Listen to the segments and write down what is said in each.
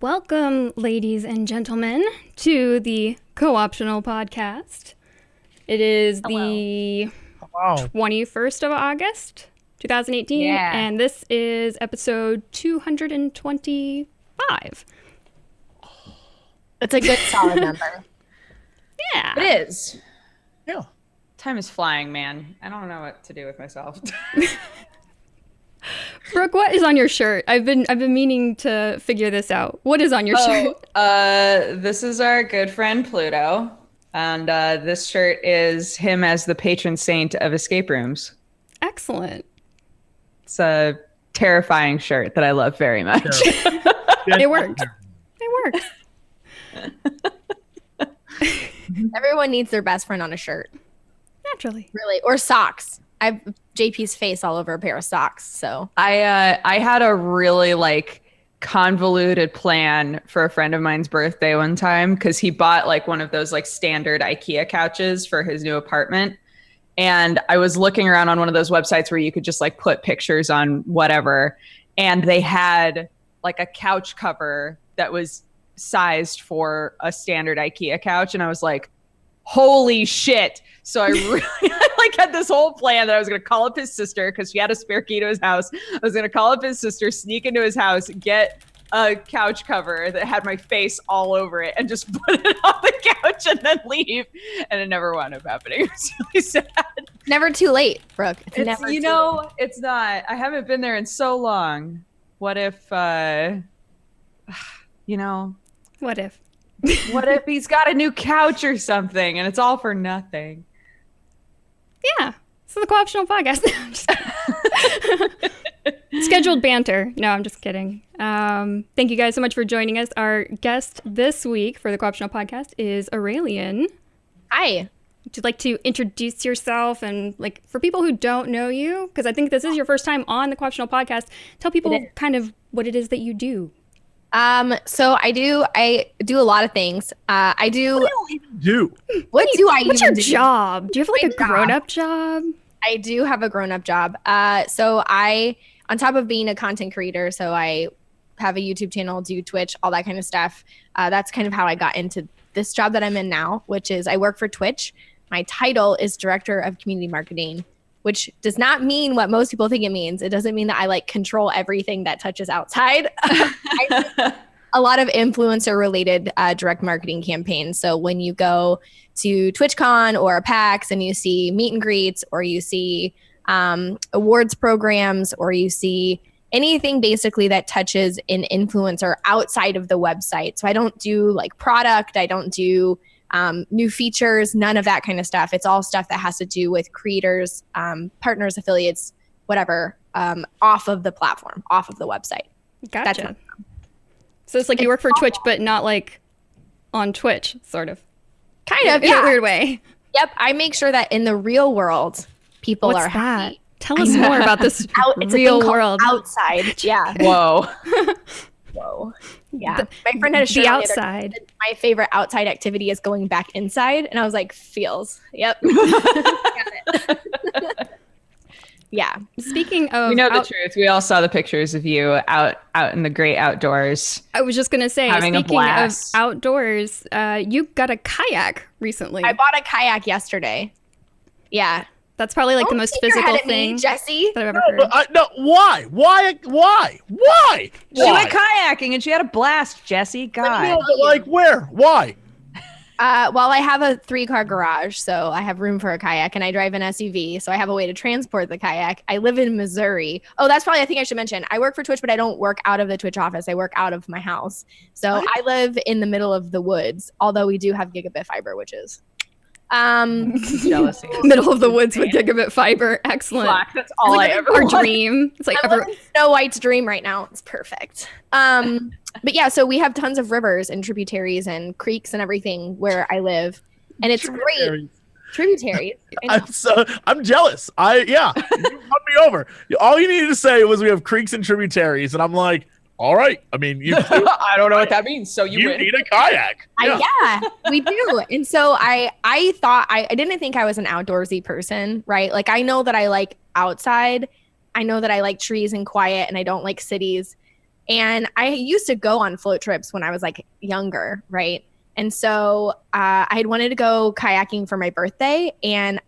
Welcome, ladies and gentlemen, to the Co-Optional Podcast. It is the 21st of August, 2018, and this is episode 225. It's a good solid number. Yeah. It is. Yeah. Time is flying, man. I don't know what to do with myself. Brooke, what is on your shirt? I've been meaning to figure this out. What is on your shirt? This is our good friend Pluto, and this shirt is him as the patron saint of escape rooms. Excellent. It's a terrifying shirt that I love very much. It works. It works. Everyone needs their best friend on a shirt. Naturally. Really. Or socks. I have JP's face all over a pair of socks, so. I had a really convoluted plan for a friend of mine's birthday one time because he bought one of those standard IKEA couches for his new apartment. And I was looking around on one of those websites where you could just put pictures on whatever. And they had a couch cover that was sized for a standard IKEA couch. And I was like, holy shit. So I really had this whole plan that I was going to call up his sister because she had a spare key to his house. I was going to call up his sister, sneak into his house, get a couch cover that had my face all over it and just put it on the couch and then leave. And it never wound up happening. It was really sad. Never too late, Brooke. It's not. I haven't been there in so long. What if, What if? What if he's got a new couch or something and it's all for nothing? Yeah. So the Co-Optional Podcast. Scheduled banter. No, I'm just kidding. Thank you guys so much for joining us. Our guest this week for the Co-Optional Podcast is Aureylian. Hi. Would you like to introduce yourself and for people who don't know you, because I think this is your first time on the Co-Optional Podcast, tell people kind of what it is that you do. So I do a lot of things. What do you even do? What's your job? Do you have a grown-up job? I do have a grown-up job. So I, on top of being a content creator, so I have a YouTube channel, do Twitch, all that kind of stuff. That's kind of how I got into this job that I'm in now, which is I work for Twitch. My title is Director of Community Marketing, which does not mean what most people think it means. It doesn't mean that I control everything that touches outside. I do a lot of influencer-related direct marketing campaigns. So when you go to TwitchCon or PAX and you see meet and greets, or you see awards programs, or you see anything basically that touches an influencer outside of the website. So I don't do product. I don't do new features, none of that kind of stuff. It's all stuff that has to do with creators, partners, affiliates, whatever, off of the platform, off of the website. Gotcha. So it's you work for Twitch, but not on Twitch, sort of. Kind of, in a weird way. Yep. I make sure that in the real world, people are happy. Tell us more about this real world. Outside. Yeah. Whoa. Whoa. Yeah. My friend had a shirt the on outside. The my favorite outside activity is going back inside. And I was like, feels. Yep. Got it. Yeah. Speaking of, we know the truth. We all saw the pictures of you out in the great outdoors. I was just gonna say, having speaking a of blast. Outdoors, you got a kayak recently. I bought a kayak yesterday. Yeah. That's probably the most physical thing, Jesse, that I've ever heard. Why? She went kayaking and she had a blast, Jesse. God. Where? Why? Well, I have a 3-car garage, so I have room for a kayak, and I drive an SUV, so I have a way to transport the kayak. I live in Missouri. Oh, that's probably a thing I should mention. I work for Twitch, but I don't work out of the Twitch office. I work out of my house. So I live in the middle of the woods, although we do have gigabit fiber, which is Jealousy. Middle of the woods with gigabit fiber. Excellent. Fuck, that's all It's like I ever our wanted. dream. It's like I'm living Snow White's dream right now. It's perfect. But yeah, so we have tons of rivers and tributaries and creeks and everything where I live, and it's great. Tributaries. I'm jealous. You won me over. All you needed to say was we have creeks and tributaries, and I'm like, all right. I mean, I don't know what that means. So you win. need a kayak. Yeah, we do. And so I thought I didn't think I was an outdoorsy person, right? Like I know that I like outside. I know that I like trees and quiet, and I don't like cities. And I used to go on float trips when I was like younger, right? And so I had wanted to go kayaking for my birthday, and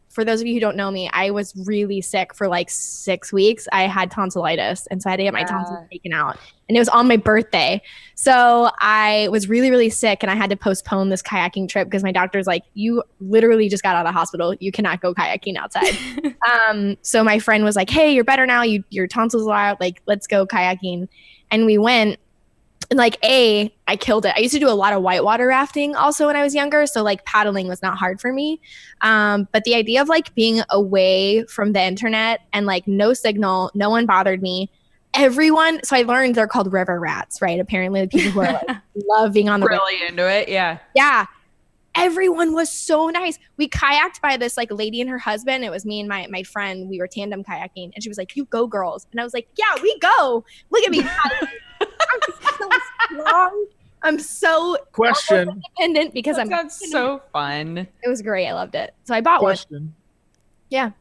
for those of you who don't know me, I was really sick for like 6 weeks. I had tonsillitis, and so I had to get my tonsils taken out, and it was on my birthday. So I was really, really sick, and I had to postpone this kayaking trip because my doctor's like, you literally just got out of the hospital. You cannot go kayaking outside. So my friend was like, hey, you're better now. Your tonsils are out. Like, let's go kayaking. And we went. And like I killed it. I used to do a lot of whitewater rafting also when I was younger. So like paddling was not hard for me. But the idea of like being away from the internet and like no signal, no one bothered me. So I learned they're called river rats, right? Apparently the people who are like love being on the river. Really into it. Yeah. Yeah. Everyone was so nice. We kayaked by this like lady and her husband. It was me and my friend. We were tandem kayaking, and she was like, you go girls. And I was like, yeah, we go. Look at me. I'm so strong. I'm so independent because That's so fun. It was great. I loved it. So I bought one. Yeah.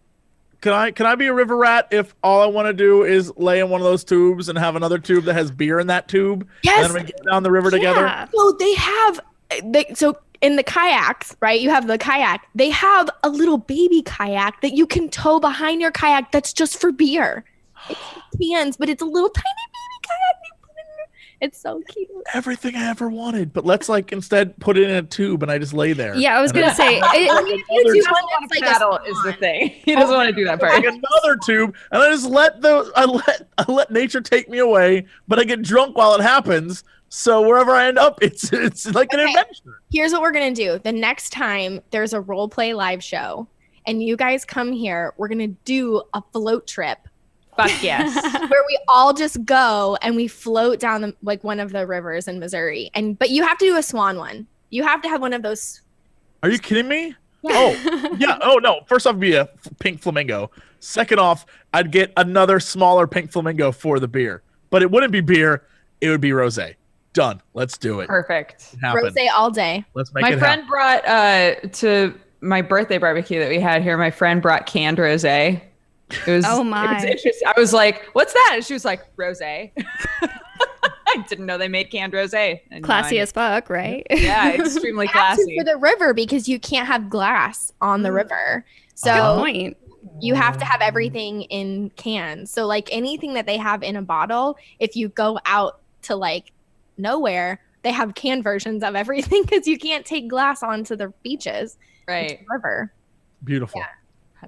Can I be a river rat if all I want to do is lay in one of those tubes and have another tube that has beer in that tube? Yes. And then we get down the river together. So they have so in the kayaks, right? You have the kayak. They have a little baby kayak that you can tow behind your kayak that's just for beer. It's cans, but it's a little tiny baby kayak. It's so cute. Everything I ever wanted, but let's like instead put it in a tube and I just lay there. Yeah, I was gonna say. Paddle is the thing. He doesn't want to do that part. Like another tube, and I just I let nature take me away, but I get drunk while it happens. So wherever I end up, it's like an adventure. Here's what we're gonna do. The next time there's a role play live show, and you guys come here, we're gonna do a float trip. Fuck yes. Where we all just go and we float down like one of the rivers in Missouri. But you have to do a swan one. You have to have one of those. Are you kidding me? Yeah. Oh, yeah. Oh, no. First off, it'd be a pink flamingo. Second off, I'd get another smaller pink flamingo for the beer. But it wouldn't be beer. It would be rosé. Done. Let's do it. Perfect. Rosé all day. Let's make my it friend happen. brought to my birthday barbecue that we had here. My friend brought canned rosé. It was, oh my. It was interesting. I was like, what's that? And she was like, rosé. I didn't know they made canned rosé. Classy as fuck, right? Yeah, extremely classy. For the river, because you can't have glass on the river. So Good point. You have to have everything in cans. So like anything that they have in a bottle, if you go out to like nowhere, they have canned versions of everything because you can't take glass onto the beaches. Right. The river. Beautiful. Yeah.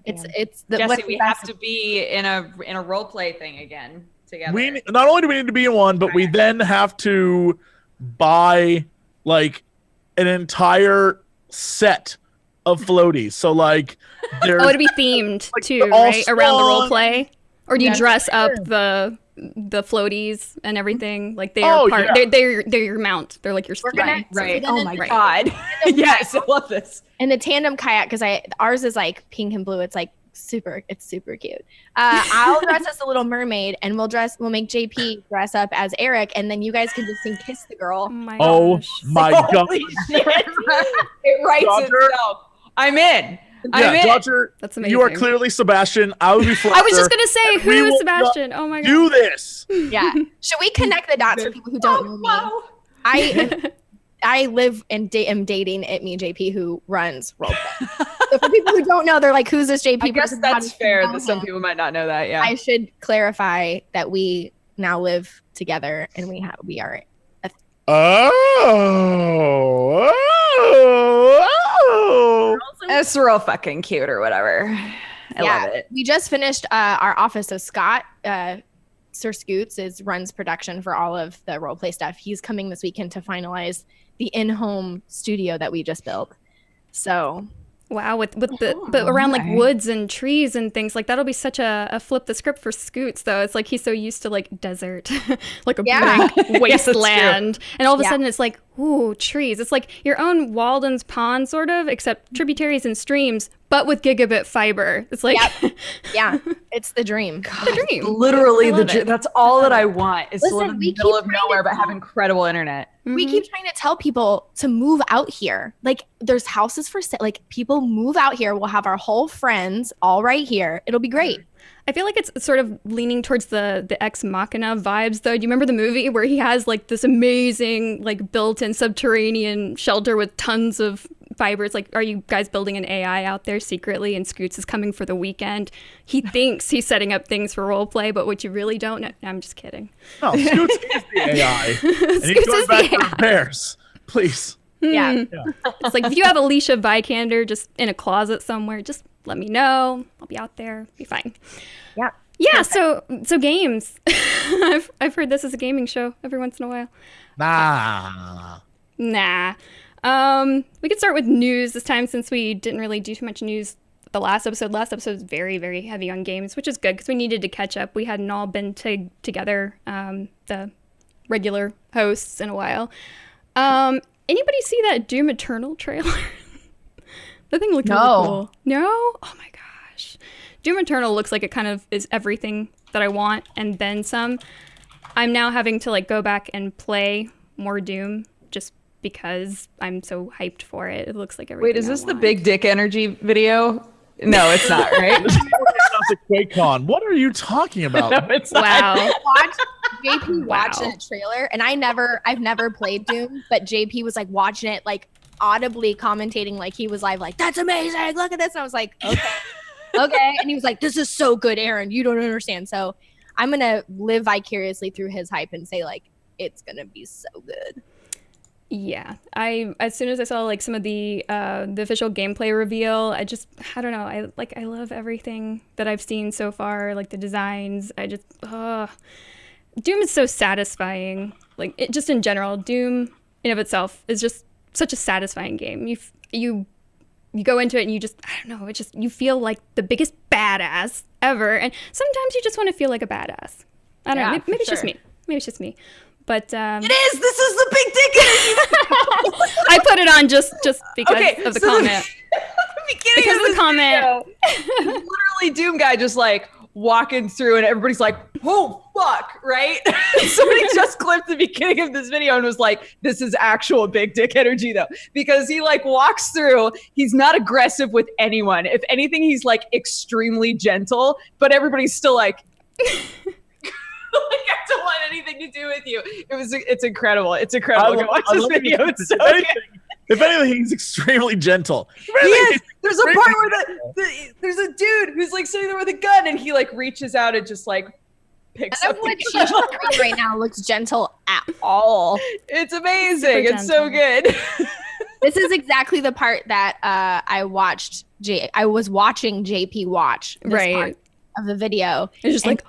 It's the Jesse, we have to be in a role play thing again together. We not only do we need to be in one, but we then have to buy like an entire set of floaties. So like there's it'd be themed too, all right? Around the role strong. play, or do you dress up the floaties and everything? Like they are part. Yeah. They're your mount. They're like your right. Right. Oh my god. Yes, I love this. And the tandem kayak, because ours is like pink and blue. It's like super cute. I'll dress as a little mermaid, and we'll make JP dress up as Eric, and then you guys can just sing "Kiss the Girl." Oh my god. Holy shit. It writes itself. I'm in. Dodger, That's amazing. you are clearly Sebastian. I would be I was just gonna say, we who is will Sebastian? Oh my god. do this. Yeah. Should we connect the dots for people who don't know me? I live and am dating Me JP, who runs roleplay. So for people who don't know, they're like, "Who's this JP?" I guess person? that's fair. That some people might not know that. Yeah. I should clarify that we now live together, and we are. Oh, It's real fucking cute or whatever. I love it. We just finished our office. So Scott, Sir Scoots, runs production for all of the roleplay stuff. He's coming this weekend to finalize the in-home studio that we just built. So wow, but around like woods and trees and things like that'll be such a flip the script for Scoots though. It's like he's so used to like desert, like a blank wasteland, and all of a sudden it's like, ooh, trees. It's like your own Walden's Pond sort of, except tributaries and streams, but with gigabit fiber. It's like, yeah, it's the dream. The dream. Literally that's all that I want is to live in the middle of nowhere but have incredible internet. We keep trying to tell people to move out here. Like there's houses for sale. Like people move out here. We'll have our whole friends all right here. It'll be great. I feel like it's sort of leaning towards the Ex Machina vibes, though. Do you remember the movie where he has like this amazing like built-in subterranean shelter with tons of fiber? It's like, are you guys building an AI out there secretly? And Scoots is coming for the weekend. He thinks he's setting up things for roleplay, but what you really don't know. No, I'm just kidding. No, Scoots is the AI. And he's going back to repairs. Please. Yeah. It's like if you have Alicia Vikander just in a closet somewhere, just let me know. I'll be out there. Be fine. Yeah. Yeah. So games. I've heard this is a gaming show every once in a while. Nah. We could start with news this time since we didn't really do too much news the last episode. Last episode was very, very heavy on games, which is good because we needed to catch up. We hadn't all been together, the regular hosts, in a while. Anybody see that Doom Eternal trailer? The thing looked really cool. No? Oh my gosh. Doom Eternal looks like it kind of is everything that I want and then some. I'm now having to like go back and play more Doom just because I'm so hyped for it. It looks like everything. Wait, is this the big dick energy video? No, it's not, right? This is the QuakeCon. What are you talking about? No, it's wow. JP watched a trailer, and I've never played Doom, but JP was like watching it, like audibly commentating, like he was live, like that's amazing. Look at this, and I was like, okay, and he was like, this is so good, Aaron. You don't understand. So I'm gonna live vicariously through his hype and say like it's gonna be so good. Yeah, as soon as I saw like some of the official gameplay reveal, I don't know. I love everything that I've seen so far. Like the designs, Doom is so satisfying. Like it just in general, Doom in of itself is just such a satisfying game. You go into it and you just, I don't know, it just, you feel like the biggest badass ever. And sometimes you just want to feel like a badass. I don't know. Maybe it's just me. Maybe it's just me. But it is. This is the big dick energy. I put it on just because of the comment. Because of the comment. Literally, Doom guy just like walking through, and everybody's like, "Oh fuck!" Right? Somebody just clipped the beginning of this video and was like, "This is actual big dick energy, though," because he like walks through. He's not aggressive with anyone. If anything, he's like extremely gentle, but everybody's still like. Like, I don't want anything to do with you. It's incredible. It's incredible. Go watch this video. It's so good. If anything, he's extremely gentle. There's a part where there's a dude who's like sitting there with a gun, and he like reaches out and just like picks up what she's doing right now looks gentle at all. It's amazing. It's so good. This is exactly the part that I was watching JP watch. This part of the video. It's just like,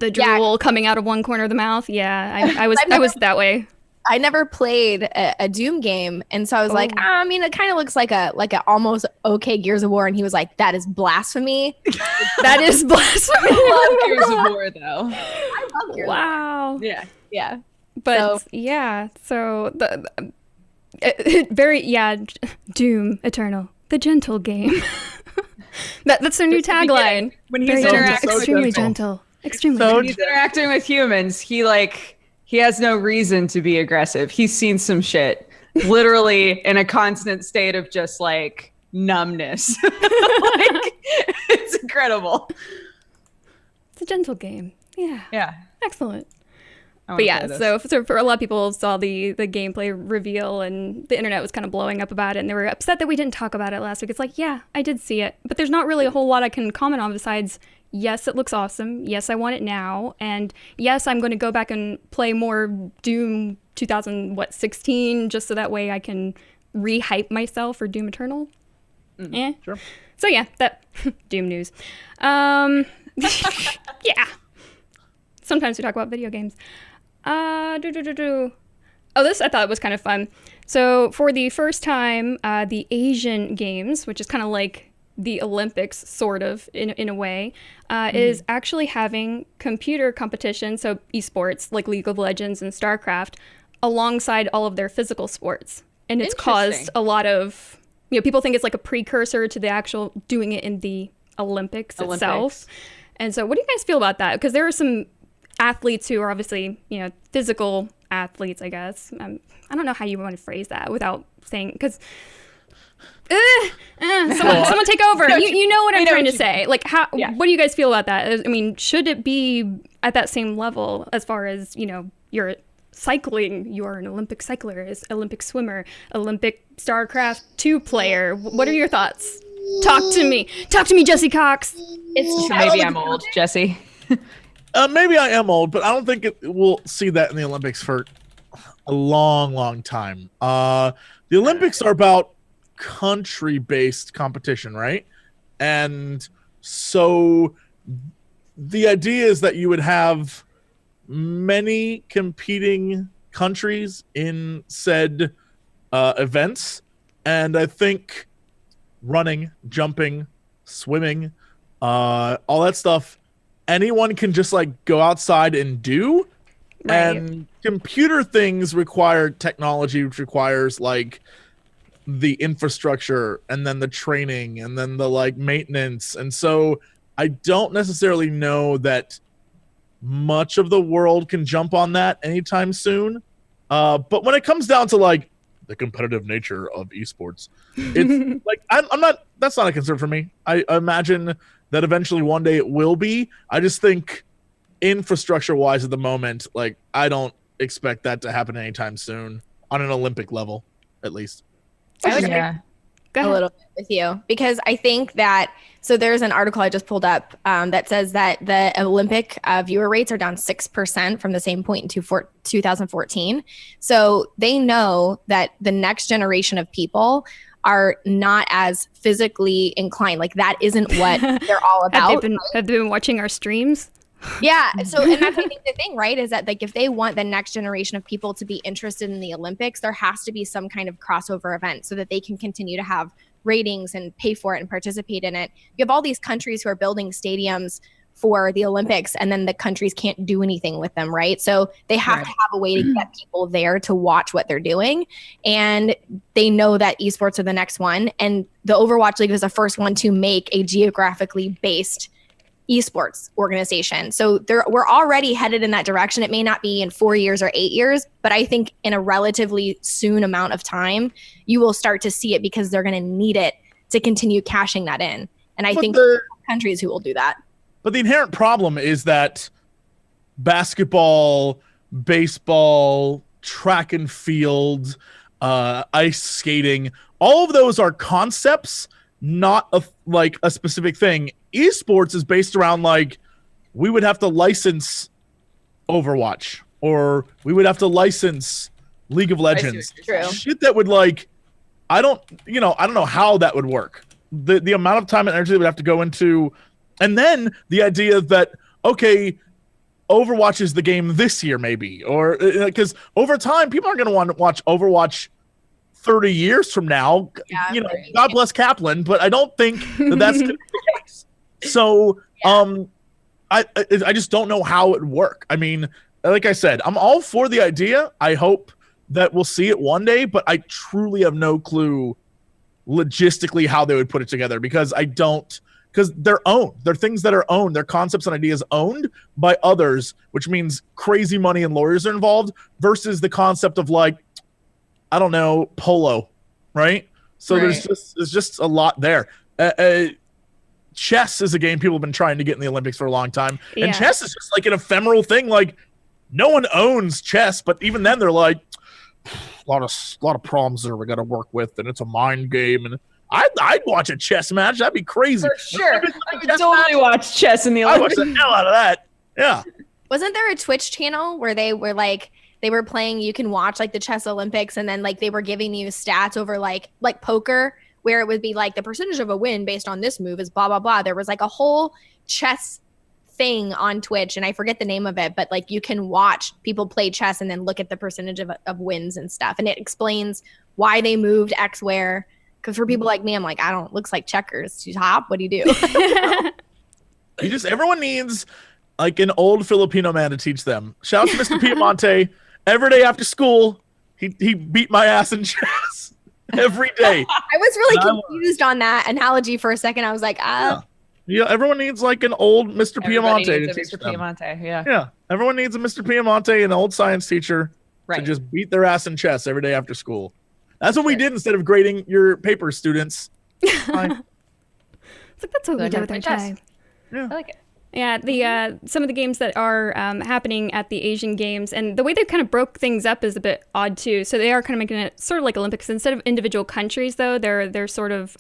the drool coming out of one corner of the mouth. Yeah, I was that way. I never played a Doom game, and so I was like, I mean, it kind of looks like a almost okay Gears of War, and he was like, that is blasphemy. That is blasphemy. I love Gears of War, though. I love Gears of War. Wow. Yeah. But so Doom Eternal, the gentle game. That's their new tagline. When he's extremely gentle. Extremely gentle. When he's interacting with humans, he has no reason to be aggressive. He's seen some shit. Literally in a constant state of just like numbness. It's incredible. It's a gentle game. Yeah. Yeah. Excellent. But yeah, so for a lot of people saw the gameplay reveal, and the internet was kind of blowing up about it, and they were upset that we didn't talk about it last week. It's like, yeah, I did see it, but there's not really a whole lot I can comment on besides, yes, it looks awesome. Yes, I want it now. And yes, I'm going to go back and play more Doom 2016 just so that way I can re-hype myself for Doom Eternal. Yeah. Sure. So yeah, that Doom news. Yeah. Sometimes we talk about video games. Oh, this I thought was kind of fun. So for the first time, the Asian Games, which is kind of like the Olympics, sort of in a way, is actually having computer competition, so esports like League of Legends and StarCraft, alongside all of their physical sports, and it's caused a lot of people think it's like a precursor to the actual doing it in the Olympics itself. And so, what do you guys feel about that? Because there are some athletes who are obviously physical athletes, I guess. I don't know how you want to phrase that without saying because. Someone take over. You know what I'm trying to say. Like, what do you guys feel about that? I mean, should it be at that same level as far as you're cycling? You're an Olympic cycler, Olympic swimmer, Olympic StarCraft 2 player. What are your thoughts? Talk to me, Jesse Cox. Maybe I'm old, Jesse. Maybe I am old, but I don't think we'll see that in the Olympics for a long time. The Olympics are about country-based competition, right? And so the idea is that you would have many competing countries in said events, and I think running, jumping, swimming, all that stuff, anyone can just like go outside and do. Right. And computer things require technology, which requires like the infrastructure and then the training and then the like maintenance. And so I don't necessarily know that much of the world can jump on that anytime soon. But when it comes down to like the competitive nature of esports, it's like I'm not. That's not a concern for me. I imagine that eventually one day it will be. I just think infrastructure wise at the moment, like I don't expect that to happen anytime soon on an Olympic level, at least. I would agree a little bit with you because I think that there's an article I just pulled up that says that the Olympic viewer rates are down 6% from the same point in 2014. So they know that the next generation of people are not as physically inclined. Like that isn't what they're all about. Have they been watching our streams? Yeah. So, and that's, I think, the thing, right, is that like if they want the next generation of people to be interested in the Olympics, there has to be some kind of crossover event so that they can continue to have ratings and pay for it and participate in it. You have all these countries who are building stadiums for the Olympics, and then the countries can't do anything with them, right? So they have to have a way to get people there to watch what they're doing. And they know that esports are the next one. And the Overwatch League was the first one to make a geographically based esports organization. So we're already headed in that direction. It may not be in 4 years or 8 years, but I think in a relatively soon amount of time, you will start to see it because they're going to need it to continue cashing that in. And I think countries who will do that. But the inherent problem is that basketball, baseball, track and field, ice skating, all of those are concepts, not a specific thing. Esports is based around like we would have to license Overwatch or we would have to license League of Legends. Shit that would like I don't know how that would work. The amount of time and energy that would have to go into, and then the idea that okay, Overwatch is the game this year maybe, or because over time people aren't going to want to watch Overwatch 30 years from now. God bless Kaplan, but I don't think that's going to be the case. So I just don't know how it would work. I mean, like I said, I'm all for the idea. I hope that we'll see it one day, but I truly have no clue logistically how they would put it together because they're owned. They're things that are owned. They're concepts and ideas owned by others, which means crazy money and lawyers are involved versus the concept of like, I don't know, polo, right? So there's just a lot there. Chess is a game people have been trying to get in the Olympics for a long time. And chess is just like an ephemeral thing. Like no one owns chess, but even then they're like a lot of problems there we got to work with, and it's a mind game. And I'd watch a chess match. That'd be crazy. For sure. I would totally watch chess in the Olympics. I watch the hell out of that. Yeah. Wasn't there a Twitch channel where they were playing, you can watch like the chess Olympics, and then like they were giving you stats over like poker, where it would be like the percentage of a win based on this move is blah, blah, blah. There was like a whole chess thing on Twitch, and I forget the name of it, but like you can watch people play chess and then look at the percentage of wins and stuff. And it explains why they moved X where. Because for people like me, I'm like, I don't, looks like checkers. You hop, what do you do? Everyone needs like an old Filipino man to teach them. Shout out to Mr. Piemonte. Every day after school, he beat my ass in chess every day. I was really confused on that analogy for a second. I was like, Yeah, everyone needs like an old Mr. Piemonte to teach Mr. them. Piemonte, yeah. Yeah, everyone needs a Mr. Piemonte, an old science teacher, to just beat their ass in chess every day after school. That's what we did instead of grading your papers, students. Fine. It's like that's what we do with our time. Yeah. I like it. Yeah, the some of the games that are happening at the Asian Games, and the way they kind of broke things up is a bit odd too. So they are kind of making it sort of like Olympics. Instead of individual countries, though, they're sort of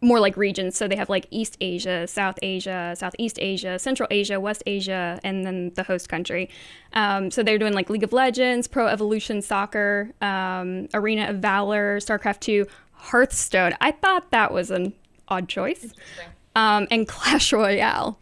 more like regions. So they have like East Asia, South Asia, Southeast Asia, Central Asia, West Asia, and then the host country. So they're doing like League of Legends, Pro Evolution Soccer, Arena of Valor, StarCraft 2, Hearthstone. I thought that was an odd choice. And Clash Royale.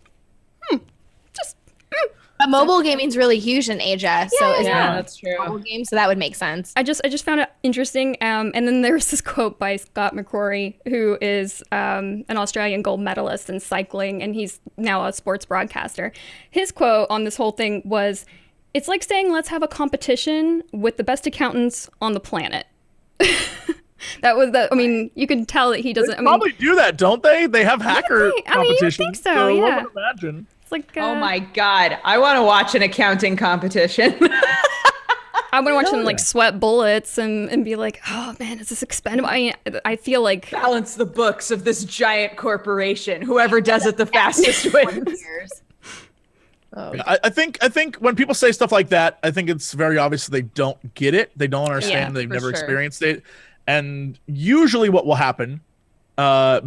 But mobile gaming's really huge in Asia, so it's Yeah, that's true. a mobile game, so that would make sense. I just found it interesting. And then there's this quote by Scott McCrory, who is an Australian gold medalist in cycling, and he's now a sports broadcaster. His quote on this whole thing was, "It's like saying let's have a competition with the best accountants on the planet." That was the. I mean, you can tell that he doesn't. They probably do that, don't they? They have hacker competitions. You would think so, yeah. I would imagine. It's like, Oh my God. I want to watch an accounting competition. I want to watch them like sweat bullets and be like, oh man, is this expendable? I mean, I feel like Balance the books of this giant corporation. Whoever does it the fastest wins. I think when people say stuff like that, I think it's very obvious they don't get it. They don't understand. They've never experienced it. And usually what will happen,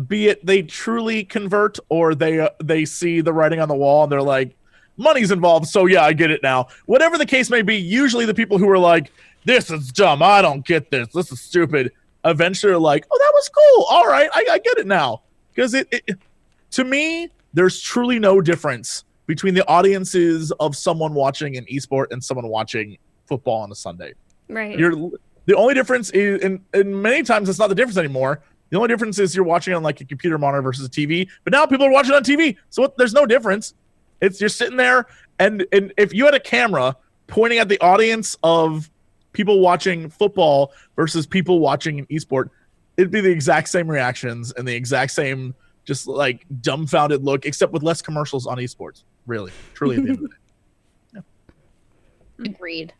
be it they truly convert or they see the writing on the wall and they're like, money's involved, so yeah, I get it now. Whatever the case may be, usually the people who are like, this is dumb, I don't get this, this is stupid, eventually are like, oh, that was cool, all right, I get it now. Because it to me, there's truly no difference between the audiences of someone watching an esport and someone watching football on a Sunday. right. The only difference is, and many times it's not the difference anymore. The only difference is you're watching on like a computer monitor versus a TV. But now people are watching on TV, so there's no difference. It's you're sitting there, and if you had a camera pointing at the audience of people watching football versus people watching an esport, it'd be the exact same reactions and the exact same just like dumbfounded look, except with less commercials on esports. Really, truly, at the end of the day. Agreed.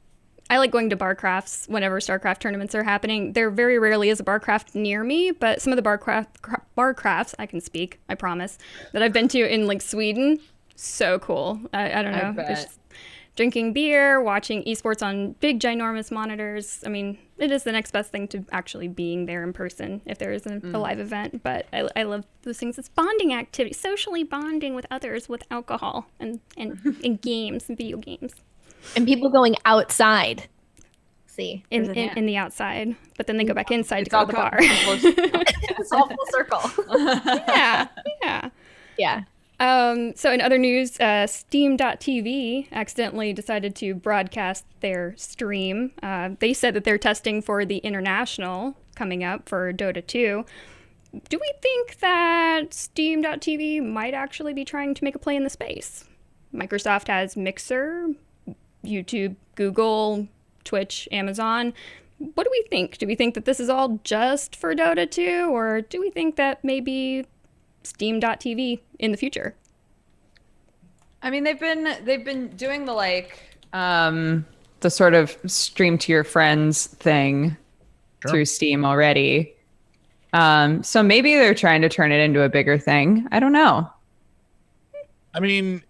I like going to barcrafts whenever StarCraft tournaments are happening. There very rarely is a barcraft near me, but some of the barcrafts, I can speak, I promise, that I've been to in like Sweden, so cool. I don't know. It's just drinking beer, watching esports on big ginormous monitors. I mean, it is the next best thing to actually being there in person if there is a live event. But I love those things. It's bonding activity, socially bonding with others with alcohol and games and video games. And people going outside. See, In the outside, but then they go back inside to go to the bar. it's all full circle. yeah. Yeah. So in other news, Steam.tv accidentally decided to broadcast their stream. They said that they're testing for the international coming up for Dota 2. Do we think that Steam.tv might actually be trying to make a play in the space? Microsoft has Mixer, YouTube, Google, Twitch, Amazon. What do we think? Do we think that this is all just for Dota 2, or do we think that maybe Steam.tv in the future? I mean, they've been doing the like the sort of stream to your friends thing through Steam already. So maybe they're trying to turn it into a bigger thing. I don't know. I mean,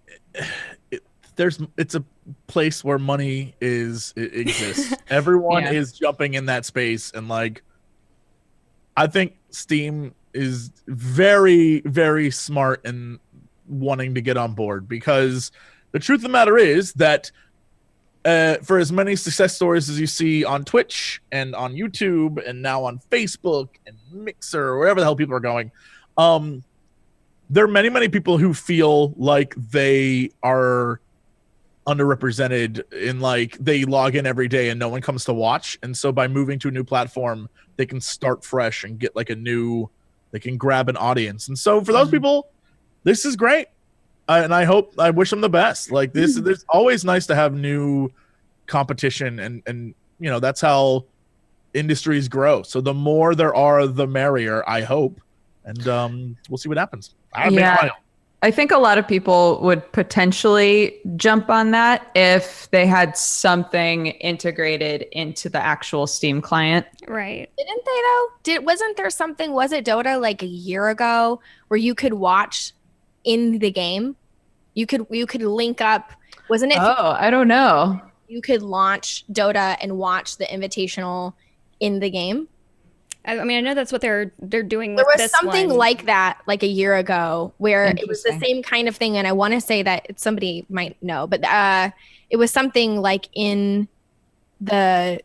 it's a place where money exists. Everyone is jumping in that space, and like, I think Steam is very, very smart in wanting to get on board, because the truth of the matter is that for as many success stories as you see on Twitch and on YouTube and now on Facebook and Mixer or wherever the hell people are going, there are many, many people who feel like they are underrepresented in, like, they log in every day and no one comes to watch. And so by moving to a new platform, they can start fresh and get like they can grab an audience. And so for those people, this is great. And I wish them the best. Like this, it's always nice to have new competition and that's how industries grow. So the more there are, the merrier, I hope. And we'll see what happens. I think a lot of people would potentially jump on that if they had something integrated into the actual Steam client. Right. Didn't they though? Wasn't there something, was it Dota like a year ago where you could watch in the game? You could link up, wasn't it? Oh, I don't know. You could launch Dota and watch the invitational in the game. I mean, I know that's what they're doing with this one. There this was something one. like that like a year ago where it was the same kind of thing. And I want to say that somebody might know, but it was something like in the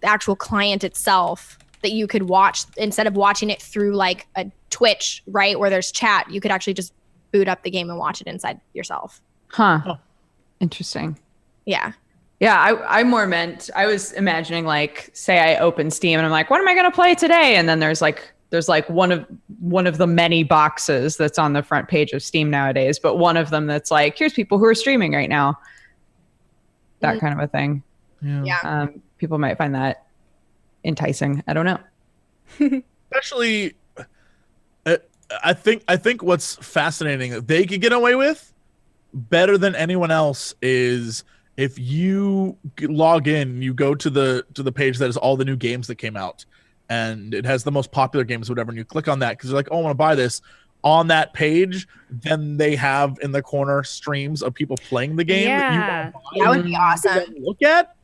actual client itself that you could watch instead of watching it through like a Twitch, right, where there's chat. You could actually just boot up the game and watch it inside yourself. Huh. Interesting. Yeah. Yeah, I more meant, I was imagining like, say I open Steam and I'm like, what am I going to play today? And then there's like one of the many boxes that's on the front page of Steam nowadays, but one of them that's like, here's people who are streaming right now. That kind of a thing. Yeah. People might find that enticing. I don't know. Especially, I think what's fascinating that they could get away with better than anyone else is if you log in, you go to the page that has all the new games that came out, and it has the most popular games, whatever, and you click on that because you're like, oh, I want to buy this. On that page, then they have in the corner streams of people playing the game. Yeah, that would be awesome. Look at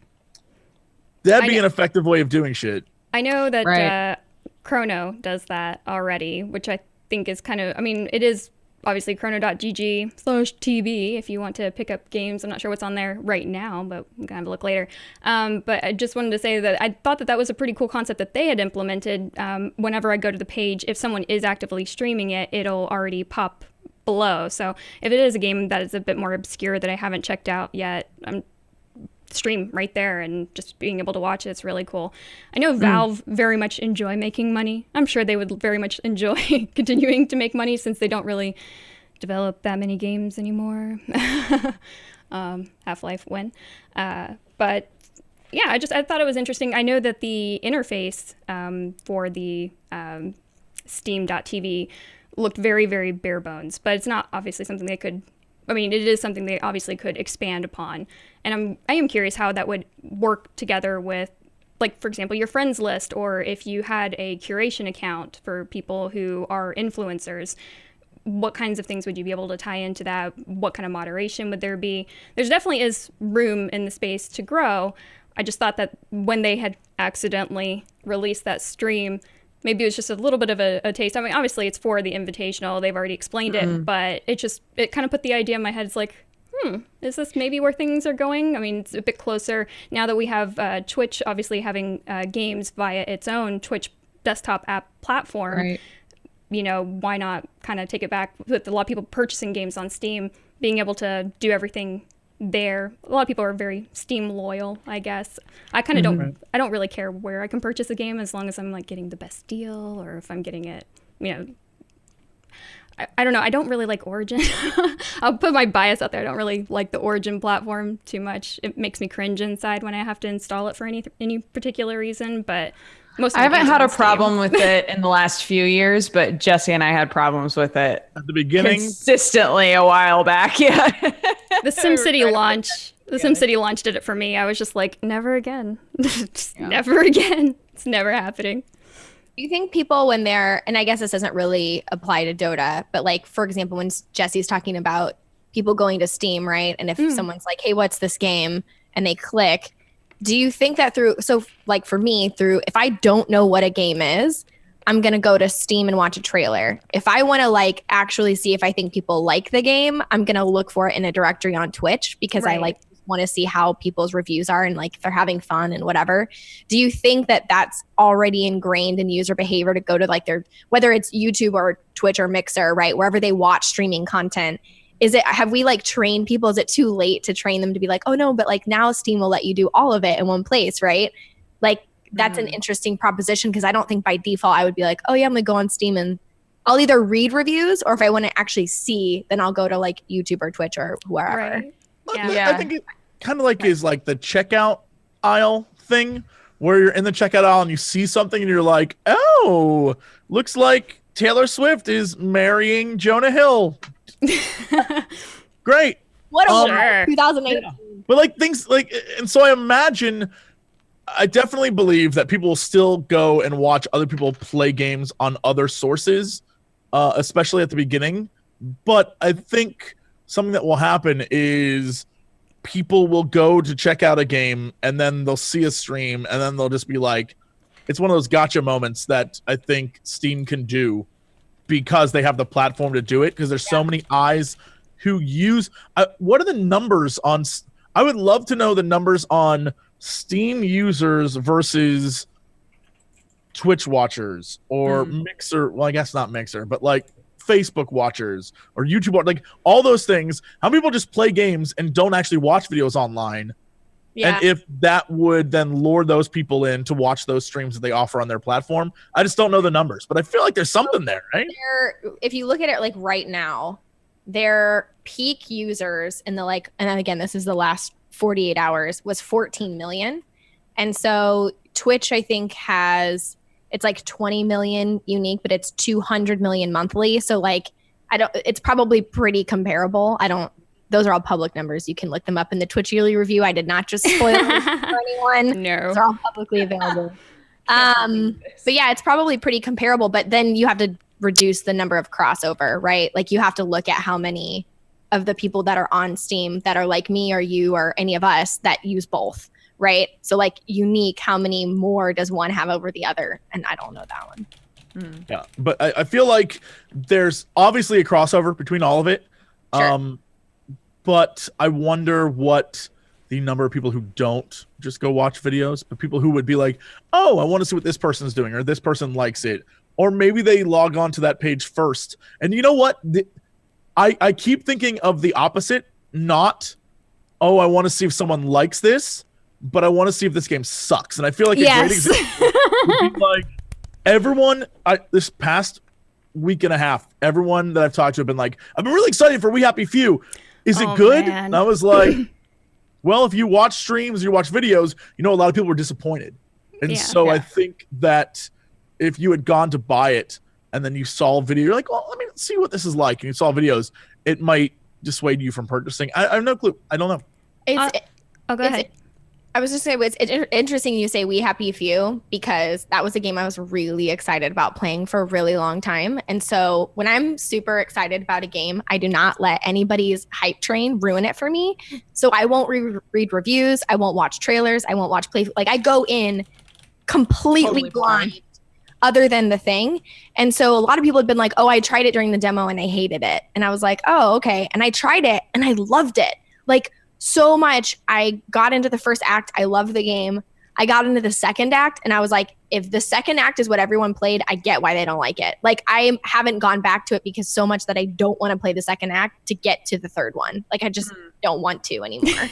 that'd be an effective way of doing shit. I know that Chrono does that already, which I think is kind of. I mean, it is. Obviously, chrono.gg/TV if you want to pick up games. I'm not sure what's on there right now, but I'm going to have a look later. But I just wanted to say that I thought that was a pretty cool concept that they had implemented. Whenever I go to the page, if someone is actively streaming it, it'll already pop below. So if it is a game that is a bit more obscure that I haven't checked out yet, stream right there and just being able to watch it's really cool. I know Valve very much enjoy making money. I'm sure they would very much enjoy continuing to make money since they don't really develop that many games anymore. Half-Life when. But yeah, I thought it was interesting. I know that the interface for the Steam.tv looked very, very bare bones, but it's not obviously something they could. I mean, it is something they obviously could expand upon. And I am curious how that would work together with, like, for example, your friends list, or if you had a curation account for people who are influencers, what kinds of things would you be able to tie into that? What kind of moderation would there be? There's definitely is room in the space to grow. I just thought that when they had accidentally released that stream, maybe it was just a little bit of a taste. I mean, obviously it's for the invitational. They've already explained it, but it kind of put the idea in my head. It's like, is this maybe where things are going? I mean, it's a bit closer now that we have Twitch obviously having games via its own Twitch desktop app platform. Right. You know, why not kind of take it back with a lot of people purchasing games on Steam, being able to do everything there. A lot of people are very Steam loyal, I guess. I kind of I don't really care where I can purchase a game as long as I'm like getting the best deal, or if I'm getting it, you know. I don't know. I don't really like Origin. I'll put my bias out there. I don't really like the Origin platform too much. It makes me cringe inside when I have to install it for any particular reason, but most of I the haven't games had are a on problem with it in the last few years, but Jesse and I had problems with it At the beginning, consistently a while back. Yeah. The SimCity launch. The SimCity launch did it for me. I was just like, never again. Just never again. It's never happening. Do you think people when they're, and I guess this doesn't really apply to Dota, but like, for example, when Jesse's talking about people going to Steam, right? And if someone's like, hey, what's this game? And they click, do you think that so like for me, if I don't know what a game is, I'm going to go to Steam and watch a trailer. If I want to like actually see if I think people like the game, I'm going to look for it in a directory on Twitch because I like want to see how people's reviews are and like if they're having fun and whatever. Do you think that that's already ingrained in user behavior to go to like their, whether it's YouTube or Twitch or Mixer, right? Wherever they watch streaming content. Have we like trained people? Is it too late to train them to be like, oh no, but like now Steam will let you do all of it in one place, right? Like that's an interesting proposition because I don't think by default I would be like, oh yeah, I'm gonna go on Steam and I'll either read reviews or if I want to actually see, then I'll go to like YouTube or Twitch or wherever. Right. Yeah. I think it kind of like is like the checkout aisle thing where you're in the checkout aisle and you see something and you're like, oh, looks like Taylor Swift is marrying Jonah Hill. Great. What a Sure. 2008. Yeah. But like things like, and so I imagine, I definitely believe that people will still go and watch other people play games on other sources, especially at the beginning. But I think something that will happen is people will go to check out a game and then they'll see a stream and then they'll just be like, it's one of those gotcha moments that I think Steam can do because they have the platform to do it, because there's so many eyes who use what are the numbers on I would love to know the numbers on Steam users versus Twitch watchers or Mixer, well I guess not Mixer, but like Facebook watchers or YouTube, like all those things. How many people just play games and don't actually watch videos online? Yeah. And if that would then lure those people in to watch those streams that they offer on their platform. I just don't know the numbers, but I feel like there's something there, right? If you look at it like right now, their peak users in the like, and then again, this is the last 48 hours, was 14 million. And so Twitch, I think, it's like 20 million unique, but it's 200 million monthly. So like, it's probably pretty comparable. Those are all public numbers. You can look them up in the Twitch yearly review. I did not just spoil it for anyone. No. They're all publicly available. But yeah, it's probably pretty comparable, but then you have to reduce the number of crossover, right? Like you have to look at how many of the people that are on Steam that are like me or you or any of us that use both, right? So like unique, how many more does one have over the other? And I don't know that one. Yeah, but I feel like there's obviously a crossover between all of it. Sure. But I wonder what the number of people who don't just go watch videos, but people who would be like, oh, I want to see what this person's doing, or this person likes it, or maybe they log on to that page first. And you know what? I keep thinking of the opposite, not, oh, I want to see if someone likes this, but I want to see if this game sucks. And I feel like a great example would be like everyone, this past week and a half, everyone that I've talked to have been like, I've been really excited for We Happy Few. Is it good? Man. And I was like, well, if you watch streams, you watch videos, you know, a lot of people were disappointed. And so I think that if you had gone to buy it and then you saw a video, you're like, well, let me see what this is like. And you saw videos, it might dissuade you from purchasing. I have no clue. I don't know. Go ahead. I was just saying, it's interesting you say We Happy Few, because that was a game I was really excited about playing for a really long time. And so when I'm super excited about a game, I do not let anybody's hype train ruin it for me. So I won't read reviews. I won't watch trailers. I won't watch play. Like I go in completely Totally blind. other than the thing. And so a lot of people have been like, oh, I tried it during the demo and I hated it. And I was like, oh, okay. And I tried it and I loved it. Like, so much. I got into the first act. I loved the game. I got into the second act and I was like, if the second act is what everyone played, I get why they don't like it. Like I haven't gone back to it because so much that I don't want to play the second act to get to the third one. Like I just don't want to anymore.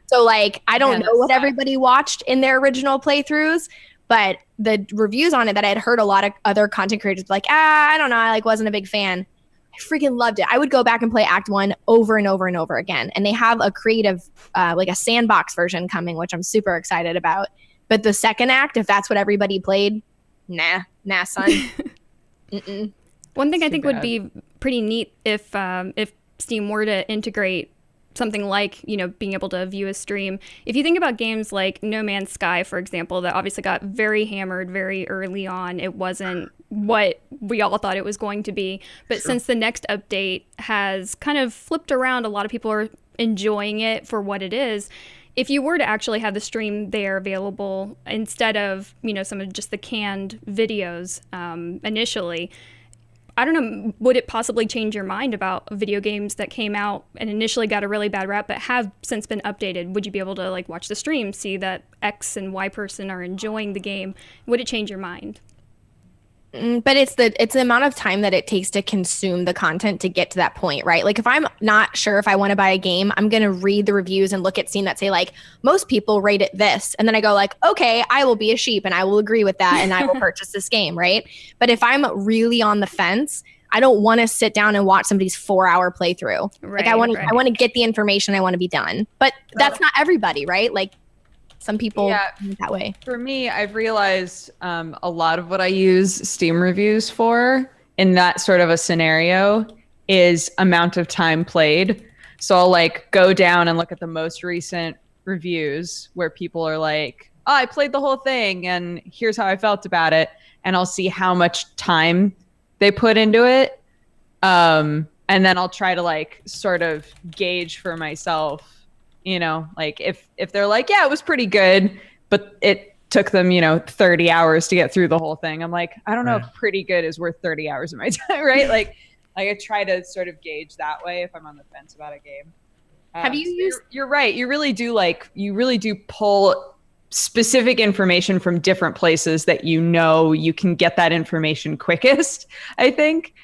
So like, I don't know what everybody watched in their original playthroughs, but the reviews on it that I had heard a lot of other content creators like, I don't know. I like wasn't a big fan. I freaking loved it. I would go back and play Act 1 over and over and over again. And they have a creative, like a sandbox version coming, which I'm super excited about. But the second act, if that's what everybody played, nah, son. One thing I think would be pretty neat if Steam were to integrate something like, you know, being able to view a stream. If you think about games like No Man's Sky, for example, that obviously got very hammered very early on. It wasn't what we all thought it was going to be. But since the next update has kind of flipped around, a lot of people are enjoying it for what it is. If you were to actually have the stream there available instead of, you know, some of just the canned videos initially, I don't know, would it possibly change your mind about video games that came out and initially got a really bad rap but have since been updated? Would you be able to like watch the stream, see that X and Y person are enjoying the game? Would it change your mind? But it's the amount of time that it takes to consume the content to get to that point, right? Like if I'm not sure if I want to buy a game, I'm going to read the reviews and look at scenes that say like, most people rate it this. And then I go like, okay, I will be a sheep and I will agree with that and I will purchase this game, right? But if I'm really on the fence, I don't want to sit down and watch somebody's 4-hour playthrough. Right, like I want to get the information, I want to be done. But that's not everybody, right? Like some people that way. For me, I've realized a lot of what I use Steam reviews for in that sort of a scenario is amount of time played. So I'll like go down and look at the most recent reviews where people are like, oh, I played the whole thing and here's how I felt about it. And I'll see how much time they put into it. And then I'll try to like sort of gauge for myself, you know, like if they're like, yeah, it was pretty good, but it took them, 30 hours to get through the whole thing. I'm like, I don't know if pretty good is worth 30 hours of my time, right? Like I try to sort of gauge that way if I'm on the fence about a game. Have you used? You're right. You really do pull specific information from different places that you can get that information quickest, I think.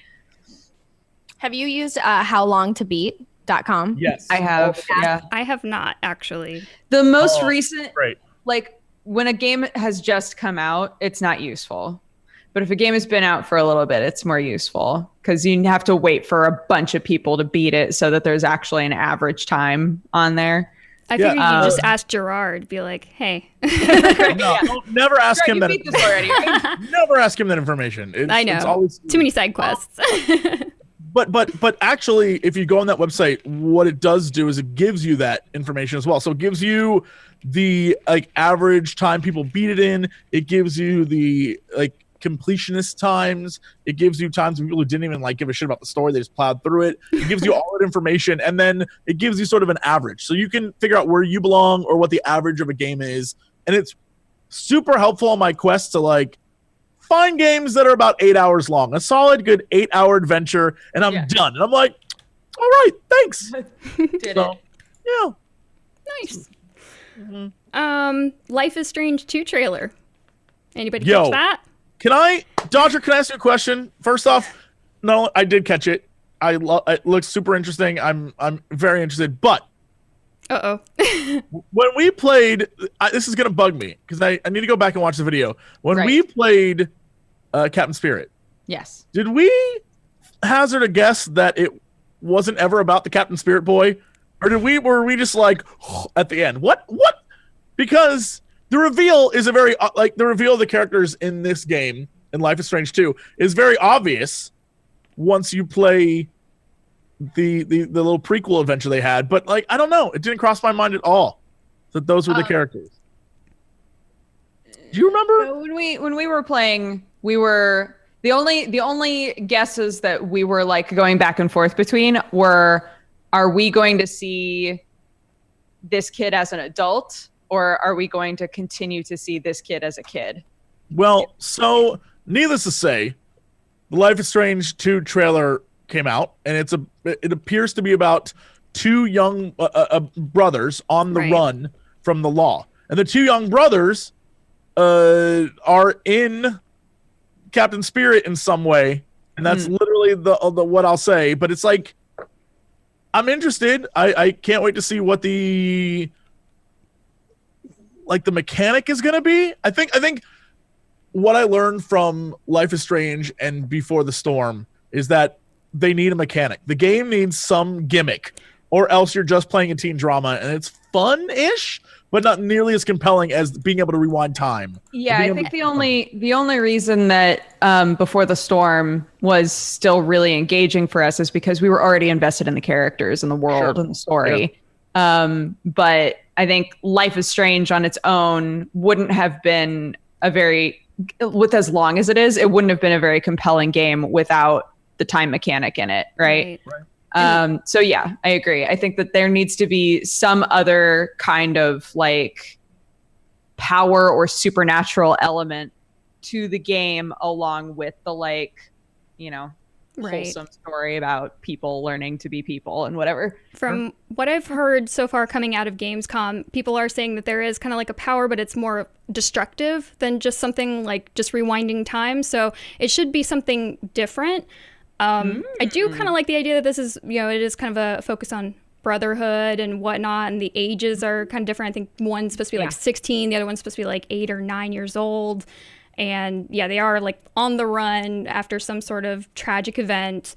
Have you used howlongtobeat.com? Yes, I have. Yeah. I have not actually. The most recent, great. like when a game has just come out, it's not useful. But if a game has been out for a little bit, it's more useful because you have to wait for a bunch of people to beat it so that there's actually an average time on there. I figured you just ask Gerard, be like, hey. No, never ask him that. You beat this already, right? Never ask him that information. I know. It's always too many side quests. But actually, if you go on that website, what it does do is it gives you that information as well. So it gives you the like average time people beat it in. It gives you the like completionist times. It gives you times when people who didn't even like give a shit about the story, they just plowed through it. It gives you all that information, and then it gives you sort of an average, so you can figure out where you belong or what the average of a game is. And it's super helpful on my quest to like find games that are about 8 hours long, a solid good 8-hour adventure, and I'm done. And I'm like, all right, thanks. Did it. Yeah. Nice. Mm-hmm. Life is Strange 2 trailer. Anybody catch that? Dodger, can I ask you a question? First off, no, I did catch it. It looks super interesting. I'm very interested. But when we played, this is gonna bug me because I need to go back and watch the video. When we played Captain Spirit, yes, did we hazard a guess that it wasn't ever about the Captain Spirit boy, or were we just like at the end? What? Because the reveal is a very the reveal of the characters in this game in Life is Strange 2 is very obvious once you play the little prequel adventure they had. But like I don't know, it didn't cross my mind at all that those were the characters. Do you remember when we were playing? We were the only guesses that we were like going back and forth between were, are we going to see this kid as an adult? Or are we going to continue to see this kid as a kid? Well, so needless to say, the Life is Strange 2 trailer came out, and it appears to be about two young brothers on the run from the law. And the two young brothers are in Captain Spirit in some way, and that's literally the what I'll say. But it's like, I'm interested. I can't wait to see what the mechanic is going to be. I think what I learned from Life is Strange and Before the Storm is that they need a mechanic. The game needs some gimmick, or else you're just playing a teen drama, and it's fun-ish, but not nearly as compelling as being able to rewind time. Yeah, I think the only reason that Before the Storm was still really engaging for us is because we were already invested in the characters and the world and the story. Yeah. But I think Life is Strange on its own wouldn't have been with as long as it is, it wouldn't have been a very compelling game without the time mechanic in it, right? So yeah, I agree. I think that there needs to be some other kind of like power or supernatural element to the game along with the Right. wholesome story about people learning to be people and whatever. From what I've heard so far coming out of Gamescom, people are saying that there is kind of like a power, but it's more destructive than just something like just rewinding time. So it should be something different. I do kind of like the idea that this is, it is kind of a focus on brotherhood and whatnot, and the ages are kind of different. I think one's supposed to be like 16, the other one's supposed to be like 8 or 9 years old. And yeah, they are like on the run after some sort of tragic event.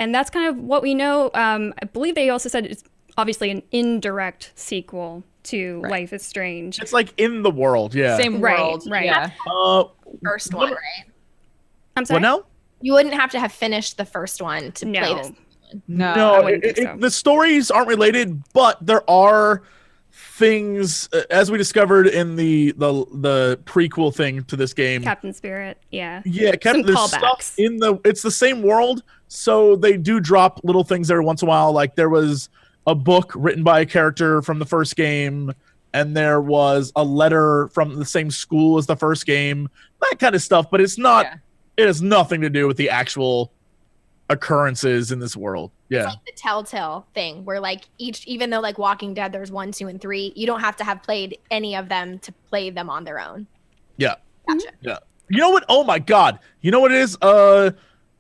And that's kind of what we know. I believe they also said it's obviously an indirect sequel to Life is Strange. It's like in the world, yeah. Same world. Right. Yeah. First one, right? I'm sorry. What now? You wouldn't have to have finished the first one to play this. No. I wouldn't think so. The stories aren't related, but there are things, as we discovered in the prequel thing to this game. Captain Spirit, yeah. Yeah, Some there's callbacks. stuff it's the same world, so they do drop little things every once in a while. Like there was a book written by a character from the first game, and there was a letter from the same school as the first game, that kind of stuff, but it's not, it has nothing to do with the actual occurrences in this world. Yeah. It's like the Telltale thing where like even though like Walking Dead, there's 1, 2, and 3, you don't have to have played any of them to play them on their own. Yeah. Gotcha. Yeah. You know what? Oh my God. You know what it is?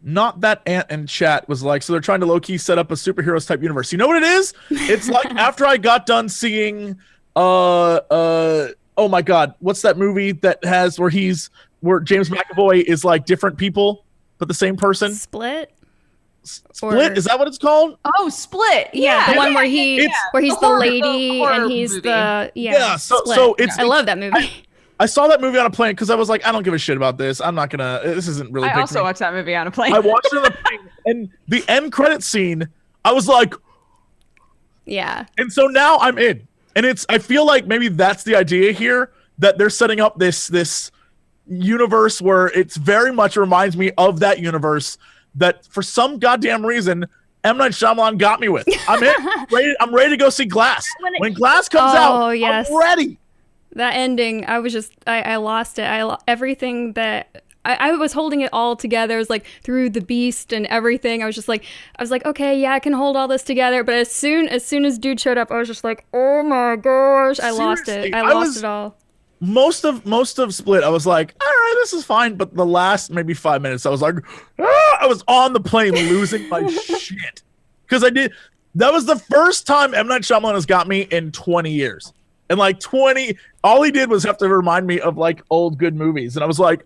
Not that Ant in chat was like, so they're trying to low-key set up a superheroes type universe. You know what it is? It's like after I got done seeing oh my God, what's that movie that has where James McAvoy is like different people but the same person? Split? Split? Is that what it's called? Oh, Split. Yeah, the one where he's the lady horror and he's movie. Split. So it's I love that movie. I saw that movie on a plane because I was like, I don't give a shit about this. I'm not gonna. This isn't really. I also watched that movie on a plane. I watched it on a plane, and the end credit scene, I was like, yeah. And so now I'm in, and I feel like maybe that's the idea here, that they're setting up this universe where it's very much reminds me of that universe that for some goddamn reason M. Night Shyamalan got me with. I'm in. I'm ready to go see Glass. When Glass comes out, yes. I'm ready. That ending, I was just, I lost it. Everything that, I was holding it all together. It was like through the beast and everything. I was like, okay, yeah, I can hold all this together. But as soon as dude showed up, I was just like, oh my gosh, I lost it. I lost it all. Most of Split, I was like, all right, this is fine. But the last maybe 5 minutes, I was like, I was on the plane losing my shit. Because that was the first time M. Night Shyamalan has got me in 20 years. And like 20, all he did was have to remind me of like old good movies. And I was like,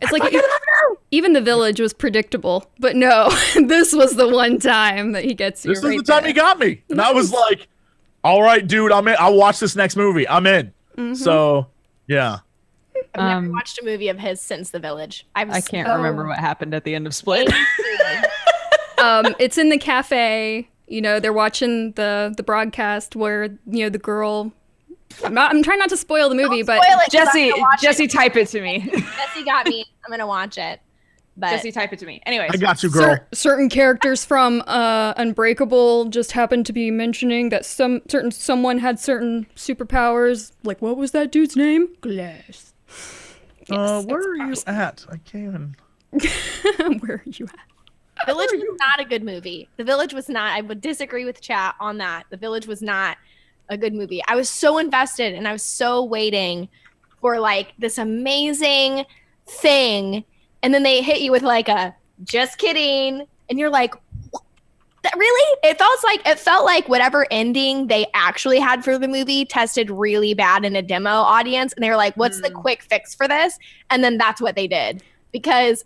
it's like even The Village was predictable, but no, this was the one time that he gets you. This was the time he got me. And I was like, all right, dude, I'm in. I'll watch this next movie. I'm in. Mm-hmm. So, yeah. I've never watched a movie of his since The Village. I can't remember what happened at the end of Split. It's in the cafe. They're watching the broadcast where the girl. I'm trying not to spoil the movie, but Jesse, type it to me. Jesse got me. I'm gonna watch it. But Jesse, type it to me. Anyways, I got you, girl. Certain characters from Unbreakable just happened to be mentioning that someone had certain superpowers. Like, what was that dude's name? Glass. Yes, where are you at? I can't even. Where are you at? Village was not a good movie. The Village was not. I would disagree with chat on that. The Village was not a good movie. I was so invested and I was so waiting for like this amazing thing, and then they hit you with like a just kidding, and you're like, what? That really? It felt like whatever ending they actually had for the movie tested really bad in a demo audience, and they were like, what's the quick fix for this? And then that's what they did, because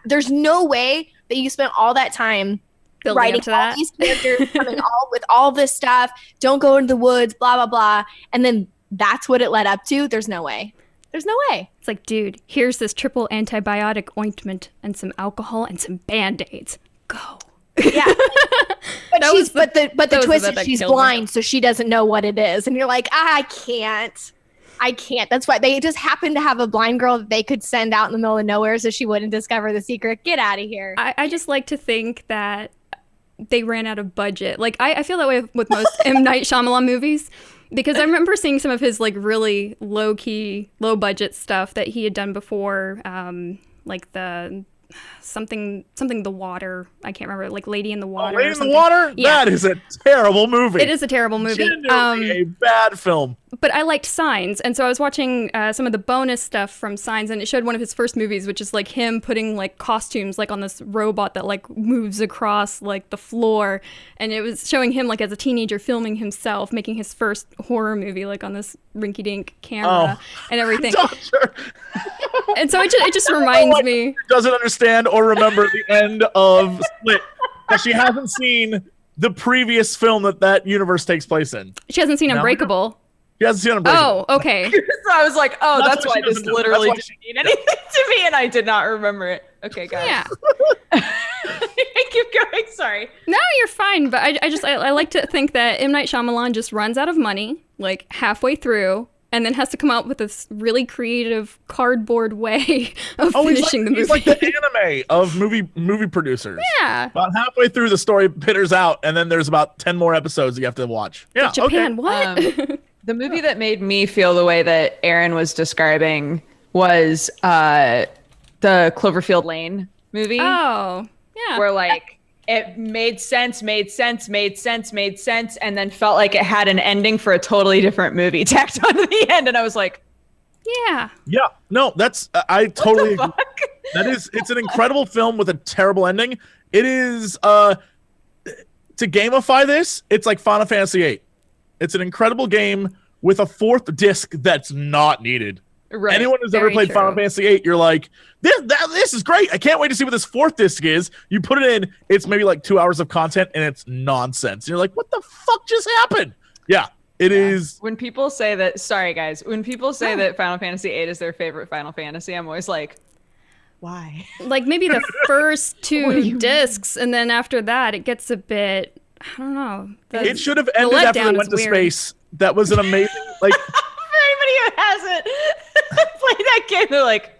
there's no way that you spent all that time building writing up to all that. these characters, coming all with all this stuff, don't go into the woods, blah, blah, blah. And then that's what it led up to. There's no way. There's no way. It's like, dude, here's this triple antibiotic ointment and some alcohol and some Band-Aids. Go. Yeah. But the twist is she's blind, so she doesn't know what it is. And you're like, I can't. That's why they just happened to have a blind girl that they could send out in the middle of nowhere so she wouldn't discover the secret. Get out of here. I just like to think that they ran out of budget. Like, I feel that way with most M. Night Shyamalan movies, because I remember seeing some of his like really low-key, low-budget stuff that he had done before, like the something the water. I can't remember, like Lady in the Water. Lady in the Water? Yeah. That is a terrible movie. It is a terrible movie. Genuinely a bad film. But I liked Signs, and so I was watching some of the bonus stuff from Signs, and it showed one of his first movies, which is like him putting like costumes like on this robot that like moves across like the floor, and it was showing him like as a teenager filming himself making his first horror movie like on this rinky-dink camera and everything. Doctor And so it just reminds me. doesn't understand or remember the end of Split, because she hasn't seen the previous film that universe takes place in. She hasn't seen Unbreakable. She hasn't seen Unbreakable. Oh, okay. So I was like, oh, that's why she this doesn't know. literally That's why didn't mean anything to me, and I did not remember it. Okay, guys. Yeah. Keep going. Sorry. No, you're fine. But I like to think that M. Night Shyamalan just runs out of money like halfway through, and then has to come out with this really creative cardboard way of finishing the movie. He's like the anime of movie producers. Yeah. About halfway through, the story pitters out, and then there's about 10 more episodes you have to watch. Yeah. Japan, okay. what? The movie that made me feel the way that Aaron was describing was the Cloverfield Lane movie. Oh, yeah. Where like it made sense, and then felt like it had an ending for a totally different movie tacked onto the end, and I was like, Yeah. Yeah. No, that's I totally agree. fuck? It's an incredible film with a terrible ending. It is to gamify this, it's like Final Fantasy VIII. It's an incredible game with a fourth disc that's not needed. Right. Anyone who's ever Very played true. Final Fantasy VIII, you're like, this is great. I can't wait to see what this fourth disc is. You put it in, it's maybe like 2 hours of content, and it's nonsense. You're like, what the fuck just happened? Yeah, it is. When people say that, sorry guys, when people say that Final Fantasy VIII is their favorite Final Fantasy, I'm always like, why? Like maybe the first What do you two mean? discs, and then after that, it gets a bit, I don't know. It should have ended after letdown they went to is weird. space. That was an amazing, like, For anybody who hasn't played that game, they're like,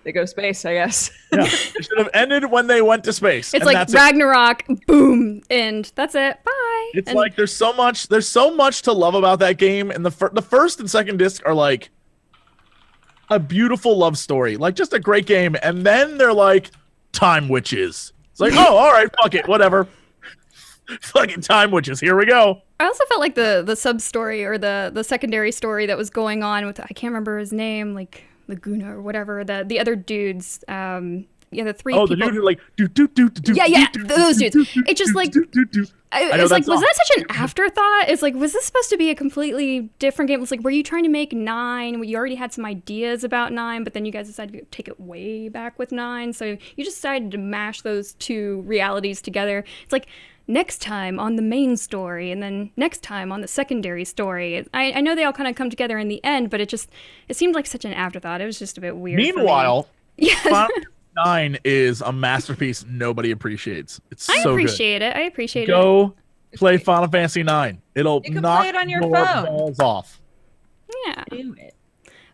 they go to space, I guess. yeah, it should have ended when they went to space. It's and like that's it. Ragnarok, boom, and that's it. Bye. It's And like there's so much to love about that game, and the first and second disc are like a beautiful love story, like just a great game, and then they're like time witches. It's like, oh, all right, fuck it, whatever. Fucking time witches, here we go. I also felt like the sub story or the secondary story that was going on with, I can't remember his name, like Laguna or whatever, the other dudes, the three Oh, people. the dude who like do. Yeah, those dudes. It's just like, I know it's that like, was song. that such an afterthought? It's like, was this supposed to be a completely different game? It's like, were you trying to make 9? You already had some ideas about 9, but then you guys decided to take it way back with 9. So you just decided to mash those two realities together. It's like, next time on the main story, and then next time on the secondary story. I know they all kind of come together in the end, but it seemed like such an afterthought. It was just a bit weird. Meanwhile, yeah, Final Fantasy 9 is a masterpiece nobody appreciates. It's I so appreciate it. I appreciate good. Go play Final Fantasy 9. It'll You can knock play it on your your phone. balls off. it. Yeah. Do it.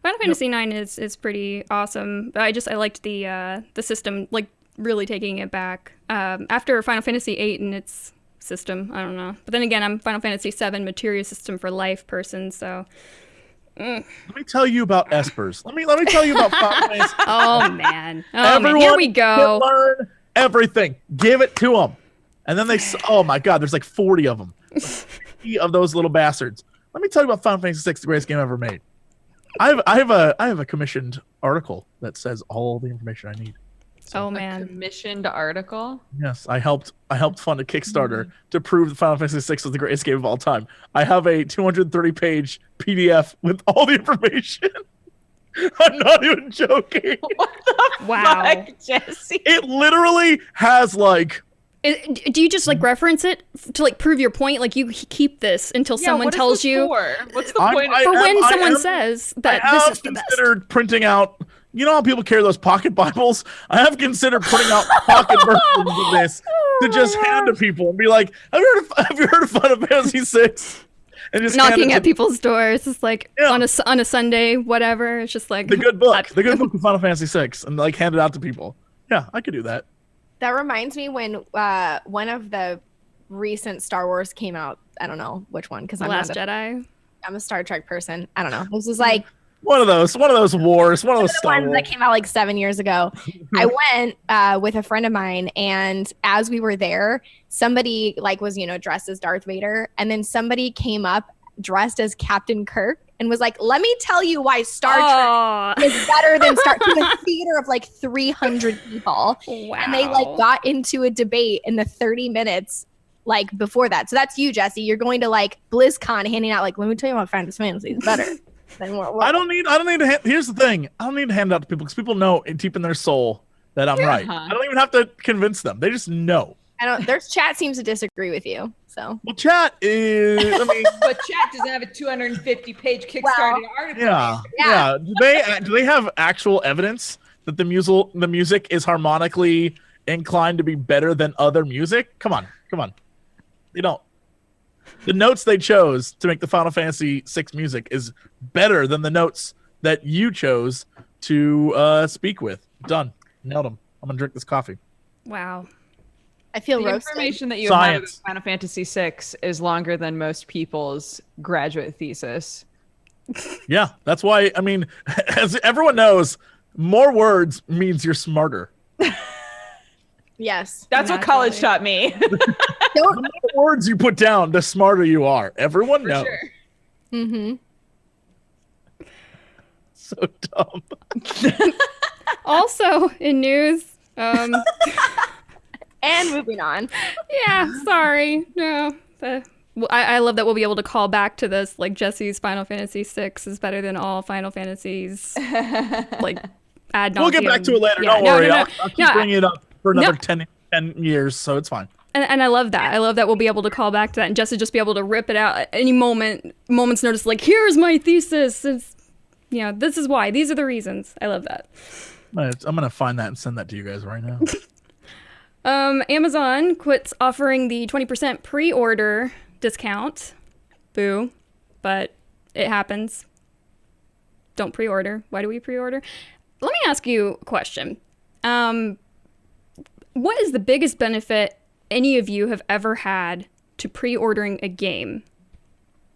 Final Fantasy 9 is pretty awesome. But I liked the system, like really taking it back after Final Fantasy 8 and its system. I don't know, but then again, I'm Final Fantasy 7 Materia System for life person. So, Let me tell you about Espers. Let me tell you about Final Fantasy. oh man, Everyone here we go. can learn everything. Give it to them, and then oh my god, there's like 40 of them, 50 of those little bastards. Let me tell you about Final Fantasy 6, the greatest game ever made. I have a commissioned article that says all the information I need. Oh A man, commissioned article. Yes, I helped fund a Kickstarter to prove that Final Fantasy 6 is the greatest game of all time. I have a 230-page PDF with all the information. I'm not even joking. What the Wow. fuck, Jesse? It literally has like do you just like reference it to like prove your point? Like you keep this until someone what is tells this you for? What's the I'm- point? I- for when I someone am- says I that have this is the best. considered printing out. You know how people carry those pocket Bibles? I have considered putting out pocket versions of this to just hand to people and be like, "Have you heard of Final Fantasy 6?" And just hand Knocking it at to people's doors. It's like Yeah. on a Sunday, whatever. It's just like the good book of Final Fantasy 6, and like hand it out to people. Yeah, I could do that. That reminds me when one of the recent Star Wars came out. I don't know which one because The Last Jedi. I'm a Star Trek person. I don't know. This was like One of those wars, one of those The Star ones Wars. that came out like 7 years ago. I went with a friend of mine, and as we were there, somebody like was dressed as Darth Vader, and then somebody came up dressed as Captain Kirk and was like, "Let me tell you why Star Trek is better than Star." To a theater of like 300 people, Wow. and they like got into a debate in the 30 minutes like before that. So that's you, Jesse. You're going to like BlizzCon handing out like, "Let me tell you why Final Fantasy is better." I don't need to. Here's the thing. I don't need to hand it out to people because people know deep in their soul that I'm right. I don't even have to convince them. They just know. Their chat seems to disagree with you. So Well, chat is. I mean, But chat doesn't have a 250-page Kickstarter article. yeah. Do they have actual evidence that the music is harmonically inclined to be better than other music? Come on. They don't. The notes they chose to make the Final Fantasy VI music is better than the notes that you chose to speak with. Done. Nailed them. I'm gonna drink this coffee. Wow. I feel The roasted. information that you have about Science. Final Fantasy VI is longer than most people's graduate thesis. Yeah, that's why. I mean, as everyone knows, more words means you're smarter. Yes. That's what college taught me. Don't. The more words you put down, the smarter you are. Everyone For knows. sure. Mm-hmm. So dumb. Also in news, And moving on. yeah, sorry. No. I love that we'll be able to call back to this. Like, Jesse's Final Fantasy VI is better than all Final Fantasies. Like, ad nauseum. We'll get back to it later. Yeah, Don't no, worry. no, no. I'll keep No, bringing it up for another No. 10 years, so it's fine. And I love that. I love that we'll be able to call back to that and Jesse just be able to rip it out at any moment's notice. Like, here's my thesis. It's, this is why. These are the reasons. I love that. I'm gonna find that and send that to you guys right now. Amazon quits offering the 20% pre-order discount. Boo. But it happens. Don't pre-order. Why do we pre-order? Let me ask you a question. What is the biggest benefit any of you have ever had to pre-ordering a game?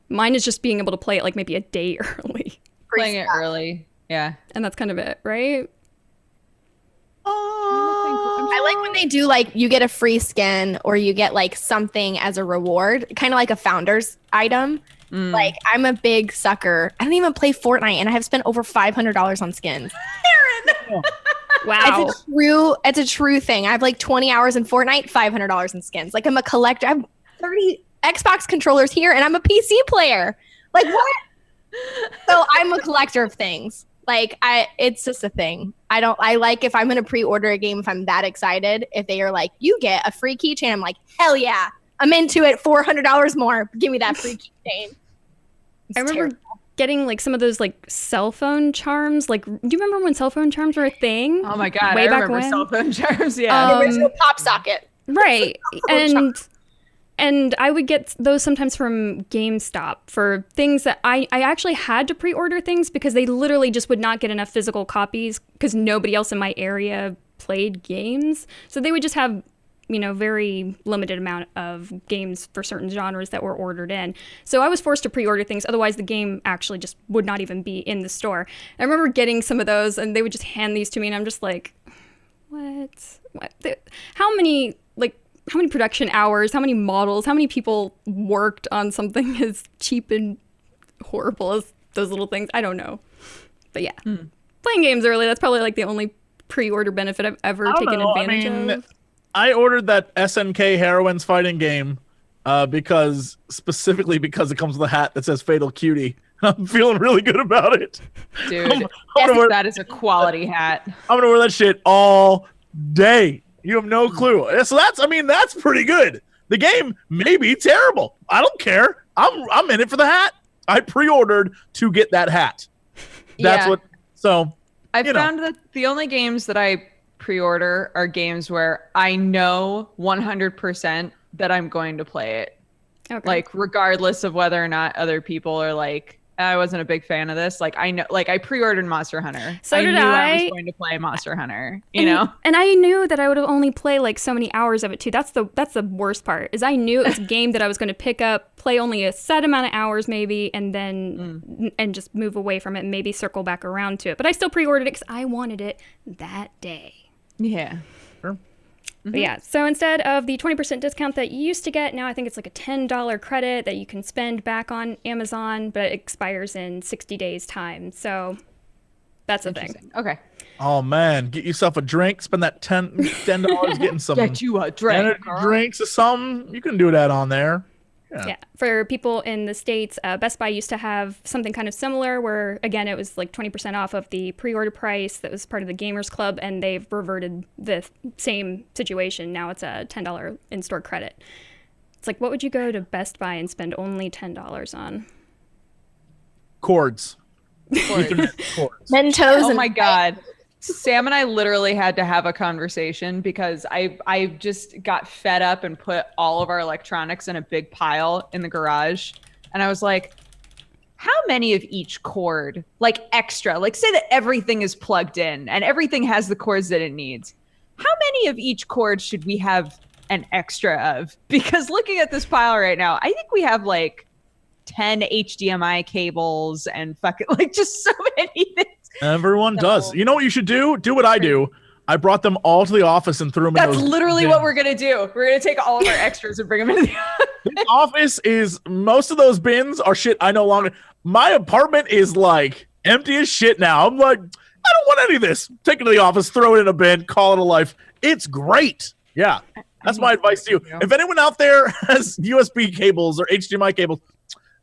Mine is just being able to play it like maybe a day early. Playing it early. Yeah. And that's kind of it, right? I like when they do like you get a free skin or you get like something as a reward, kind of like a founder's item. Like I'm a big sucker. I don't even play Fortnite and I have spent over $500 on skins. Wow. It's a true thing. I have like 20 hours in Fortnite, $500 in skins. Like I'm a collector. I have 30 Xbox controllers here and I'm a PC player. Like what? So I'm a collector of things. Like it's just a thing. I like if I'm going to pre-order a game, if I'm that excited, if they are like, you get a free keychain, I'm like, hell yeah, I'm into it. $400 more. Give me that free keychain. I remember getting like some of those like cell phone charms. Like, do you remember when cell phone charms were a thing? Oh my God. Way I back remember when? cell phone charms. Yeah. The original pop socket. Right. And I would get those sometimes from GameStop for things that I actually had to pre-order things because they literally just would not get enough physical copies because nobody else in my area played games. So they would just have, very limited amount of games for certain genres that were ordered in. So I was forced to pre-order things. Otherwise, the game actually just would not even be in the store. I remember getting some of those and they would just hand these to me and I'm just like, what? How many production hours, how many models, how many people worked on something as cheap and horrible as those little things? I don't know. But yeah, playing games early, that's probably like the only pre-order benefit I've ever taken advantage of. I ordered that SNK Heroines fighting game specifically because it comes with a hat that says Fatal Cutie. I'm feeling really good about it. Dude, that is a quality hat. I'm gonna wear that shit all day. You have no clue. So that's pretty good. The game may be terrible. I don't care. I'm in it for the hat. I pre-ordered to get that hat. That's what. So I found that the only games that I pre-order are games where I know 100% that I'm going to play it. Okay. Like regardless of whether or not other people are like I wasn't a big fan of this. Like I know, like I pre-ordered Monster Hunter. So I did knew I I. was going to play Monster Hunter. You know, And I knew that I would only play like so many hours of it too. That's the worst part. Is I knew it was a game that I was going to pick up, play only a set amount of hours maybe, and then and just move away from it and maybe circle back around to it. But I still pre-ordered it because I wanted it that day. yeah. Sure. But yeah, so instead of the 20% discount that you used to get, now I think it's like a $10 credit that you can spend back on Amazon, but it expires in 60 days time. So that's the thing. Okay. Oh man, get yourself a drink. Spend that $10 getting some Get you a drink. energy drinks or something. You can do that on there. Yeah. For people in the States, Best Buy used to have something kind of similar where, again, it was like 20% off of the pre-order price that was part of the Gamers Club, and they've reverted the same situation. Now it's a $10 in-store credit. It's like, what would you go to Best Buy and spend only $10 on? Cords. Ethernet cords. Mentos. Oh and my God. Sam and I literally had to have a conversation because I just got fed up and put all of our electronics in a big pile in the garage. And I was like, how many of each cord, like extra, like say that everything is plugged in and everything has the cords that it needs. How many of each cord should we have an extra of? Because looking at this pile right now, I think we have like 10 HDMI cables and fucking like just so many things. Everyone does. You know what you should do? Do what I do. I brought them all to the office and threw them in That's those literally bins. what we're going to do. We're going to take all of our extras and bring them into The office is, most of those bins are shit I no longer. My apartment is like empty as shit now. I'm like, I don't want any of this. Take it to the office, throw it in a bin, call it a life. It's great. Yeah. That's my advice to you. If anyone out there has USB cables or HDMI cables,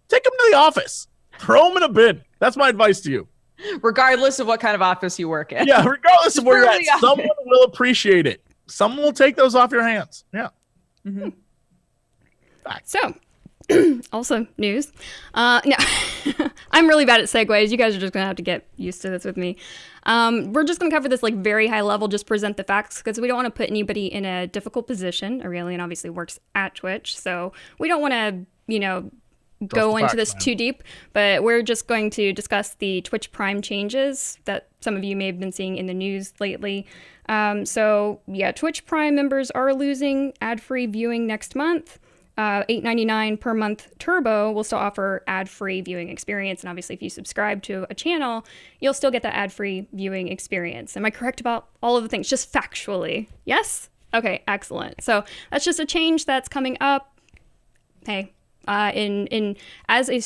take them to the office. Throw them in a bin. That's my advice to you. regardless of what kind of office you work in. Yeah, regardless of where you're at, Really someone will appreciate it. Someone will take those off your hands. Yeah. Mm-hmm. So, also news. No, I'm really bad at segues. You guys are just gonna have to get used to this with me. We're just gonna cover this like very high level, just present the facts because we don't want to put anybody in a difficult position. Aureylian obviously works at Twitch, so we don't want to, go into this too deep, but we're just going to discuss the Twitch Prime changes that some of you may have been seeing in the news lately. So yeah, Twitch Prime members are losing ad-free viewing next month. $8.99 per month Turbo will still offer ad-free viewing experience, and obviously if you subscribe to a channel, you'll still get that ad-free viewing experience. Am I correct about all of the things, just factually? Yes? Okay, excellent. So that's just a change that's coming up. Hey, in as a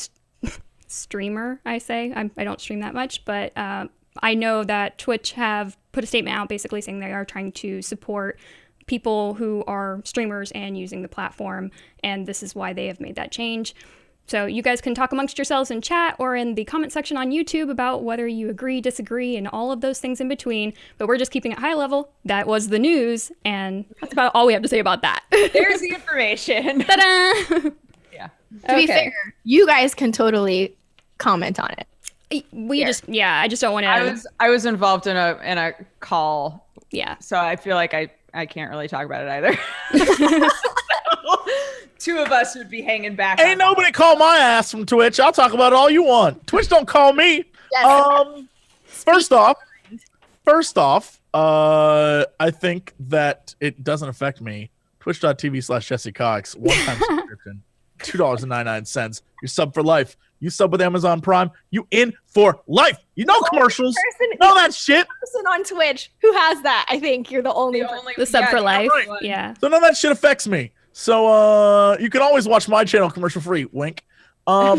streamer, I say I don't stream that much, but I know that Twitch have put a statement out basically saying they are trying to support people who are streamers and using the platform, and this is why they have made that change. So you guys can talk amongst yourselves in chat or in the comment section on YouTube about whether you agree, disagree, and all of those things in between, but we're just keeping it high level. That was the news, and that's about all we have to say about that. There's the information. Ta-da! Yeah. To be fair, you guys can totally comment on it. I just don't want to. I was involved in a call. Yeah. So I feel like I can't really talk about it either. Two of us would be hanging back. Ain't nobody call my ass from Twitch. I'll talk about it all you want. Twitch don't call me. Yes. First off, I think that it doesn't affect me. Twitch.tv/Jesse Cox, one-time subscription, $2.99. You're sub for life. You sub with Amazon Prime, you in for life. You know commercials. Know that shit. Person on Twitch who has that. I think you're the only the sub for life. right. Yeah. So none of that shit affects me. So you can always watch my channel commercial free. Wink. But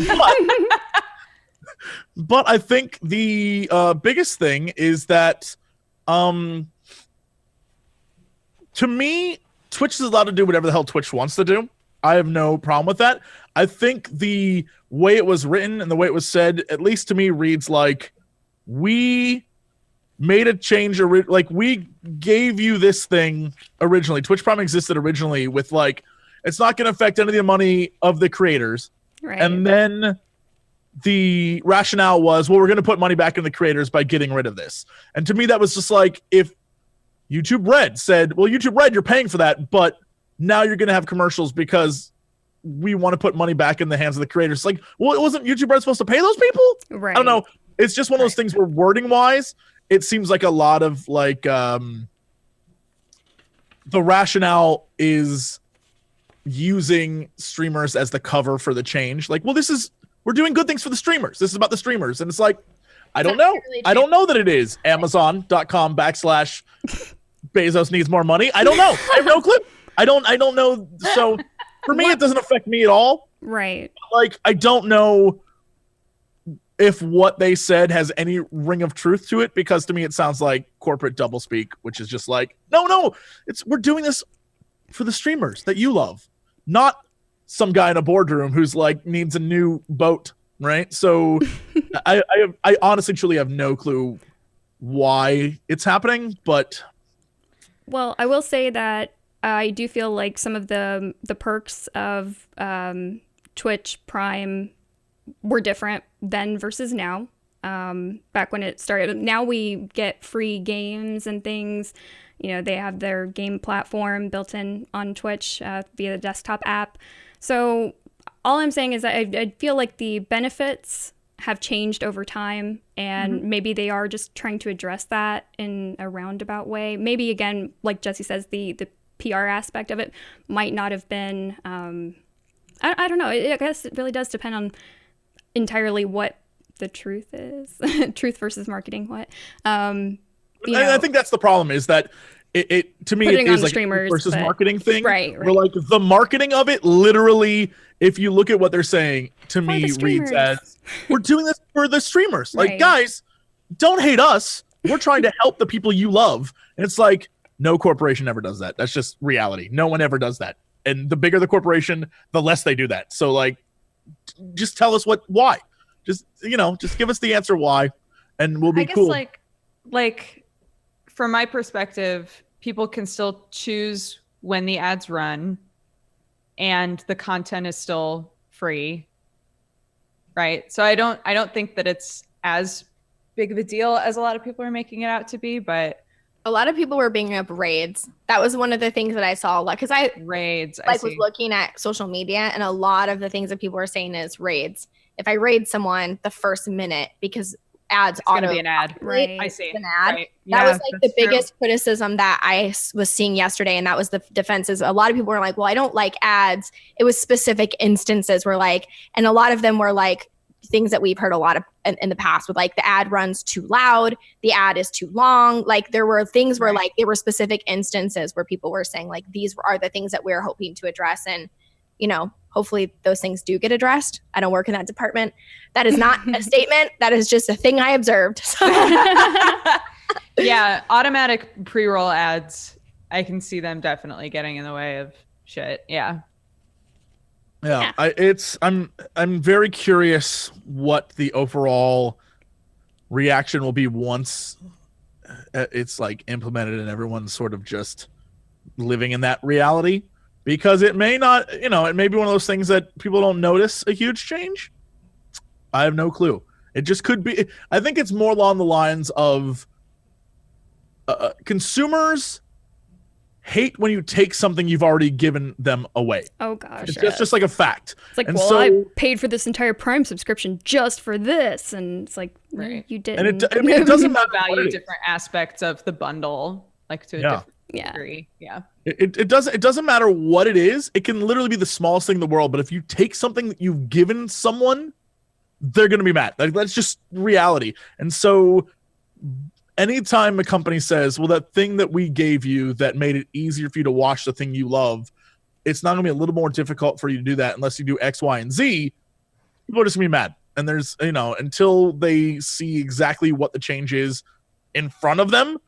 I think the biggest thing is that to me, Twitch is allowed to do whatever the hell Twitch wants to do. I have no problem with that. I think the way it was written and the way it was said, at least to me, reads like we made a change. Like we gave you this thing originally. Twitch Prime existed originally with like, it's not going to affect any of the money of the creators. Right. And then the rationale was, well, we're going to put money back in the creators by getting rid of this. And to me, that was just like if YouTube Red said, well, YouTube Red, you're paying for that, but now you're going to have commercials because we want to put money back in the hands of the creators. It's like, well, it wasn't YouTube Red supposed to pay those people? Right. I don't know. It's just one of those things where wording wise, it seems like a lot of like the rationale is using streamers as the cover for the change. Like, well, we're doing good things for the streamers. This is about the streamers. And it's like, I don't know. Really I don't know that it is Amazon.com/ Bezos needs more money. I don't know. I have no clue. I don't know. So for me, it doesn't affect me at all. Right. Like, I don't know if what they said has any ring of truth to it, because to me it sounds like corporate doublespeak, which is just like, no, we're doing this for the streamers that you love, not some guy in a boardroom who's like needs a new boat, right? So I honestly truly have no clue why it's happening, but well, I will say that I do feel like some of the perks of Twitch Prime were different then versus now. Back when it started, now we get free games and things. You know, they have their game platform built in on Twitch via the desktop app. So all I'm saying is that I feel like the benefits have changed over time, and maybe they are just trying to address that in a roundabout way. Maybe, again, like Jesse says, the PR aspect of it might not have been, I don't know. I guess it really does depend on entirely what the truth is. Truth versus marketing. What? I think that's the problem, is that it to me it is like streamers versus marketing thing. Right. Where like the marketing of it, literally, if you look at what they're saying, to me reads as, we're doing this for the streamers. Like, guys, don't hate us. We're trying to help the people you love. And it's like, no corporation ever does that. That's just reality. No one ever does that. And the bigger the corporation, the less they do that. So like, just tell us why. Just give us the answer why, and we'll be cool. Like from my perspective, people can still choose when the ads run, and the content is still free, right? So I don't think that it's as big of a deal as a lot of people are making it out to be, but a lot of people were bringing up raids. That was one of the things that I saw a lot, because I was looking at social media, and a lot of the things that people were saying is raids. If I raid someone the first minute, because ads auto be an ad, right? I see an ad. Right. That was like the biggest criticism that I was seeing yesterday, and that was the defenses. A lot of people were like, "Well, I don't like ads." It was specific instances where like, and a lot of them were like things that we've heard a lot of in the past, with like the ad runs too loud, the ad is too long. Like there were things where like there were specific instances where people were saying like, these are the things that we're hoping to address, and hopefully those things do get addressed. I don't work in that department. That is not a statement. That is just a thing I observed. Yeah, automatic pre-roll ads, I can see them definitely getting in the way of shit. Yeah. I'm very curious what the overall reaction will be once it's like implemented and everyone's sort of just living in that reality. Because it may not, it may be one of those things that people don't notice a huge change. I have no clue. It just could be. I think it's more along the lines of consumers hate when you take something you've already given them away. Oh gosh, it's just like a fact. It's like, and I paid for this entire Prime subscription just for this, and it's like, you didn't. And it doesn't matter. Value different aspects of the bundle, like to a different degree. Yeah. It doesn't matter what it is. It can literally be the smallest thing in the world. But if you take something that you've given someone, they're gonna be mad. Like, that's just reality. And so anytime a company says, well, that thing that we gave you that made it easier for you to watch the thing you love, it's not gonna be a little more difficult for you to do that unless you do X, Y, and Z, people are just gonna be mad. And there's, until they see exactly what the change is in front of them,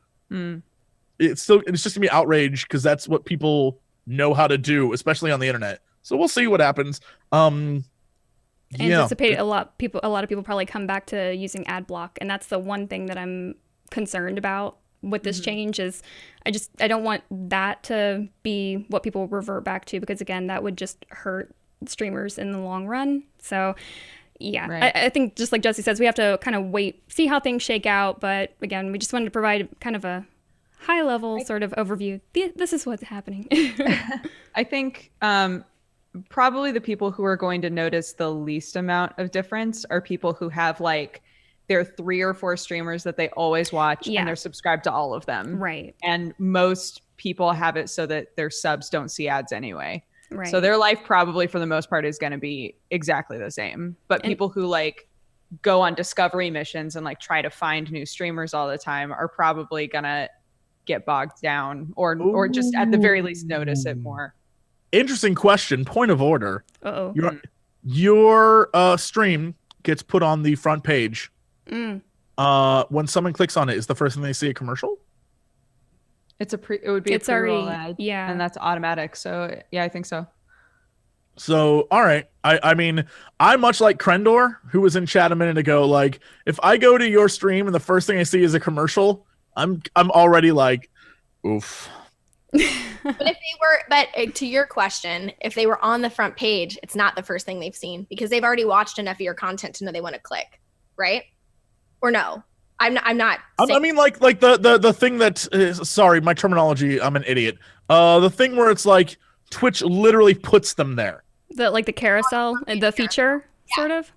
it's just gonna be outrage, because that's what people know how to do, especially on the internet. So we'll see what happens. Anticipate a lot of people probably come back to using ad block, and that's the one thing that I'm concerned about with this change. Is I don't want that to be what people revert back to, because again, that would just hurt streamers in the long run. So I think, just like Jesse says, we have to kind of see how things shake out. But again, we just wanted to provide kind of a high level sort of overview. This is what's happening. I think probably the people who are going to notice the least amount of difference are people who have like there are 3 or 4 streamers that they always watch and they're subscribed to all of them. Right. And most people have it so that their subs don't see ads anyway. Right. So their life probably for the most part is going to be exactly the same. But people who like go on discovery missions and like try to find new streamers all the time are probably going to get bogged down or just at the very least notice it more. Interesting question. Point of order. Uh-oh. Your stream gets put on the front page. When someone clicks on it, is the first thing they see a commercial? It would be a pre-roll ad. Yeah. And that's automatic. So yeah, I think so. So, all right. I mean, I'm much like Krendor, who was in chat a minute ago. Like, if I go to your stream and the first thing I see is a commercial, I'm already like, oof. But to your question, if they were on the front page, it's not the first thing they've seen because they've already watched enough of your content to know they want to click, right? Or no? I'm not. I mean, like the thing that is, sorry, my terminology. I'm an idiot. The thing where it's like Twitch literally puts them there. The carousel, the feature, sort of.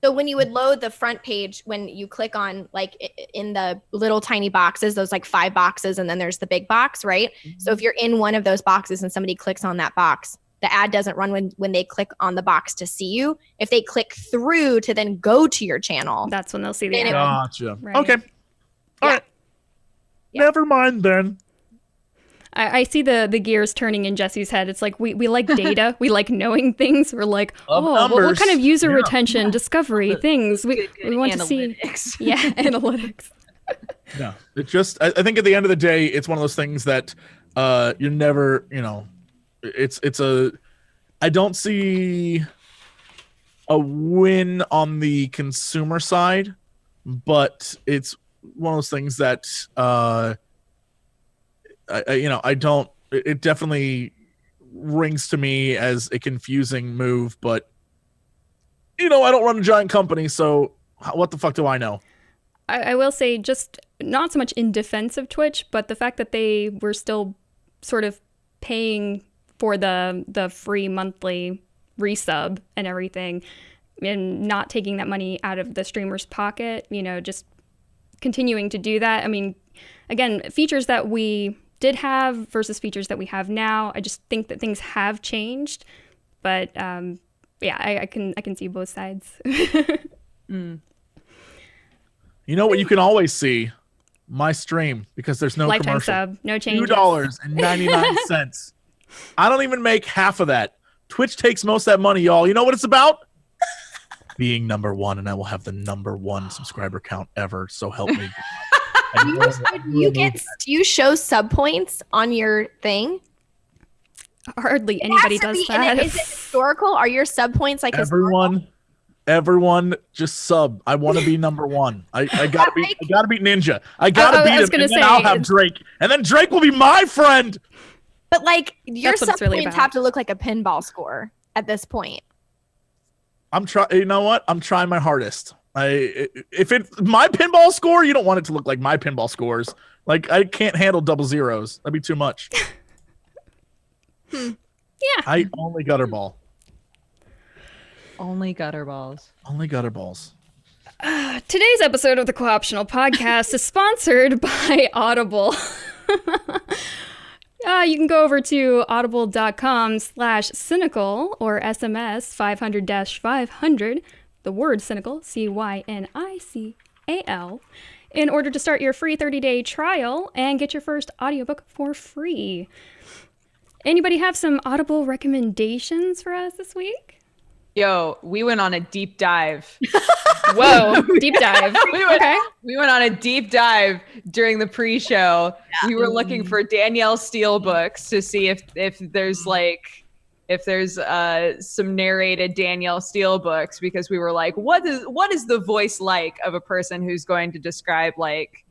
So when you would load the front page, when you click on like in the little tiny boxes, those like 5 boxes, and then there's the big box, right? Mm-hmm. So if you're in one of those boxes and somebody clicks on that box, the ad doesn't run when they click on the box to see you. If they click through to then go to your channel, that's when they'll see the ad. Gotcha. Right. Okay. All right. Yeah. Never mind then. I see the gears turning in Jesse's head. It's like we like data. We like knowing things. We're like, what kind of user retention, discovery, things we want analytics. To see. Yeah, analytics. No, it just, I think at the end of the day, it's one of those things that you're never, I don't see a win on the consumer side, but it's one of those things that, it definitely rings to me as a confusing move, but I don't run a giant company, so what the fuck do I know? I will say, just not so much in defense of Twitch, but the fact that they were still sort of paying for the free monthly resub and everything, and not taking that money out of the streamer's pocket, just continuing to do that. I mean, again, features that we did have versus features that we have now. I just think that things have changed, but I can see both sides. You know what you can always see? My stream, because there's no lifetime commercial. Sub, no changes. $2.99. I don't even make half of that. Twitch takes most of that money, y'all. You know what it's about? Being number one, and I will have the number 1 subscriber count ever. So help me. Do you show sub points on your thing? Hardly anybody does that. Is it historical? Are your sub points like everyone just sub? I want to be number 1. I gotta beat Ninja. I gotta beat him, and then I'll have Drake, and then Drake will be my friend. But like your sub points have to look like a pinball score at this point. I'm trying. You know what? I'm trying my hardest. If it's my pinball score, you don't want it to look like my pinball scores. Like, I can't handle double zeros. That'd be too much. Yeah. I only gutter ball. Only gutter balls. Only gutter balls. Today's episode of the Co-optional Podcast is sponsored by Audible. You can go over to audible.com/cynical or SMS 500-500. The word cynical, CYNICAL, in order to start your free 30-day trial and get your first audiobook for free. Anybody have some Audible recommendations for us this week? Yo, we went on a deep dive. Whoa, deep dive. We went on a deep dive during the pre-show. Yeah. We were looking for Danielle Steele books to see if there's some narrated Danielle Steele books, because we were like, what is the voice like of a person who's going to describe like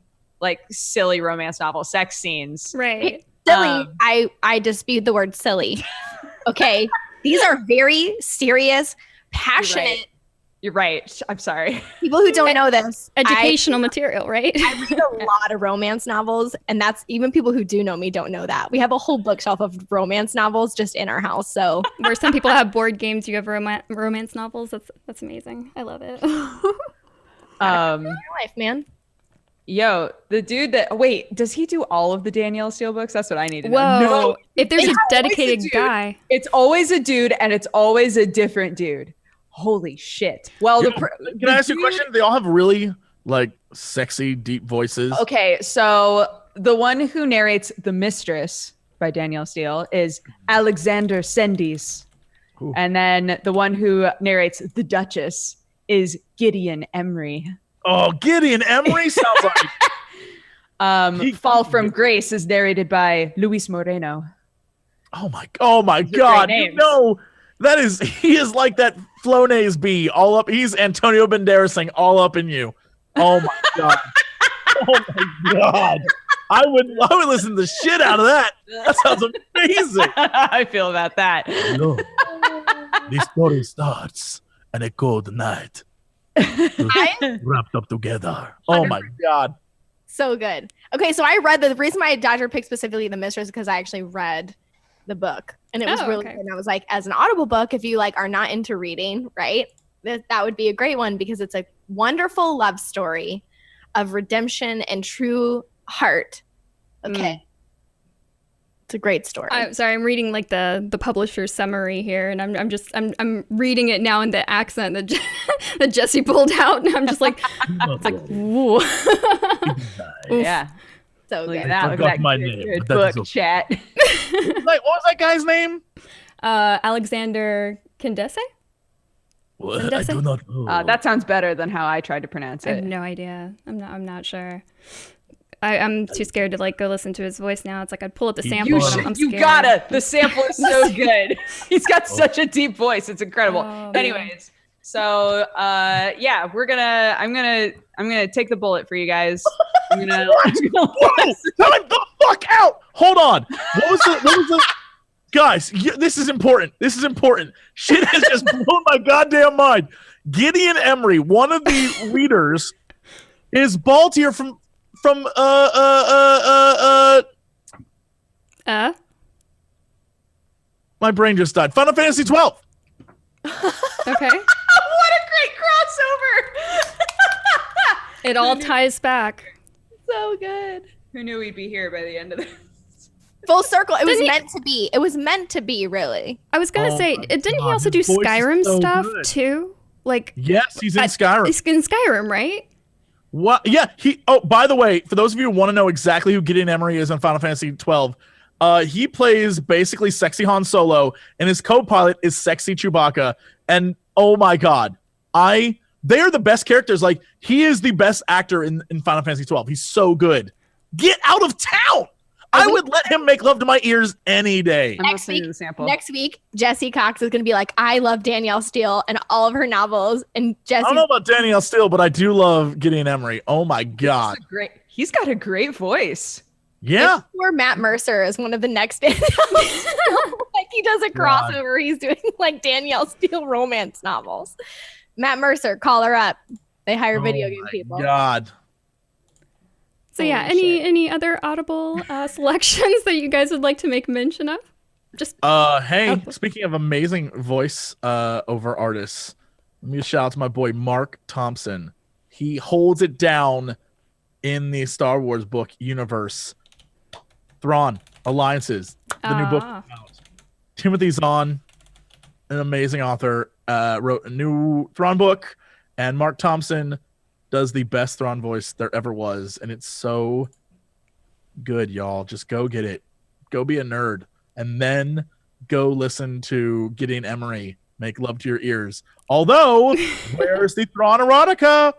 silly romance novel sex scenes? Right. Silly. I dispute the word silly. Okay. These are very serious, passionate You're right. I'm sorry. People who don't know this, Educational material, right? I read a lot of romance novels, and that's even people who do know me don't know that. We have a whole bookshelf of romance novels just in our house. So Where some people have board games, you have romance novels. That's amazing. I love it. my life, man. Yo, the dude does he do all of the Danielle Steele books? That's what I need to know. Whoa. No, If there's a it's always dedicated dude. guy. It's always a dude, and it's always a different dude. Holy shit. Well, Can I ask you a question? They all have really like sexy, deep voices. Okay, so the one who narrates The Mistress by Danielle Steele is Alexander Sendis. Ooh. And then the one who narrates The Duchess is Gideon Emery. Oh, Gideon Emery sounds like Fall from Grace is narrated by Luis Moreno. oh my Those are God. great You names. know, he is like that Flonase bee all up. He's Antonio Banderas all up in you. Oh my God. Oh my God. I would listen to the shit out of that. That sounds amazing. I feel about that. Hello. The story starts in a cold night. Wrapped up together. Oh my God. So good. Okay, so I read the reason why I Dodger picked specifically The Mistress is because I actually read the book, and it was Oh, really okay. good. And I was like, as an Audible book, if you like are not into reading, right, that would be a great one because it's a wonderful love story of redemption and true heart. Okay, it's a great story. I'm sorry, I'm reading like the publisher's summary here, and I'm reading it now in the accent that that Jesse pulled out, and I'm just like, it's like, ooh. Yeah. So Look at good. that. Look at forgot that my good, name, good but that is book okay. chat. Like, what was that guy's name? Alexander Condese? What? I That's do it. not know. That sounds better than how I tried to pronounce I have it. no idea. I'm not sure. I'm too scared to like go listen to his voice now. It's like I'd pull up the sample. You but should. I'm You scared. gotta. The sample is so good. He's got such a deep voice. It's incredible. Oh, man. Anyways, so yeah, I'm gonna take the bullet for you guys. I'm gonna Whoa! Time the fuck out! Hold on. What was the guys? This is important. This is important. Shit has just blown my goddamn mind. Gideon Emery, one of the leaders, is bald here from my brain just died. Final Fantasy 12. Okay. What a great crossover! It all ties back. So good. Who knew we'd be here by the end of this? Full circle. It was Didn't he- meant to be. It was meant to be, really. I was gonna Oh say, my didn't he God, also do his voice is Skyrim so stuff good. too? Like, Yes, he's in Skyrim. he's in Skyrim, right? What? Yeah. Oh, by the way, for those of you who want to know exactly who Gideon Emery is in Final Fantasy 12, he plays basically sexy Han Solo, and his co-pilot is sexy Chewbacca. And oh my God, they are the best characters. Like, he is the best actor in Final Fantasy 12. He's so good. Get out of town. I would let him make love to my ears any day. I'm Next listening to week- the sample. Next week, Jessie Cox is going to be like, I love Danielle Steele and all of her novels. And I Jessie, don't know about Danielle Steele, but I do love Gideon Emery. Oh my God. He's got a great voice. Yeah. or Matt Mercer is one of the next Danielle Steele. Like he does a God. crossover. He's doing like Danielle Steele romance novels. Matt Mercer, call her up. They hire video game my people. God. So yeah, Holy shit. any other Audible selections that you guys would like to make mention of? Just Hey, Oh. speaking of amazing voice over artists, let me shout out to my boy Mark Thompson. He holds it down in the Star Wars book universe. Thrawn, Alliances, the new book. Ah. Out. Timothy Zahn, an amazing author, wrote a new Thrawn book, and Mark Thompson does the best Thrawn voice there ever was, and it's so good, y'all. Just go get it. Go be a nerd. And then go listen to Gideon Emery make love to your ears. Although, where's the Thrawn erotica?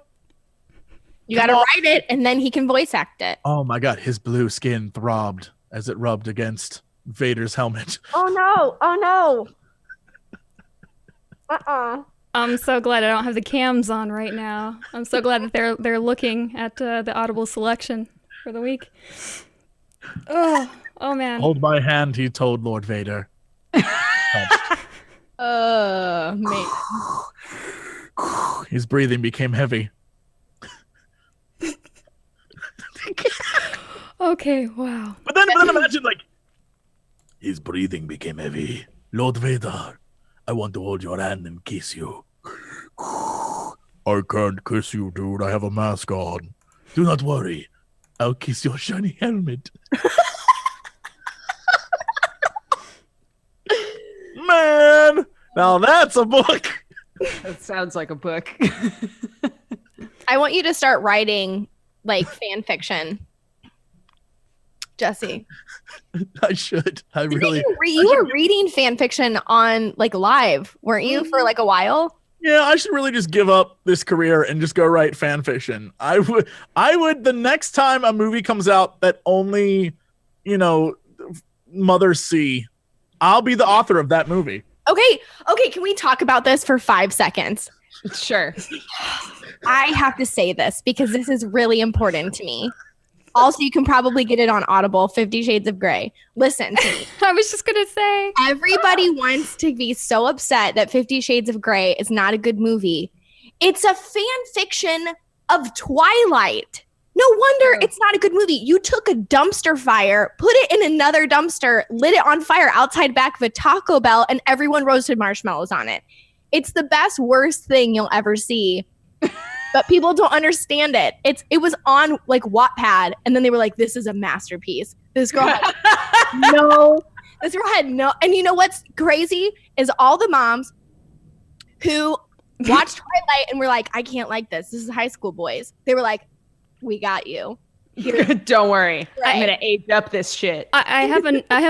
You got to write it, and then he can voice act it. Oh my God, his blue skin throbbed as it rubbed against Vader's helmet. Oh no! Oh no! I'm so glad I don't have the cams on right now. I'm so glad that they're looking at the Audible selection for the week. Oh man. Hold my hand, he told Lord Vader. Man. His breathing became heavy. Okay, wow. But then imagine like his breathing became heavy. Lord Vader, I want to hold your hand and kiss you. I can't kiss you, dude. I have a mask on. Do not worry. I'll kiss your shiny helmet. Man, now that's a book. That sounds like a book. I want you to start writing like fan fiction. Jesse. I should. I really. You were reading fan fiction on like live, weren't you, for like a while? Yeah, I should really just give up this career and just go write fan fiction. I would the next time a movie comes out that only, mothers see, I'll be the author of that movie. Okay, can we talk about this for 5 seconds? Sure. I have to say this because this is really important to me. Also, you can probably get it on Audible, 50 Shades of Grey. Listen to me. I was just going to say. Everybody wants to be so upset that 50 Shades of Grey is not a good movie. It's a fan fiction of Twilight. No wonder it's not a good movie. You took a dumpster fire, put it in another dumpster, lit it on fire outside back of a Taco Bell, and everyone roasted marshmallows on it. It's the best, worst thing you'll ever see. But people don't understand it. It was on like Wattpad, and then they were like, "This is a masterpiece." This girl had no. This girl had no. And you know what's crazy is all the moms who watched Twilight and were like, "I can't like this. This is high school boys." They were like, "We got you. Don't worry. Right. I'm gonna age up this shit." I have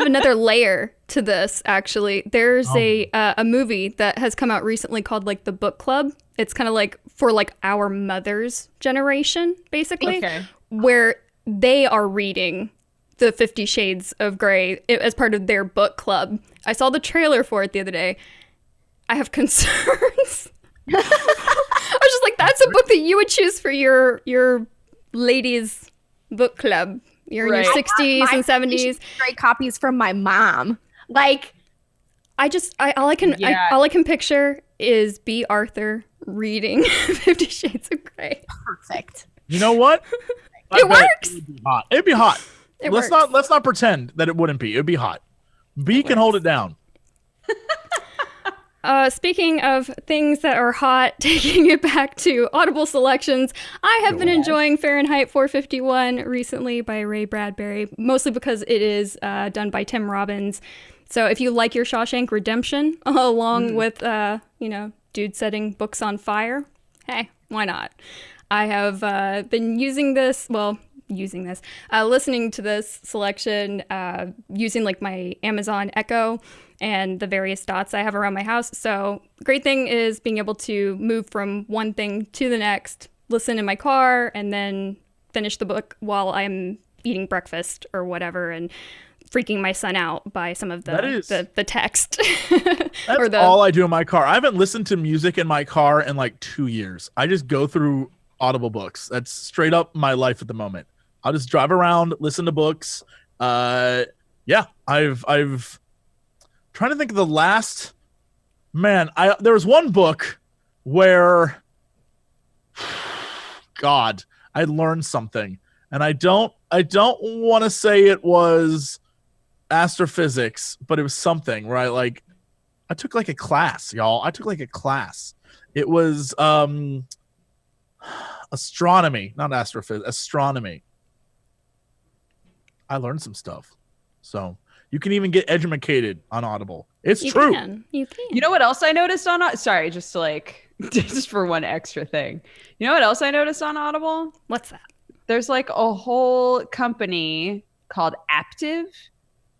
another layer to this. Actually, there's a movie that has come out recently called like The Book Club. It's kind of like for like our mother's generation, basically, where they are reading the 50 Shades of Grey as part of their book club. I saw the trailer for it the other day. I have concerns. I was just like, that's a book that you would choose for your ladies' book club. You're in your 60s and 70s. Great copies from my mom. Like, all I can picture is B. Arthur reading 50 Shades of Grey. Perfect. You know what? It works. It'd be hot. It let's not pretend that it wouldn't be. It'd be hot. B can hold it down. Speaking of things that are hot, taking it back to Audible selections, I have been enjoying Fahrenheit 451 recently by Ray Bradbury, mostly because it is done by Tim Robbins. So if you like your Shawshank Redemption, along with, dude setting books on fire, hey, why not? I have been listening to this selection, using like my Amazon Echo and the various dots I have around my house. So great thing is being able to move from one thing to the next, listen in my car, and then finish the book while I'm eating breakfast or whatever, and freaking my son out by some of the text. That's all I do in my car. I haven't listened to music in my car in like 2 years. I just go through Audible books. That's straight up my life at the moment. I'll just drive around, listen to books. I've trying to think of the last there was one book where God, I learned something, and I don't want to say it was astrophysics, but it was something where I took like a class, y'all. I took like a class. It was astronomy, not astrophysics, astronomy. I learned some stuff. So you can even get educated on Audible. It's true. You can. You know what else I noticed on Sorry, just for one extra thing. You know what else I noticed on Audible? What's that? There's like a whole company called Aptive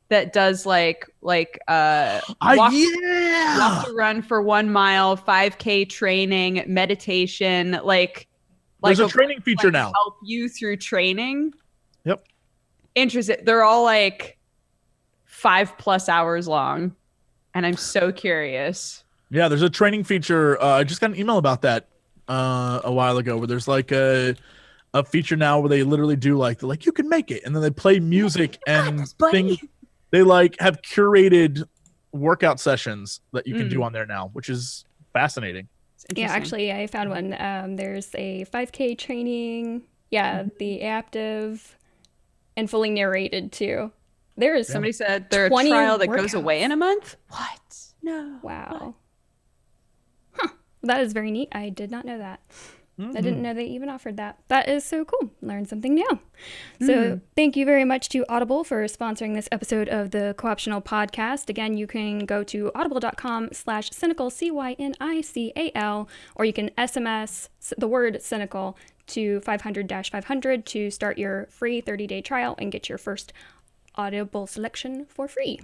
that does walk to run for 1 mile, 5K training, meditation, there's a training feature now. Help you through training. Yep. Interesting. They're all like 5+ hours long, and I'm so curious. Yeah, there's a training feature. I just got an email about that a while ago, where there's like a feature now where they literally do you can make it, and then they play music and things. They have curated workout sessions that you can do on there now, which is fascinating. Yeah, Interesting. actually, I found one. There's a 5K training. Yeah, the active and fully narrated too. There is Somebody said they're a 20 trial that goes workouts. away in a month. What? No. Wow. Huh. That is very neat. I did not know that. I didn't know they even offered that. That is so cool. Learn something new. So thank you very much to Audible for sponsoring this episode of the Co-optional Podcast. Again, you can go to audible.com/cynical, CYNICAL, or you can SMS the word cynical to 500-500 to start your free 30-day trial and get your first Audible selection for free.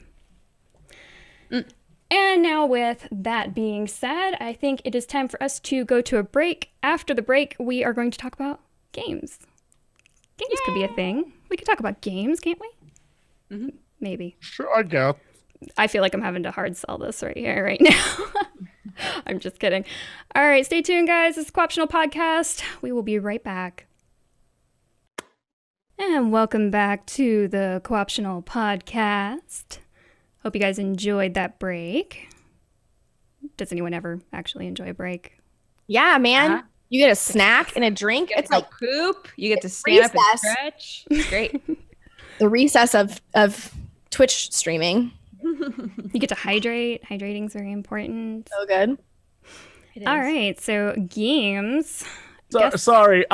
And now with that being said, I think it is time for us to go to a break. After the break, we are going to talk about games. Games could be a thing. We could talk about games, can't we? Maybe. Sure, I guess. I feel like I'm having to hard sell this right here, right now. I'm just kidding. All right, stay tuned, guys. This is Co-optional Podcast. We will be right back. And welcome back to the Co-optional Podcast. Hope you guys enjoyed that break. Does anyone ever actually enjoy a break? Yeah, man. Yeah. You get a snack and a drink. It's like poop. You get to stand up and recess. stretch. It's great. the recess of Twitch streaming. You get to hydrate. Hydrating is very important. So good. All right, so games. Sorry,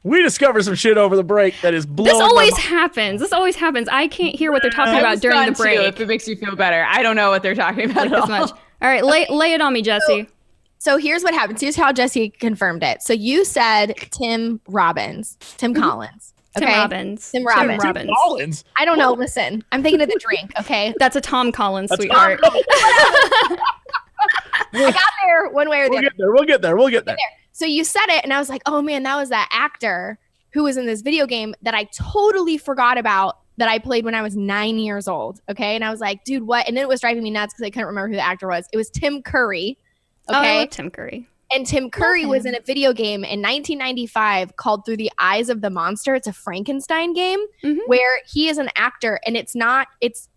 we discovered some shit over the break that is blowing. This always happens. This always happens. I can't hear what they're talking about during the break. If it makes you feel better, I don't know what they're talking about As much. All right, lay it on me, Jesse. So here's what happens. Here's how Jesse confirmed it. So you said Tim Collins. Tim Robbins. Tim Robbins. Collins. I don't know. Listen, I'm thinking of the drink. Okay. That's a Tom Collins, sweetheart. I got there one way or the other. We'll get there. So you said it, and I was like, oh man, that was that actor who was in this video game that I totally forgot about that I played when I was 9 years old. Okay. And I was like, dude, what? And then it was driving me nuts because I couldn't remember who the actor was. It was Tim Curry. Okay. Oh, I love Tim Curry. And Tim Curry was in a video game in 1995 called Through the Eyes of the Monster. It's a Frankenstein game where he is an actor, and it's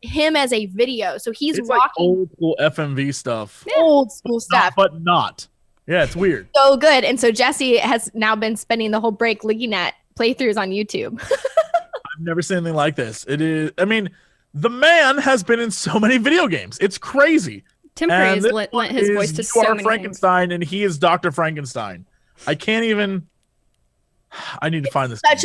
him as a video. So he's it's walking like old school FMV stuff. old school stuff. But not. Yeah, it's weird. So good. And so Jesse has now been spending the whole break looking at playthroughs on YouTube. I've never seen anything like this. It is, I mean, the man has been in so many video games. It's crazy. Tim Curry's lent his voice to so many Frankenstein, and he is Dr. Frankenstein. I can't even. I need to find this. It's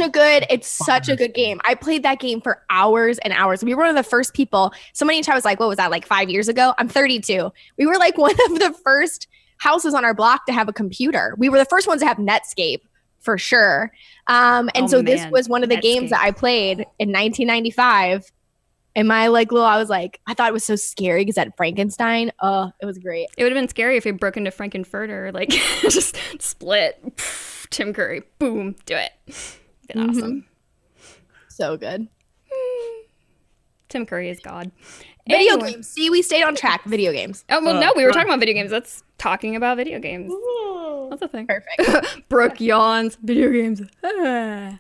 such a good game. I played that game for hours and hours. We were one of the first people. Somebody in chat was like, what was that, like 5 years ago? I'm 32. We were like one of the first houses on our block to have a computer. We were the first ones to have Netscape for sure. This was one of the games that I played in 1995. And my I thought it was so scary because that Frankenstein, it was great. It would have been scary if he broke into Frankenfurter, like just split. Pff, Tim Curry, boom, do it. Been awesome. So good. Tim Curry is God. Video games. See, we stayed on track. Video games. Oh, well, no, we were talking about video games. That's talking about video games. That's a thing. Perfect. Brooke yawns. Video games. No.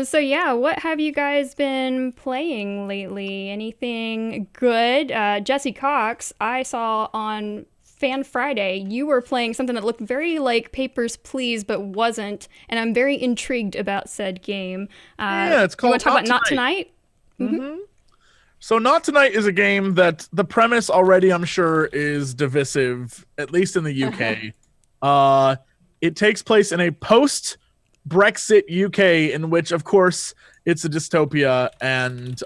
So yeah, what have you guys been playing lately? Anything good? Jesse Cox, I saw on Fan Friday, you were playing something that looked very like Papers, Please, but wasn't, and I'm very intrigued about said game. Yeah, it's called You want to talk about Not Tonight? Mm-hmm. So Not Tonight is a game that the premise already, I'm sure, is divisive, at least in the UK. It takes place in a post-Brexit UK, in which, of course, it's a dystopia, and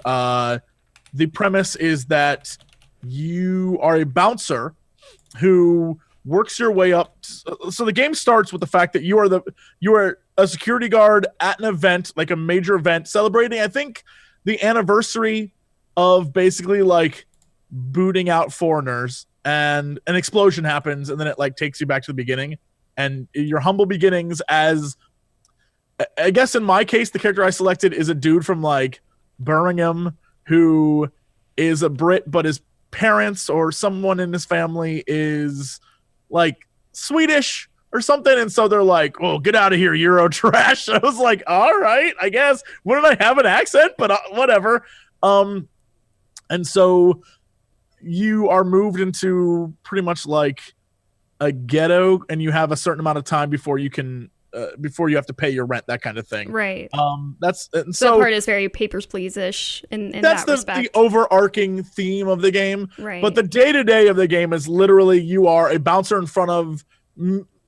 the premise is that you are a bouncer who works your way up. So the game starts with the fact that you are a security guard at an event, like a major event, celebrating, I think, the anniversary of basically like booting out foreigners, and an explosion happens, and then it like takes you back to the beginning, and your humble beginnings as, I guess in my case, the character I selected is a dude from like Birmingham who is a Brit, but his parents or someone in his family is like Swedish or something, and so they're like, "Oh, get out of here, Euro trash." I was like, "All right, I guess." Wouldn't I have an accent? But whatever. And so you are moved into pretty much like a ghetto, and you have a certain amount of time before you can before you have to pay your rent, that kind of thing. Right. That's So so that part is very Papers, Please-ish in that's that respect. the overarching theme of the game. Right. But the day-to-day of the game is literally you are a bouncer in front of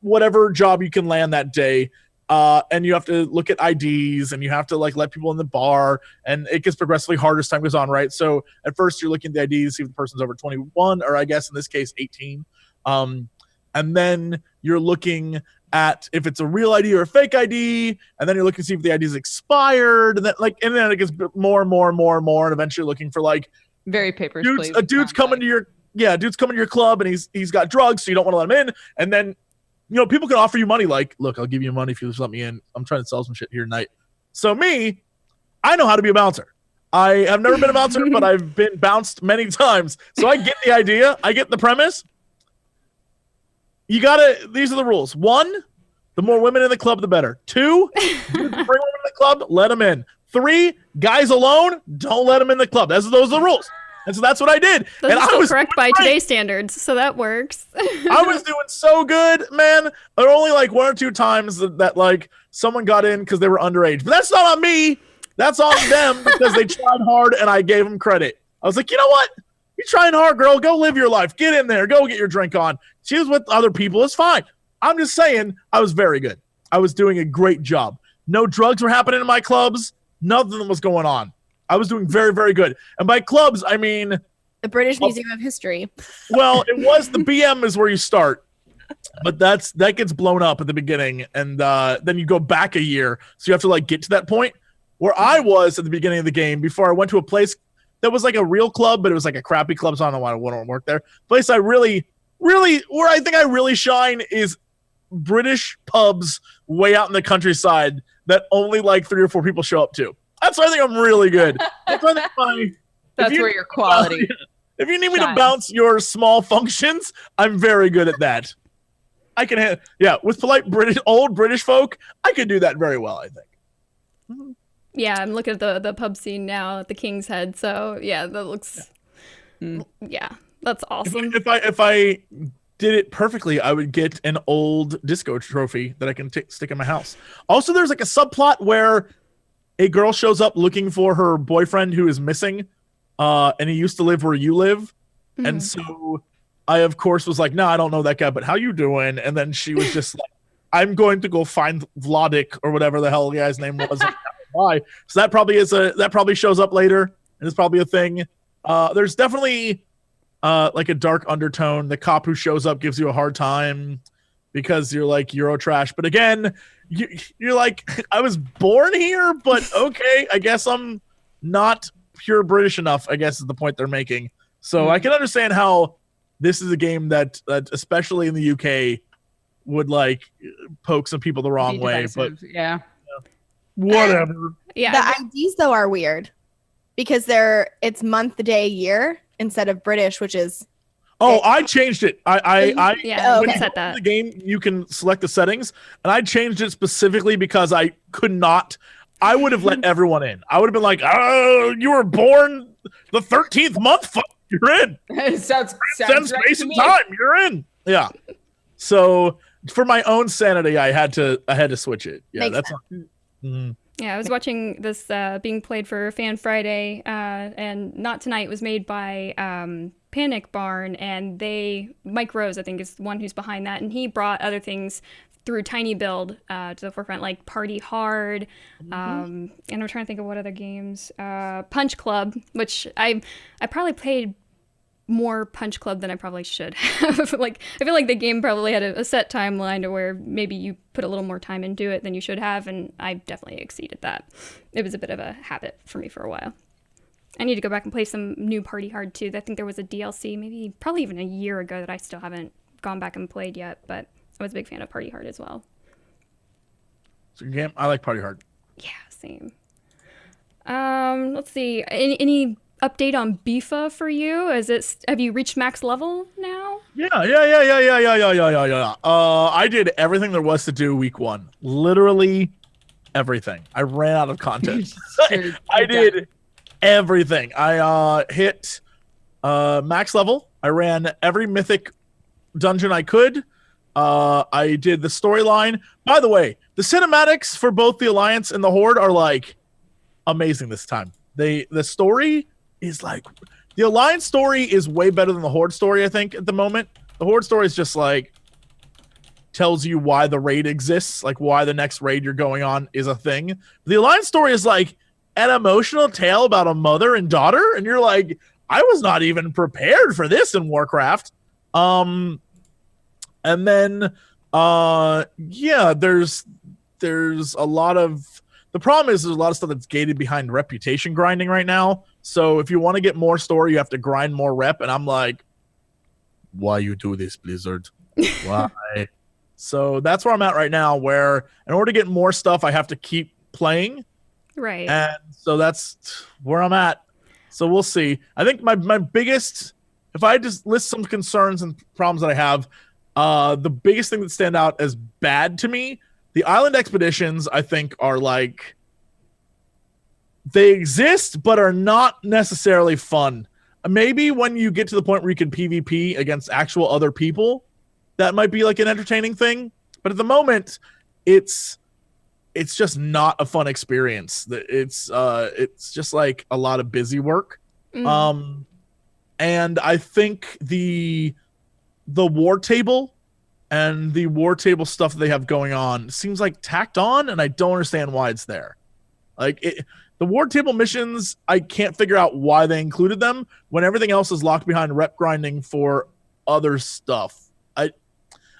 whatever job you can land that day. And you have to look at IDs, and you have to like let people in the bar, and it gets progressively harder as time goes on, right? So at first you're looking at the IDs, see if the person's over 21, or I guess in this case 18. And then you're looking at if it's a real ID or a fake ID, and then you're looking to see if the ID is expired, and then it gets more and more and more and more, and eventually looking for like Very Papers, dudes, Please. a dude's coming to your club, and he's got drugs, so you don't want to let him in, and then people can offer you money, like, look, I'll give you money if you just let me in. I'm trying to sell some shit here tonight. So me, I know how to be a bouncer. I have never been a bouncer, but I've been bounced many times. So I get the idea. I get the premise. These are the rules. 1, the more women in the club, the better. 2, bring women in the club, let them in. 3, guys alone, don't let them in the club. Those are the rules. And so that's what I did. Those and are I still was correct by today's standards, so that works. I was doing so good, man. There were only like 1 or 2 times that like someone got in because they were underage. But that's not on me. That's on them because they tried hard and I gave them credit. I was like, you know what? You're trying hard, girl. Go live your life. Get in there. Go get your drink on. She was with other people. It's fine. I'm just saying I was very good. I was doing a great job. No drugs were happening in my clubs. Nothing was going on. I was doing very, very good. And by clubs, I mean The British Museum of History. Well, it was the BM is where you start, but that gets blown up at the beginning, and then you go back a year, so you have to like get to that point where I was at the beginning of the game before I went to a place that was like a real club, but it was like a crappy club, so I don't know why I wouldn't work there. Place I really where I think I really shine is British pubs way out in the countryside that only like 3 or 4 people show up to. That's where I think I'm really good. That's where your quality. If you need me to bounce your small functions, I'm very good at that. I can, with polite old British folk, I could do that very well, I think. Yeah, I'm looking at the pub scene now at the King's Head. So yeah, that looks, that's awesome. If I did it perfectly, I would get an old disco trophy that I can stick in my house. Also, there's like a subplot where a girl shows up looking for her boyfriend who is missing. And he used to live where you live. Mm-hmm. And so I, of course, was like, no, I don't know that guy, but how you doing? And then she was just like, I'm going to go find Vladik or whatever the hell the guy's name was. Why? So that probably shows up later, and it's probably a thing. There's definitely like a dark undertone. The cop who shows up gives you a hard time because you're like Eurotrash. But again, you're like, I was born here, but okay, I guess I'm not pure British enough, I guess is the point they're making. So I can understand how this is a game that especially in the UK would like poke some people the wrong way. But whatever. Yeah. The IDs though are weird because it's month, day, year instead of British, which is I changed it. When you set that. the game, you can select the settings, and I changed it specifically because I could not. I would have let everyone in. I would have been like, "Oh, you were born the 13th month. You're in." sounds space and time. You're in. Yeah. So for my own sanity, I had to switch it. Yeah, Makes sense. Yeah, I was watching this being played for Fan Friday, and Not Tonight was made by Panic Barn, and Mike Rose, I think, is the one who's behind that, and he brought other things through Tiny Build to the forefront, like Party Hard, and I'm trying to think of what other games. Punch Club, which I probably played more Punch Club than I probably should have. Like, I feel like the game probably had a set timeline to where maybe you put a little more time into it than you should have, and I definitely exceeded that. It was a bit of a habit for me for a while. I need to go back and play some new Party Hard too. I think there was a DLC probably even a year ago that I still haven't gone back and played yet, but I was a big fan of Party Hard as well. So game, I like Party Hard. Yeah, same. Let's see. Any update on Bifa for you? Have you reached max level now? Yeah. I did everything there was to do week 1. Literally everything. I ran out of content. I did everything. I hit max level. I ran every mythic dungeon I could. I did the storyline. By the way, the cinematics for both the Alliance and the Horde are like amazing this time. The story is like, the Alliance story is way better than the Horde story, I think, at the moment. The Horde story is just like tells you why the raid exists, like why the next raid you're going on is a thing. The Alliance story is like an emotional tale about a mother and daughter, and you're like, I was not even prepared for this in Warcraft. And then yeah, there's a lot of, the problem is there's a lot of stuff that's gated behind reputation grinding right now. So if you want to get more story, you have to grind more rep, and I'm like, why you do this, Blizzard? Why? So that's where I'm at right now, where in order to get more stuff, I have to keep playing. Right. And so that's where I'm at. So we'll see. I think my biggest, if I just list some concerns and problems that I have, the biggest thing that stand out as bad to me, the island expeditions, I think, are like, they exist, but are not necessarily fun. Maybe when you get to the point where you can PvP against actual other people, that might be like an entertaining thing. But at the moment, it's just not a fun experience. It's just like a lot of busy work. And I think the war table and the war table stuff that they have going on seems like tacked on, and I don't understand why it's there. Like the war table missions, I can't figure out why they included them when everything else is locked behind rep grinding for other stuff.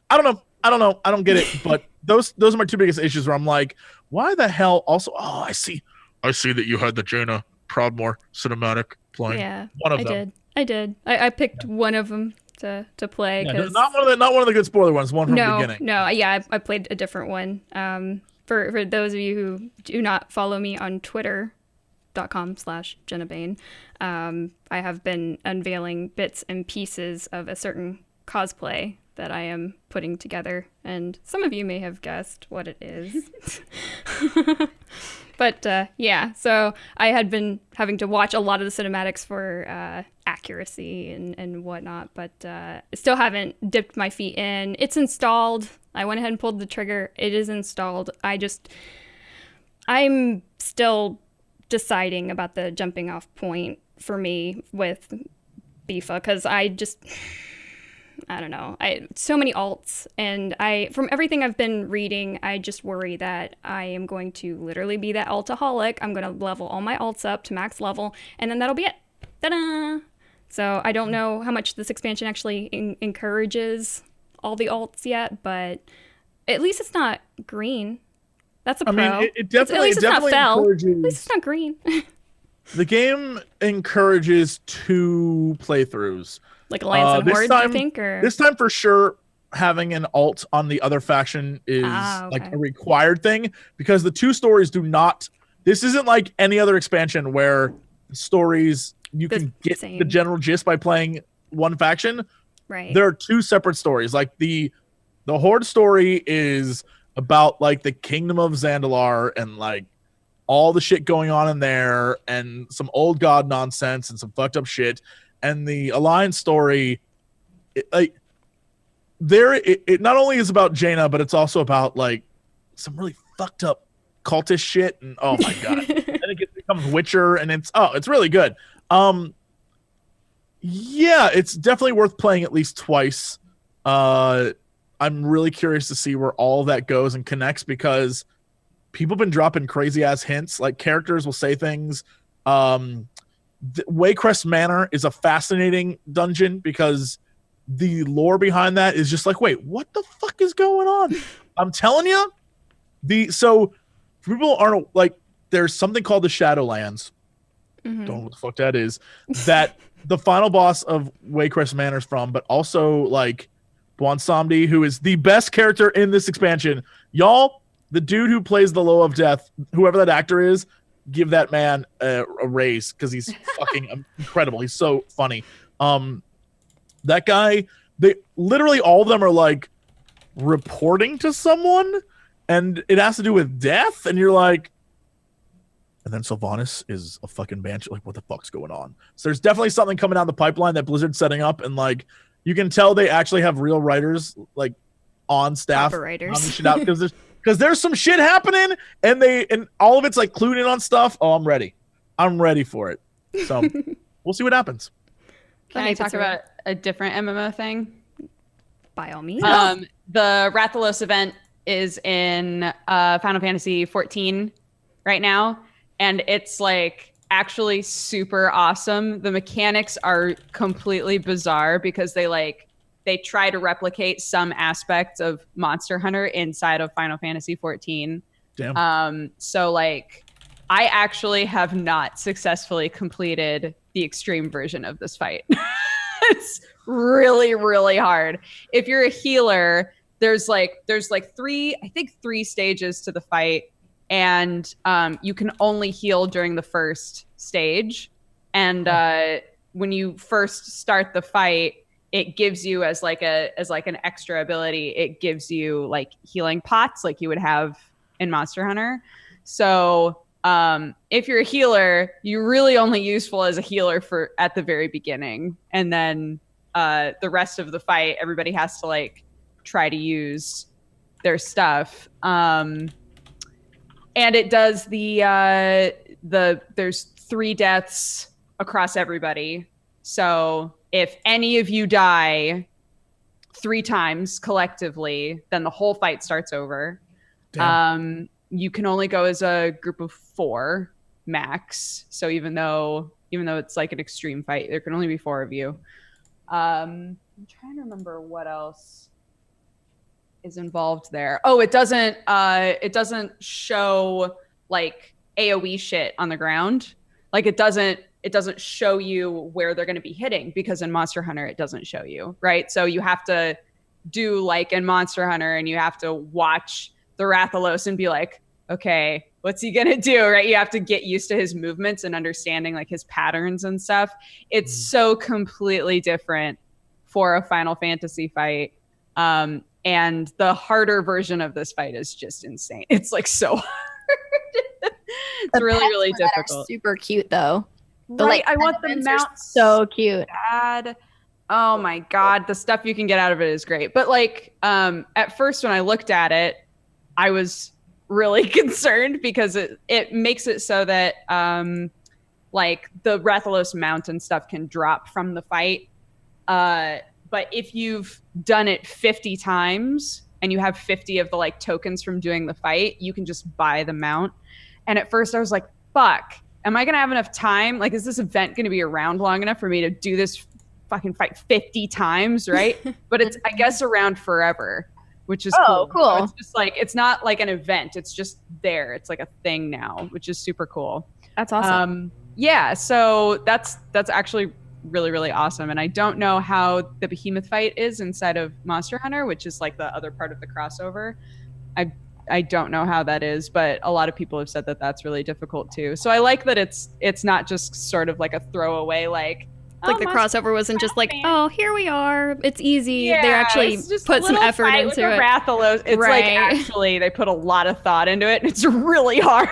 I don't know. I don't get it. But those are my two biggest issues where I'm like, why the hell? Also, I see that you had the Jaina Proudmoore cinematic playing. Yeah, one of them. I did. I picked one of them to play. Yeah, not one of the good spoiler ones. One from the beginning. No. Yeah, I played a different one. For those of you who do not follow me on Twitter.com/Genna Bain, I have been unveiling bits and pieces of a certain cosplay that I am putting together, and some of you may have guessed what it is. But yeah, so I had been having to watch a lot of the cinematics for accuracy and whatnot, but still haven't dipped my feet in. It's installed. I went ahead and pulled the trigger. It is installed. I'm still deciding about the jumping off point for me with Bifa, because I don't know. So many alts, and from everything I've been reading, I just worry that I am going to literally be that altaholic. I'm going to level all my alts up to max level, and then that'll be it. Ta-da! So I don't know how much this expansion actually encourages all the alts yet, but at least it's not green. That's a pro. I mean, it definitely, at least it's not fell. encourages. At least it's not green. The game encourages 2 playthroughs. Like Alliance and Horde, you think? Or? This time for sure, having an alt on the other faction is like a required thing, because the 2 stories do not. This isn't like any other expansion where stories you can get the general gist by playing one faction. Right. There are 2 separate stories. Like the Horde story is about like the kingdom of Zandalar and like all the shit going on in there and some old god nonsense and some fucked up shit. And the Alliance story, it not only is about Jaina, but it's also about like some really fucked up cultist shit. And oh my god, and it becomes Witcher, and it's really good. Yeah, it's definitely worth playing at least twice. I'm really curious to see where all of that goes and connects, because people have been dropping crazy ass hints. Like characters will say things. Waycrest Manor is a fascinating dungeon because the lore behind that is just like, wait, what the fuck is going on? I'm telling you, so people aren't like, there's something called the Shadowlands. Don't know what the fuck that is. That the final boss of Waycrest Manor is from, but also like Bwansamdi, who is the best character in this expansion. Y'all, the dude who plays the Low of Death, whoever that actor is, give that man a raise, because he's fucking incredible. He's so funny. That guy, they literally all of them are like reporting to someone, and it has to do with death, and you're like, And then Sylvanas is a fucking banshee. Like, what the fuck's going on? So there's definitely something coming down the pipeline that Blizzard's setting up, and like you can tell they actually have real writers like on staff writers. Because there's some shit happening, and all of it's like clued in on stuff. Oh, I'm ready for it. So we'll see what happens. Can I talk about a different MMO thing? By all means. The Rathalos event is in Final Fantasy 14 right now, and it's like actually super awesome. The mechanics are completely bizarre because they try to replicate some aspects of Monster Hunter inside of Final Fantasy 14. Damn. So like I actually have not successfully completed the extreme version of this fight. It's really, really hard. If you're a healer, there's three stages to the fight, and you can only heal during the first stage. And when you first start the fight, it gives you as an extra ability, it gives you like healing pots like you would have in Monster Hunter. So if you're a healer, you're really only useful as a healer at the very beginning, and then the rest of the fight, everybody has to like try to use their stuff. And it does there's 3 deaths across everybody. So if any of you die 3 times collectively, then the whole fight starts over. Damn. You can only go as a group of 4 max. So even though it's like an extreme fight, there can only be 4 of you. I'm trying to remember what else is involved there. Oh, it doesn't show like AoE shit on the ground. Like it doesn't show you where they're going to be hitting, because in Monster Hunter it doesn't show you, right? So you have to do like in Monster Hunter, and you have to watch the Rathalos and be like, okay, what's he gonna do, right? You have to get used to his movements and understanding like his patterns and stuff. It's so completely different for a Final Fantasy fight. And the harder version of this fight is just insane. It's like so hard. It's really, really difficult. Super cute though. Right, I want the mount so cute. Bad. Oh my God, the stuff you can get out of it is great. But like at first when I looked at it, I was really concerned because it makes it so that like the Rathalos mount and stuff can drop from the fight. But if you've done it 50 times and you have 50 of the like tokens from doing the fight, you can just buy the mount. And at first I was like, fuck, am I going to have enough time? Like, is this event going to be around long enough for me to do this fucking fight 50 times, right? But it's, I guess, around forever, which is cool. So it's just like, it's not like an event. It's just there. It's like a thing now, which is super cool. That's awesome. Yeah, so that's actually really, really awesome. And I don't know how the behemoth fight is inside of Monster Hunter, which is like the other part of the crossover. I don't know how that is, but a lot of people have said that that's really difficult too. So I like that it's not just sort of like a throwaway, like the crossover wasn't just like, oh, here we are, it's easy. Yeah, they actually put some effort into it. Rathalos. It's right. Like actually they put a lot of thought into it, and it's really hard.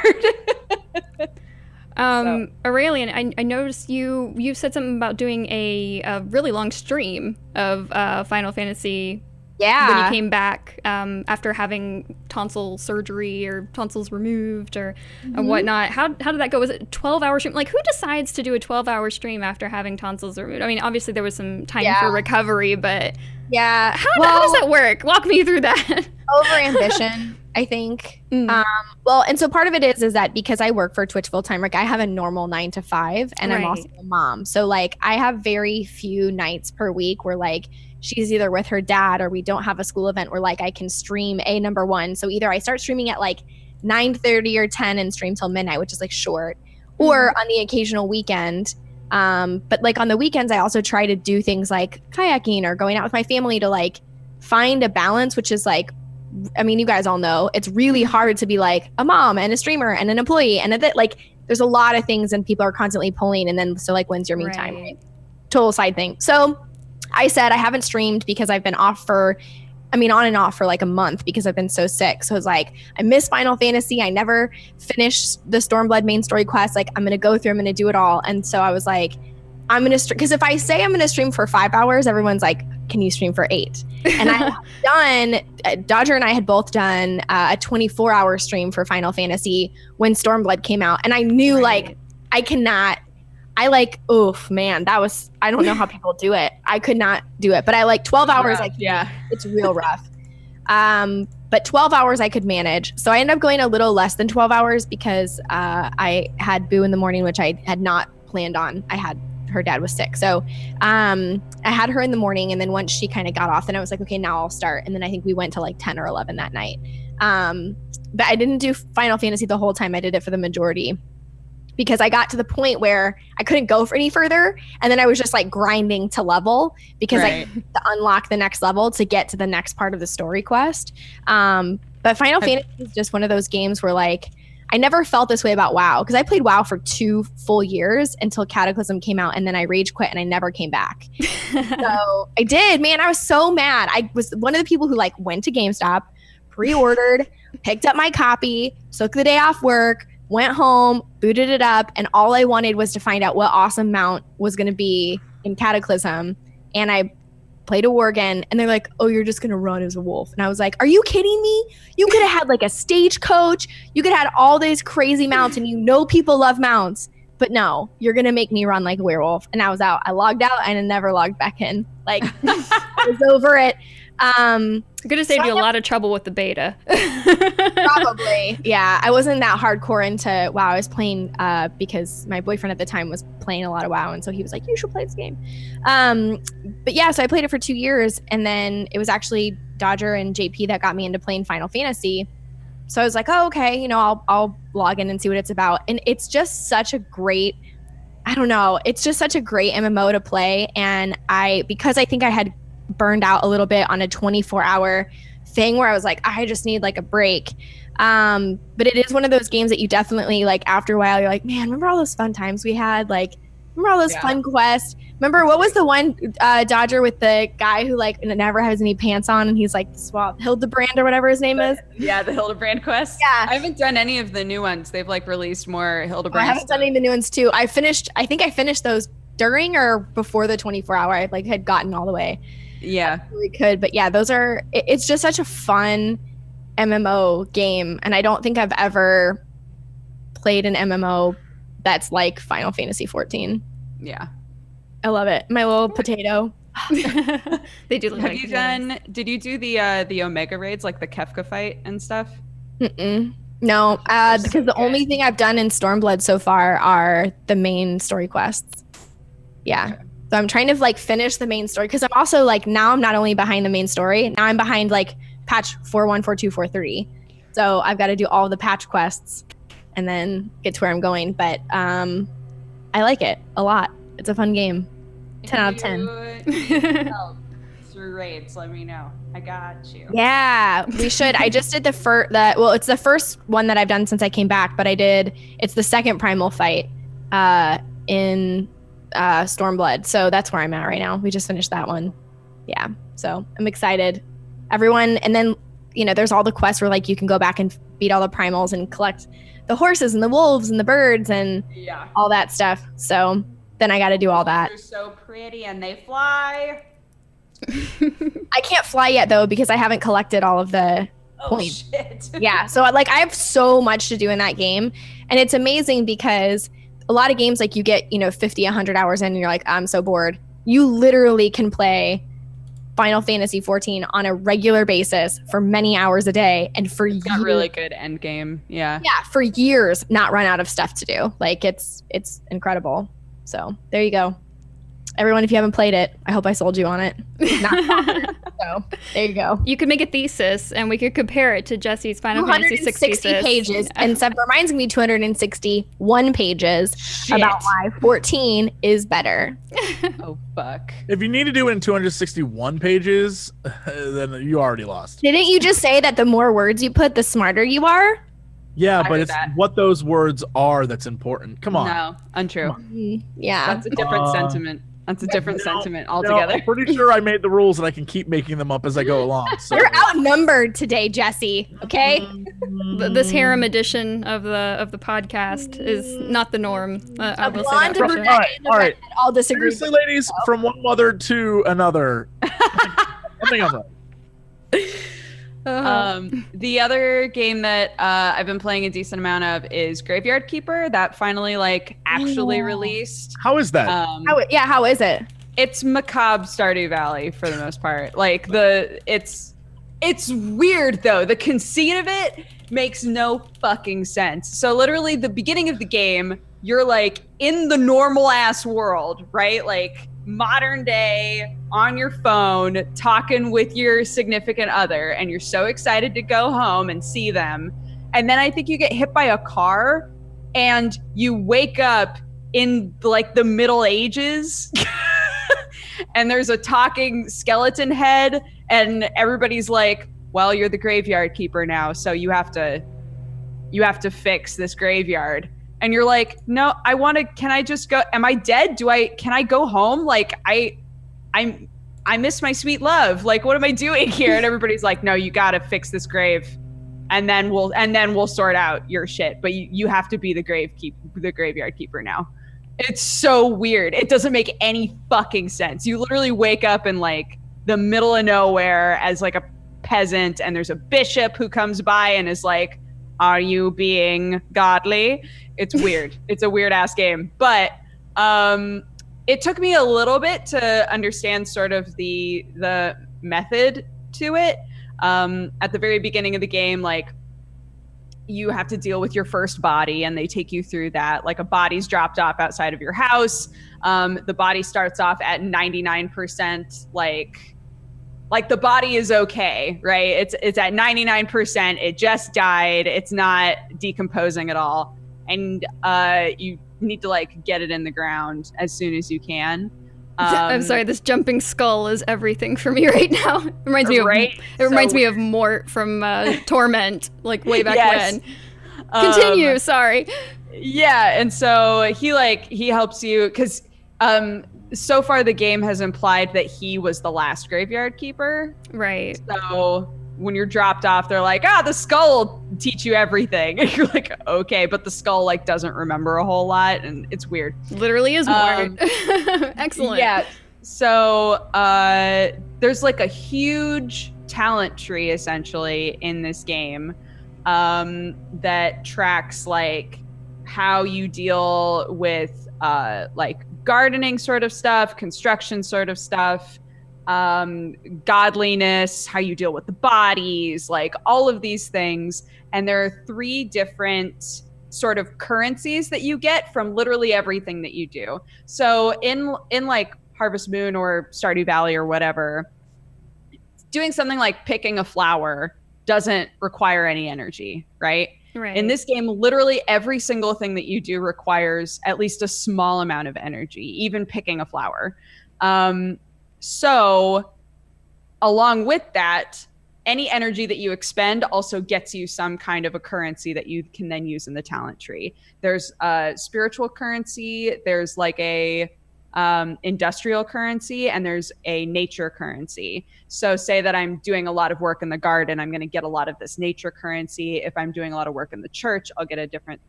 Aureylian, I noticed you said something about doing a really long stream of Final Fantasy. Yeah. When you came back after having tonsil surgery or tonsils removed or whatnot. How did that go? Was it a 12-hour stream? Like, who decides to do a 12-hour stream after having tonsils removed? I mean, obviously there was some time for recovery, but how does that work? Walk me through that. Over-ambition, I think. And so part of it is that because I work for Twitch full-time, like I have a normal 9 to 5, and I'm also a mom. So, like, I have very few nights per week where, like, she's either with her dad or we don't have a school event where like I can stream number one. So either I start streaming at like 9:30 or 10 and stream till midnight, which is like short, or on the occasional weekend. But like on the weekends, I also try to do things like kayaking or going out with my family to like find a balance, which is like, I mean, you guys all know it's really hard to be like a mom and a streamer and an employee. And like, there's a lot of things and people are constantly pulling. And then, so like, when's your me time? Right? Total side thing. So I said I haven't streamed because I've been off for on and off for like a month because I've been so sick. So it's like, I miss Final Fantasy. I never finished the Stormblood main story quest. Like, I'm going to go through, I'm going to do it all. And so I was like, I'm going to stream, because if I say I'm going to stream for 5 hours, everyone's like, can you stream for 8? And I had done, Dodger and I had both done a 24-hour stream for Final Fantasy when Stormblood came out. And I knew like, I oof, man, that was, I don't know how people do it. I could not do it, but I like 12 hours. Rough, it's real rough. But 12 hours I could manage. So I ended up going a little less than 12 hours because I had Boo in the morning, which I had not planned on. Her dad was sick. So I had her in the morning, and then once she kind of got off, then I was like, okay, now I'll start. And then I think we went to like 10 or 11 that night. But I didn't do Final Fantasy the whole time. I did it for the majority because I got to the point where I couldn't go for any further. And then I was just like grinding to level because I had to unlock the next level to get to the next part of the story quest. But Final Fantasy is just one of those games where like, I never felt this way about WoW because I played WoW for 2 full years until Cataclysm came out, and then I rage quit and I never came back. So I did, man. I was so mad. I was one of the people who like went to GameStop, pre-ordered, picked up my copy, took the day off work, went home, booted it up, and all I wanted was to find out what awesome mount was going to be in Cataclysm. And I played a Worgen, and they're like, oh, you're just gonna run as a wolf. And I was like, are you kidding me? You could have had like a stagecoach, you could have had all these crazy mounts, and people love mounts, but no, you're gonna make me run like a werewolf. And I was out. I logged out and I never logged back in. Like, I was over it. Could have saved you a lot of trouble with the beta. Probably. Yeah. I wasn't that hardcore into WoW. I was playing because my boyfriend at the time was playing a lot of WoW, and so he was like, you should play this game. But yeah, so I played it for 2 years, and then it was actually Dodger and JP that got me into playing Final Fantasy. So I was like, oh, okay, I'll log in and see what it's about. And it's just such a great, it's just such a great MMO to play. And because I think I had burned out a little bit on a 24-hour thing where I was like, I just need like a break. But it is one of those games that you definitely like after a while you're like, man, remember all those fun times we had? Like, remember all those fun quests? Remember what was the one Dodger with the guy who like never has any pants on and he's like swap Hildebrand or whatever his name is? Yeah, the Hildebrand quest. Yeah. I haven't done any of the new ones. They've like released more Hildebrand. I haven't done any of the new ones too. I think I finished those during or before the 24-hour. I like had gotten all the way. Yeah, we could, but yeah, it's just such a fun MMO game, and I don't think I've ever played an MMO that's like Final Fantasy 14. Yeah, I love it. My little potato. They do look Have like you done? Did you do the Omega raids, like the Kefka fight and stuff? No, because the only thing I've done in Stormblood so far are the main story quests. Yeah. Okay. So I'm trying to like finish the main story because I'm also like now I'm not only behind the main story, now I'm behind like patch 4.1, 4.2, 4.3. So I've got to do all the patch quests and then get to where I'm going. But I like it a lot. It's a fun game. 10 out of 10. Through raids, let me know. I got you. Yeah, we should. I just did it's the first one that I've done since I came back, but it's the second primal fight in Stormblood. So that's where I'm at right now. We just finished that one. Yeah. So I'm excited. Everyone, and then, there's all the quests where like you can go back and beat all the primals and collect the horses and the wolves and the birds and all that stuff. So then I got to do all that. They're so pretty and they fly. I can't fly yet though, because I haven't collected all of the points. Shit. Yeah. So like I have so much to do in that game, and it's amazing because a lot of games, like you get, 50, 100 hours in and you're like, I'm so bored. You literally can play Final Fantasy 14 on a regular basis for many hours a day. And for it's got really good end game. Yeah. Yeah. For years, not run out of stuff to do. Like it's incredible. So there you go. Everyone, if you haven't played it, I hope I sold you on it. So there you go. You could make a thesis, and we could compare it to Jesse's Final Fantasy 260 pages, and Seth reminds me 261 pages about why 14 is better. Oh fuck! If you need to do it in 261 pages, then you already lost. Didn't you just say that the more words you put, the smarter you are? Yeah, but it's what those words are that's important. Come on. No, untrue. Yeah, that's a different sentiment. That's a different No, sentiment no, altogether. I'm pretty sure I made the rules and I can keep making them up as I go along. So. You're outnumbered today, Jesse. Okay. This harem edition of the podcast is not the norm. I A will say that blonde, for a sure. brunette, and a All right. redhead all disagree. Seriously, ladies, from one mother to another. I think I'm right. The other game that I've been playing a decent amount of is Graveyard Keeper. That finally actually released. How is that? How is it? It's macabre Stardew Valley for the most part. It's weird though. The conceit of it makes no fucking sense. So literally the beginning of the game, you're in the normal ass world, right? Modern day on your phone talking with your significant other, and you're so excited to go home and see them. And then I think you get hit by a car and you wake up in the Middle Ages and there's a talking skeleton head and everybody's like, well, you're the graveyard keeper now, so you have to fix this graveyard. And you're like, no, can I just go? Am I dead? Can I go home? I miss my sweet love. What am I doing here? And everybody's like, no, you got to fix this grave. And then we'll sort out your shit. But you have to be the graveyard keeper now. It's so weird. It doesn't make any fucking sense. You literally wake up in the middle of nowhere as a peasant, and there's a bishop who comes by and is like, are you being godly? It's weird. It's a weird ass game. But it took me a little bit to understand sort of the method to it. At the very beginning of the game, you have to deal with your first body, and they take you through that. A body's dropped off outside of your house. The body starts off at 99%, the body is okay, right? It's at 99%. It just died. It's not decomposing at all. And you need to get it in the ground as soon as you can. I'm sorry, this jumping skull is everything for me right now. It reminds me of Mort from Torment, way back when. Continue, sorry. Yeah, and so he helps you because so far the game has implied that he was the last graveyard keeper. Right. So when you're dropped off, they're like, the skull will teach you everything. And you're like, okay, but the skull doesn't remember a whole lot, and it's weird. Literally is Mort. Excellent. Yeah. So there's a huge talent tree essentially in this game that tracks how you deal with gardening sort of stuff, construction sort of stuff, godliness, how you deal with the bodies, all of these things. And there are 3 different sort of currencies that you get from literally everything that you do. So in Harvest Moon or Stardew Valley or whatever, doing something like picking a flower doesn't require any energy, right? Right. In this game, literally every single thing that you do requires at least a small amount of energy, even picking a flower. So along with that, any energy that you expend also gets you some kind of a currency that you can then use in the talent tree. There's a spiritual currency, there's a industrial currency, and there's a nature currency. So say that I'm doing a lot of work in the garden, I'm going to get a lot of this nature currency. If I'm doing a lot of work in the church, I'll get a different.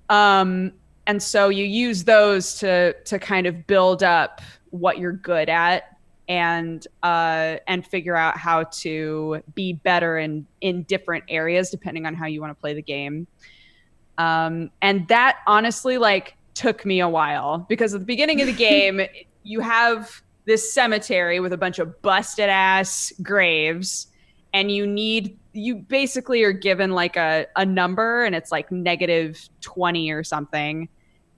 And so you use those to kind of build up what you're good at and figure out how to be better in different areas depending on how you want to play the game. And that honestly took me a while, because at the beginning of the game, you have this cemetery with a bunch of busted ass graves, and you basically are given a number, and it's -20 or something.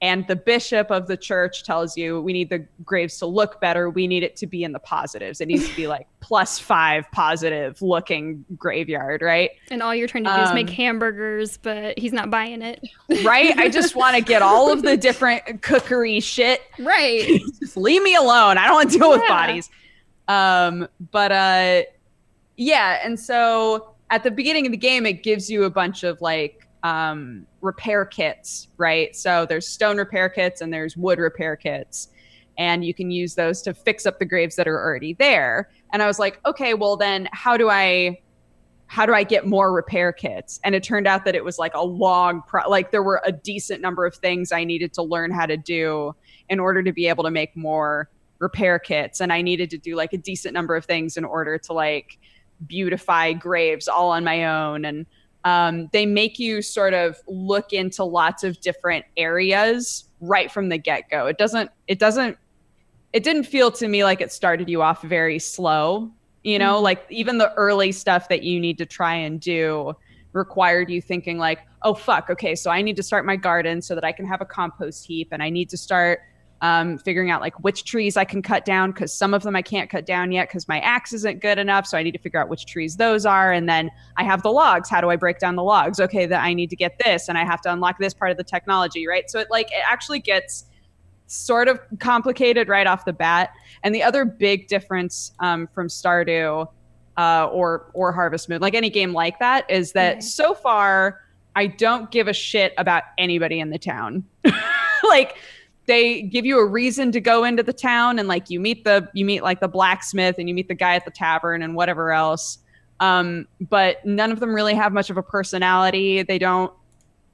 And the bishop of the church tells you, we need the graves to look better. We need it to be in the positives. It needs to be +5 positive looking graveyard, right? And all you're trying to do is make hamburgers, but he's not buying it. Right? I just want to get all of the different cookery shit. Right. Just leave me alone. I don't want to deal with bodies. Yeah. And so at the beginning of the game, it gives you a bunch of repair kits, right? So there's stone repair kits and there's wood repair kits. and you can use those to fix up the graves that are already there. And I was like, okay, well then how do I get more repair kits? And it turned out that it was like a long like there were a decent number of things I needed to learn how to do in order to be able to make more repair kits. And I needed to do like a decent number of things in order to like beautify graves all on my own. And they make you sort of look into lots of different areas right from the get-go. It didn't feel to me like it started you off very slow. You know, like even the early stuff that you need to try and do required you thinking like, oh, fuck, okay, so I need to start my garden so that I can have a compost heap. And I need to start figuring out like which trees I can cut down, because some of them I can't cut down yet because my axe isn't good enough. So I need to figure out which trees those are. And then I have the logs. How do I break down the logs? Okay, that I need to get this and I have to unlock this part of the technology, right? So it actually gets sort of complicated right off the bat. And the other big difference from Stardew or Harvest Moon, like any game like that, is that so far I don't give a shit about anybody in the town. Like they give you a reason to go into the town, and like you meet like the blacksmith and you meet the guy at the tavern and whatever else. But none of them really have much of a personality. They don't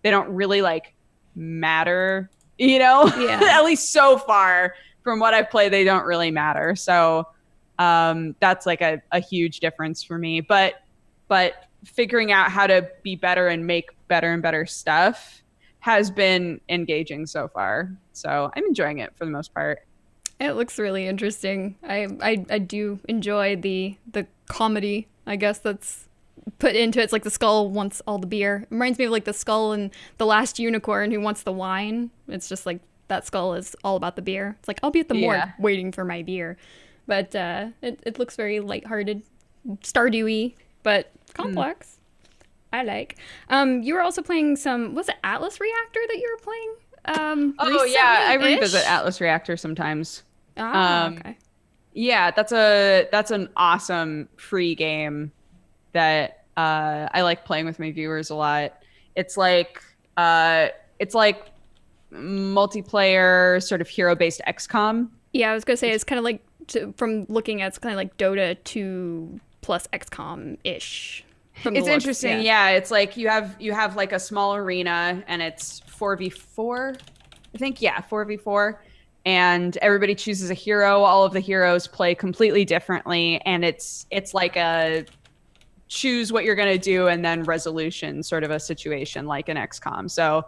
really like matter. You know, at least so far from what I've played, they don't really matter. So that's like a huge difference for me. But figuring out how to be better and make better and better stuff has been engaging so far. So I'm enjoying it for the most part. It looks really interesting. I do enjoy the comedy, I guess, that's put into it. It's like the skull wants all the beer. It reminds me of like the skull in The Last Unicorn who wants the wine. It's just like that skull is all about the beer. It's like, I'll be at the morgue waiting for my beer. But it looks very lighthearted, Stardew-y, but complex. I like. You were also playing was it Atlas Reactor that you were playing? I revisit Atlas Reactor sometimes. Okay. Yeah, that's an awesome free game that I like playing with my viewers a lot. It's like multiplayer sort of hero-based XCOM. Yeah, I was gonna say it's kind of like from looking at it's kind of like Dota 2 plus XCOM-ish. It's interesting. Yeah, it's like you have like a small arena and it's 4v4. I think 4v4. And everybody chooses a hero. All of the heroes play completely differently, and it's like a choose what you're going to do and then resolution sort of a situation like an XCOM. So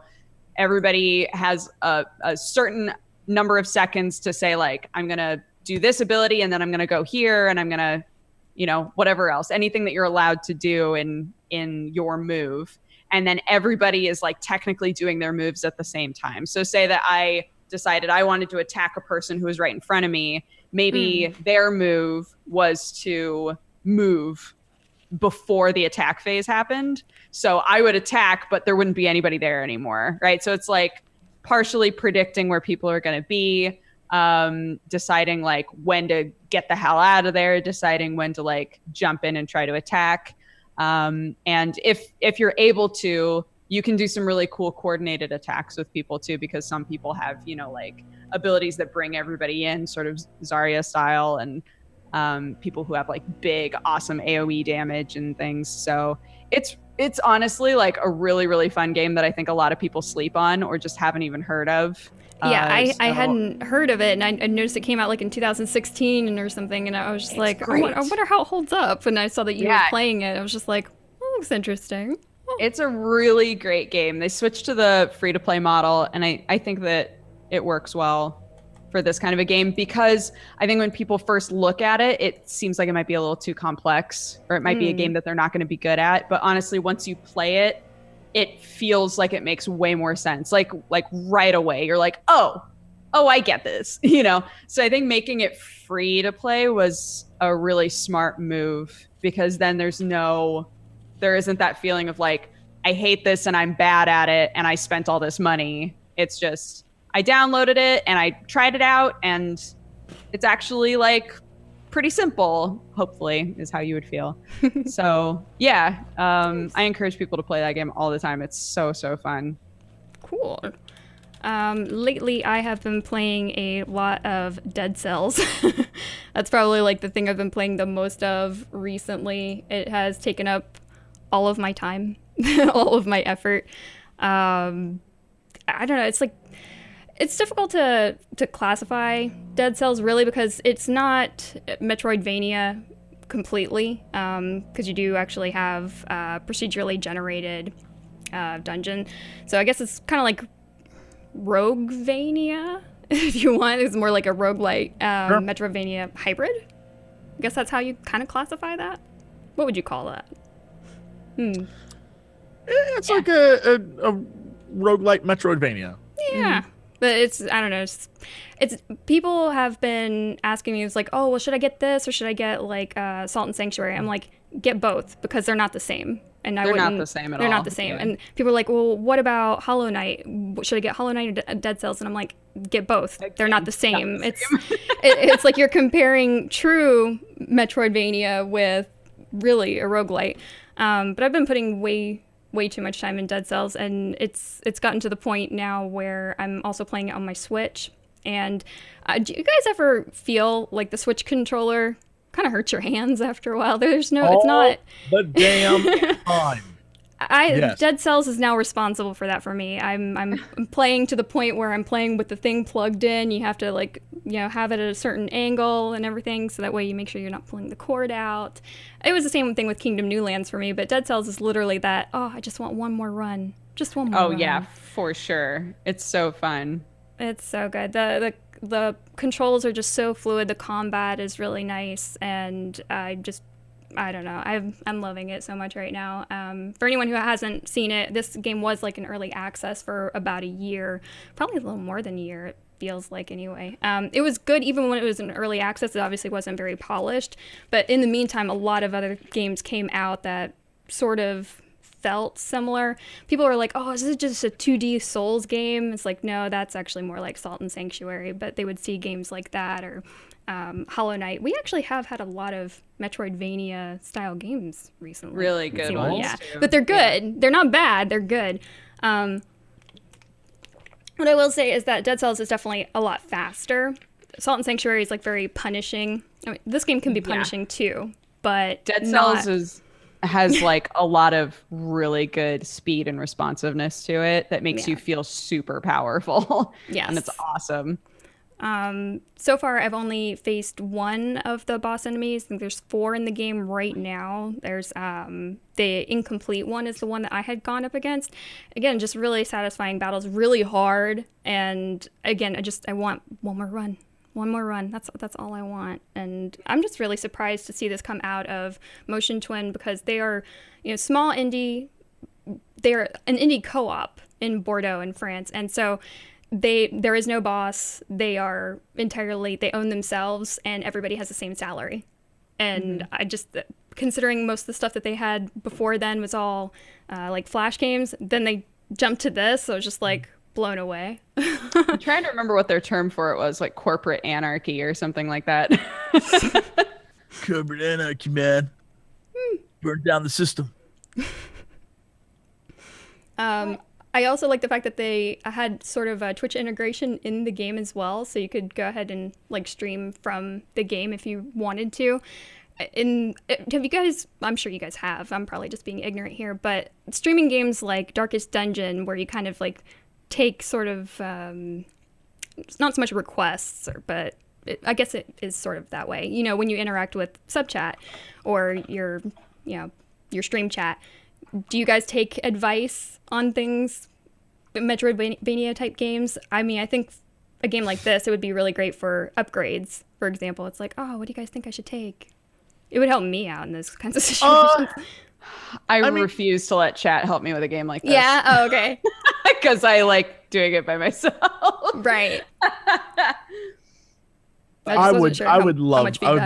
everybody has a certain number of seconds to say like, I'm going to do this ability and then I'm going to go here and I'm going to, you know, whatever else, anything that you're allowed to do in your move. And then everybody is like technically doing their moves at the same time. So say that I decided I wanted to attack a person who was right in front of me. Maybe their move was to move before the attack phase happened. So I would attack, but there wouldn't be anybody there anymore, right? So it's like partially predicting where people are going to be, deciding like when to get the hell out of there, deciding when to like jump in and try to attack. And if you're able to, you can do some really cool coordinated attacks with people too, because some people have, you know, like abilities that bring everybody in, sort of Zarya style, and people who have like big, awesome AoE damage and things. So it's honestly like a really, really fun game that I think a lot of people sleep on or just haven't even heard of. I hadn't heard of it, and I noticed it came out like in 2016 or something, and I was just like, I wonder how it holds up. And I saw that you were playing it. I was just like, oh, looks interesting. It's a really great game. They switched to the free-to-play model, and I think that it works well for this kind of a game, because I think when people first look at it, it seems like it might be a little too complex, or it might be a game that they're not going to be good at. But honestly, once you play it, it feels like it makes way more sense. Like right away, you're like, oh, I get this, you know? So I think making it free to play was a really smart move, because then there isn't that feeling of like, I hate this and I'm bad at it and I spent all this money. It's just, I downloaded it and I tried it out, and it's actually like pretty simple, hopefully, is how you would feel. So yeah, I encourage people to play that game all the time. It's so fun. Cool. Lately, I have been playing a lot of Dead Cells. That's probably like the thing I've been playing the most of recently. It has taken up all of my time, all of my effort. I don't know. It's like it's difficult to classify Dead Cells really because it's not Metroidvania completely. Because you do actually have procedurally generated dungeon. So I guess it's kind of like Roguevania, if you want. It's more like a roguelite Sure. Metroidvania hybrid. I guess that's how you kind of classify that. What would you call that? It's like a roguelike Metroidvania. Yeah. But it's, I don't know, it's people have been asking me, it's like, oh, well, should I get this or should I get like Salt and Sanctuary? I'm like, get both because they're not the same. And They're not the same at all. They're not the same. Yeah. And people are like, well, what about Hollow Knight? Should I get Hollow Knight or Dead Cells? And I'm like, get both. They're not the same. It's like you're comparing true Metroidvania with really a roguelite. But I've been putting way too much time in Dead Cells, and it's gotten to the point now where I'm also playing it on my Switch. And do you guys ever feel like the Switch controller kind of hurts your hands after a while? It's not the damn time. Yes. Dead Cells is now responsible for that for me. I'm playing to the point where I'm playing with the thing plugged in. You have to have it at a certain angle and everything, so that way you make sure you're not pulling the cord out. It was the same thing with Kingdom New Lands for me, but Dead Cells is literally that. Oh, I just want one more run. Just one more. Oh run. yeah, for sure. It's so fun. It's so good. The controls are just so fluid. The combat is really nice, and I don't know. I'm loving it so much right now. For anyone who hasn't seen it, this game was like an early access for about a year, probably a little more than a year. It feels like anyway. It was good even when it was in early access. It obviously wasn't very polished, but in the meantime, a lot of other games came out that sort of felt similar. People were like, oh, is this just a 2D Souls game? It's like, no, that's actually more like Salt and Sanctuary, but they would see games like that or Hollow Knight. We actually have had a lot of Metroidvania style games recently. Really good ones, yeah. too. But they're good. Yeah. They're not bad. They're good. What I will say is that Dead Cells is definitely a lot faster. Salt and Sanctuary is like very punishing. I mean, this game can be punishing too, but Dead Cells has like a lot of really good speed and responsiveness to it that makes you feel super powerful. Yes. And it's awesome. So far, I've only faced one of the boss enemies. I think there's 4 in the game right now. There's the incomplete one is the one that I had gone up against. Again, just really satisfying battles, really hard. And again, I want one more run. One more run. That's all I want. And I'm just really surprised to see this come out of Motion Twin because they are, small indie. They're an indie co-op in Bordeaux in France, and so there is no boss. They own themselves, and everybody has the same salary. And I just, considering most of the stuff that they had before then was all like Flash games, then they jumped to this, so it was just like blown away. I'm trying to remember what their term for it was, like corporate anarchy or something like that. Corporate anarchy, man. Burn down the system. I also like the fact that they had sort of a Twitch integration in the game as well, so you could go ahead and like stream from the game if you wanted to. Have you guys, I'm sure you guys have, I'm probably just being ignorant here, but streaming games like Darkest Dungeon, where you kind of like take sort of, it's not so much requests, but I guess it is sort of that way. When you interact with sub chat or your stream chat, do you guys take advice on things, Metroidvania type games? I mean, I think a game like this, it would be really great for upgrades. For example, it's like, oh, what do you guys think I should take? It would help me out in those kinds of situations. I refuse to let chat help me with a game like this. Yeah? Oh, okay. Because I like doing it by myself. Right. I would be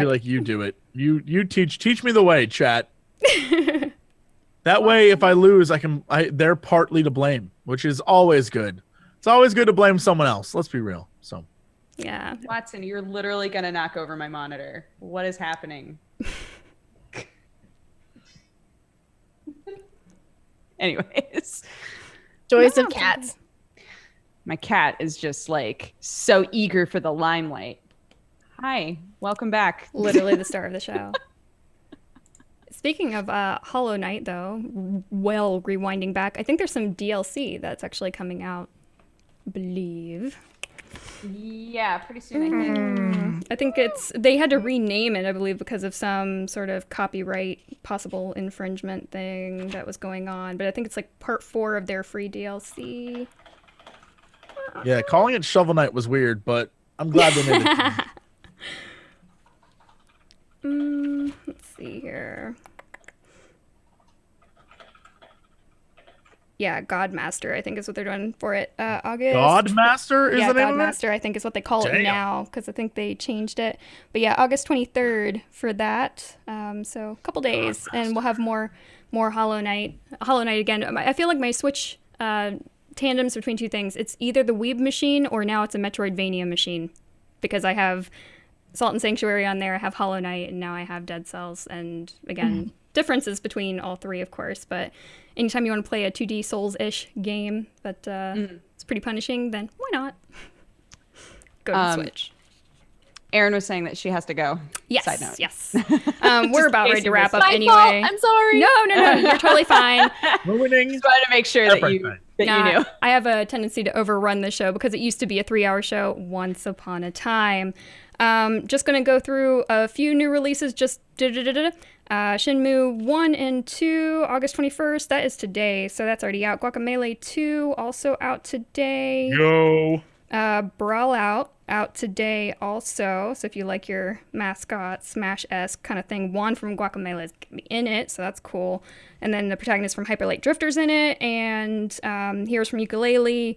like, you do it. You teach me the way, chat. That way, if I lose, they're partly to blame, which is always good. It's always good to blame someone else. Let's be real. So, yeah. Watson, you're literally going to knock over my monitor. What is happening? Anyways. Joys of cats. My cat is just like so eager for the limelight. Hi, welcome back. Literally the star of the show. Speaking of Hollow Knight, though, rewinding back, I think there's some DLC that's actually coming out, I believe. Yeah, pretty soon, I think. I think they had to rename it, I believe, because of some sort of copyright possible infringement thing that was going on. But I think it's like part 4 of their free DLC. Yeah, calling it Shovel Knight was weird, but I'm glad they made it. Let's see here. Yeah, Godmaster, I think is what they're doing for it. August. Godmaster is the name of it? Godmaster, I think is what they call it Damn. now, because I think they changed it. But yeah, August 23rd for that. So a couple days, and we'll have more Hollow Knight. Hollow Knight again. I feel like my Switch tandems between two things. It's either the Weeb machine or now it's a Metroidvania machine, because I have Salt and Sanctuary on there, I have Hollow Knight, and now I have Dead Cells. And again, differences between all three, of course, but anytime you want to play a 2D Souls-ish game that it's pretty punishing, then why not? Go to the Switch. Erin was saying that she has to go. Yes, Side note. yes. We're about ready to wrap up My anyway. fault. I'm sorry. No, you're totally fine. Ruining. Just wanted to make sure that you knew. I have a tendency to overrun the show because it used to be a 3-hour show once upon a time. Just going to go through a few new releases. Shenmue 1 and 2, August 21st. That is today, so that's already out. Guacamelee 2, also out today. Yo. Brawl out today also. So if you like your mascot, Smash-esque kind of thing, Juan from Guacamelee is going to be in it, so that's cool. And then the protagonist from Hyper Light Drifter's in it, and Heroes from Yooka-Laylee.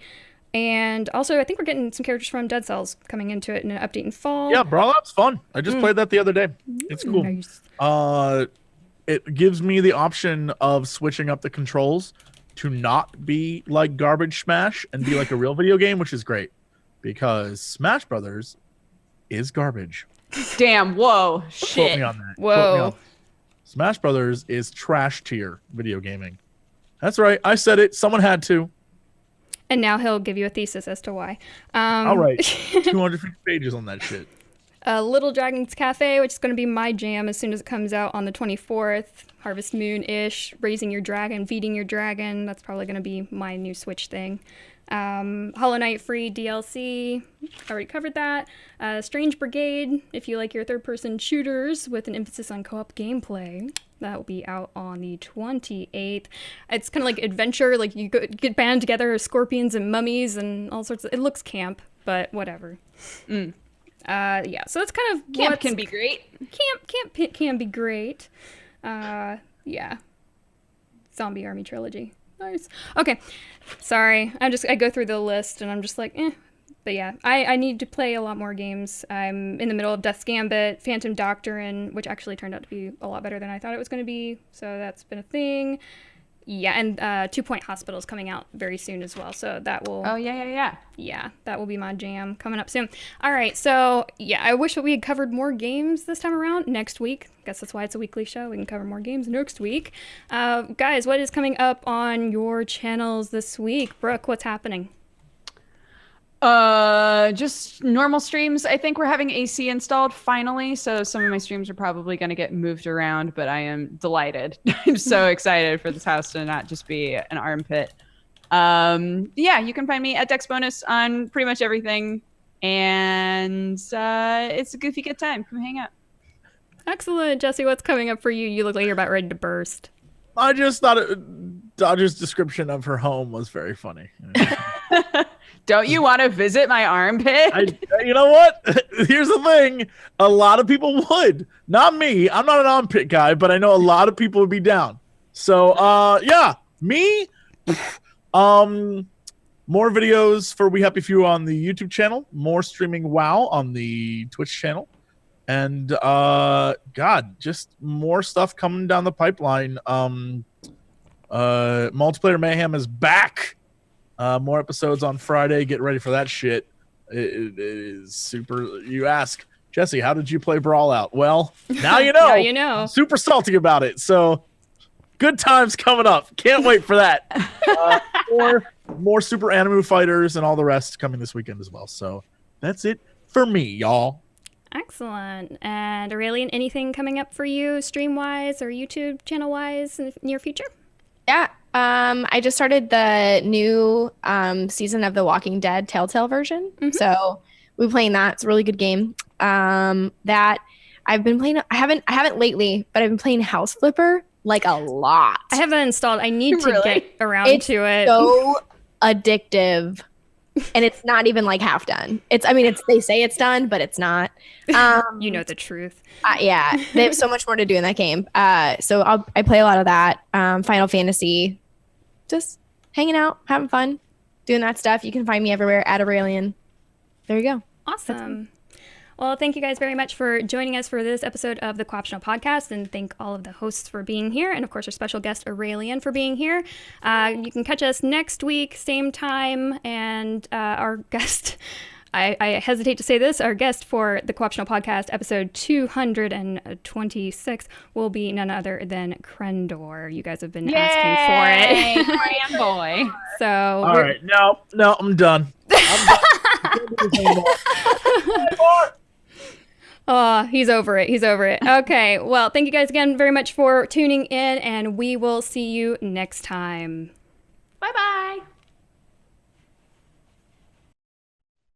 And also, I think we're getting some characters from Dead Cells coming into it in an update in fall. Yeah, Brawl Out's fun. I just played that the other day. It's cool. Nice. It gives me the option of switching up the controls to not be like Garbage Smash and be like a real video game, which is great because Smash Brothers is garbage. Damn, whoa, Quote shit. me on that. Whoa. Quote me on that. Smash Brothers is trash tier video gaming. That's right. I said it. Someone had to. And now he'll give you a thesis as to why. All right. 250 pages on that shit. Little Dragon's Cafe, which is going to be my jam as soon as it comes out on the 24th. Harvest Moon-ish, raising your dragon, feeding your dragon. That's probably going to be my new Switch thing. Hollow Knight free DLC, already covered that. Strange Brigade, if you like your third-person shooters with an emphasis on co-op gameplay. That will be out on the 28th. It's kind of like adventure, like you get band together as scorpions and mummies and all sorts of... It looks camp, but whatever. Yeah, so that's kind of Camp can be great. Camp can be great. Yeah. Zombie Army Trilogy. Nice. Okay. Sorry. I go through the list and I'm just like, eh. But yeah, I need to play a lot more games. I'm in the middle of Death's Gambit, Phantom Doctrine, which actually turned out to be a lot better than I thought it was going to be. So that's been a thing. Yeah, and 2 Point Hospital is coming out very soon as well. So that will... Oh, yeah. Yeah, that will be my jam coming up soon. All right, so yeah, I wish that we had covered more games this time around next week. Guess that's why it's a weekly show. We can cover more games next week. Guys, what is coming up on your channels this week? Brooke, what's happening? Just normal streams. I think we're having AC installed finally, so some of my streams are probably going to get moved around, but I am delighted. I'm so excited for this house to not just be an armpit. Yeah, you can find me at Dex Bonus on pretty much everything, and it's a goofy good time. Come hang out. Excellent. Jesse, what's coming up for you? You look like you're about ready to burst. I just thought Dodger's description of her home was very funny. Don't you want to visit my armpit? You know what? Here's the thing. A lot of people would. Not me. I'm not an armpit guy, but I know a lot of people would be down. So, yeah. Me? More videos for We Happy Few on the YouTube channel. More streaming WoW on the Twitch channel. And, God, just more stuff coming down the pipeline. Multiplayer Mayhem is back. More episodes on Friday. Get ready for that shit. It is super. You ask, Jesse, how did you play Brawl Out? Well, now you know. Now you know. I'm super salty about it. So good times coming up. Can't wait for that. Or more Super Anime Fighters and all the rest coming this weekend as well. So that's it for me, y'all. Excellent. And Aureylian, anything coming up for you stream-wise or YouTube channel-wise in the near future? Yeah. I just started the new season of The Walking Dead Telltale version. So we're playing that. It's a really good game. That I've been playing. I haven't lately, but I've been playing House Flipper like a lot. I haven't installed. I need to get around to it. So addictive. And it's not even like half done. They say it's done, but it's not. You know the truth. Yeah, they have so much more to do in that game. So I play a lot of that. Final Fantasy, just hanging out, having fun, doing that stuff. You can find me everywhere at Aureylian. There you go. Awesome. Well, thank you guys very much for joining us for this episode of the Co-optional Podcast, and thank all of the hosts for being here, and of course our special guest Aureylian for being here. You can catch us next week, same time, and our guest, I hesitate to say this, our guest for the Co-optional Podcast, episode 226, will be none other than Krendor. You guys have been asking for it. Boy. So All right. No, I'm done. Oh, he's over it. Okay. Well, thank you guys again very much for tuning in, and we will see you next time. Bye-bye.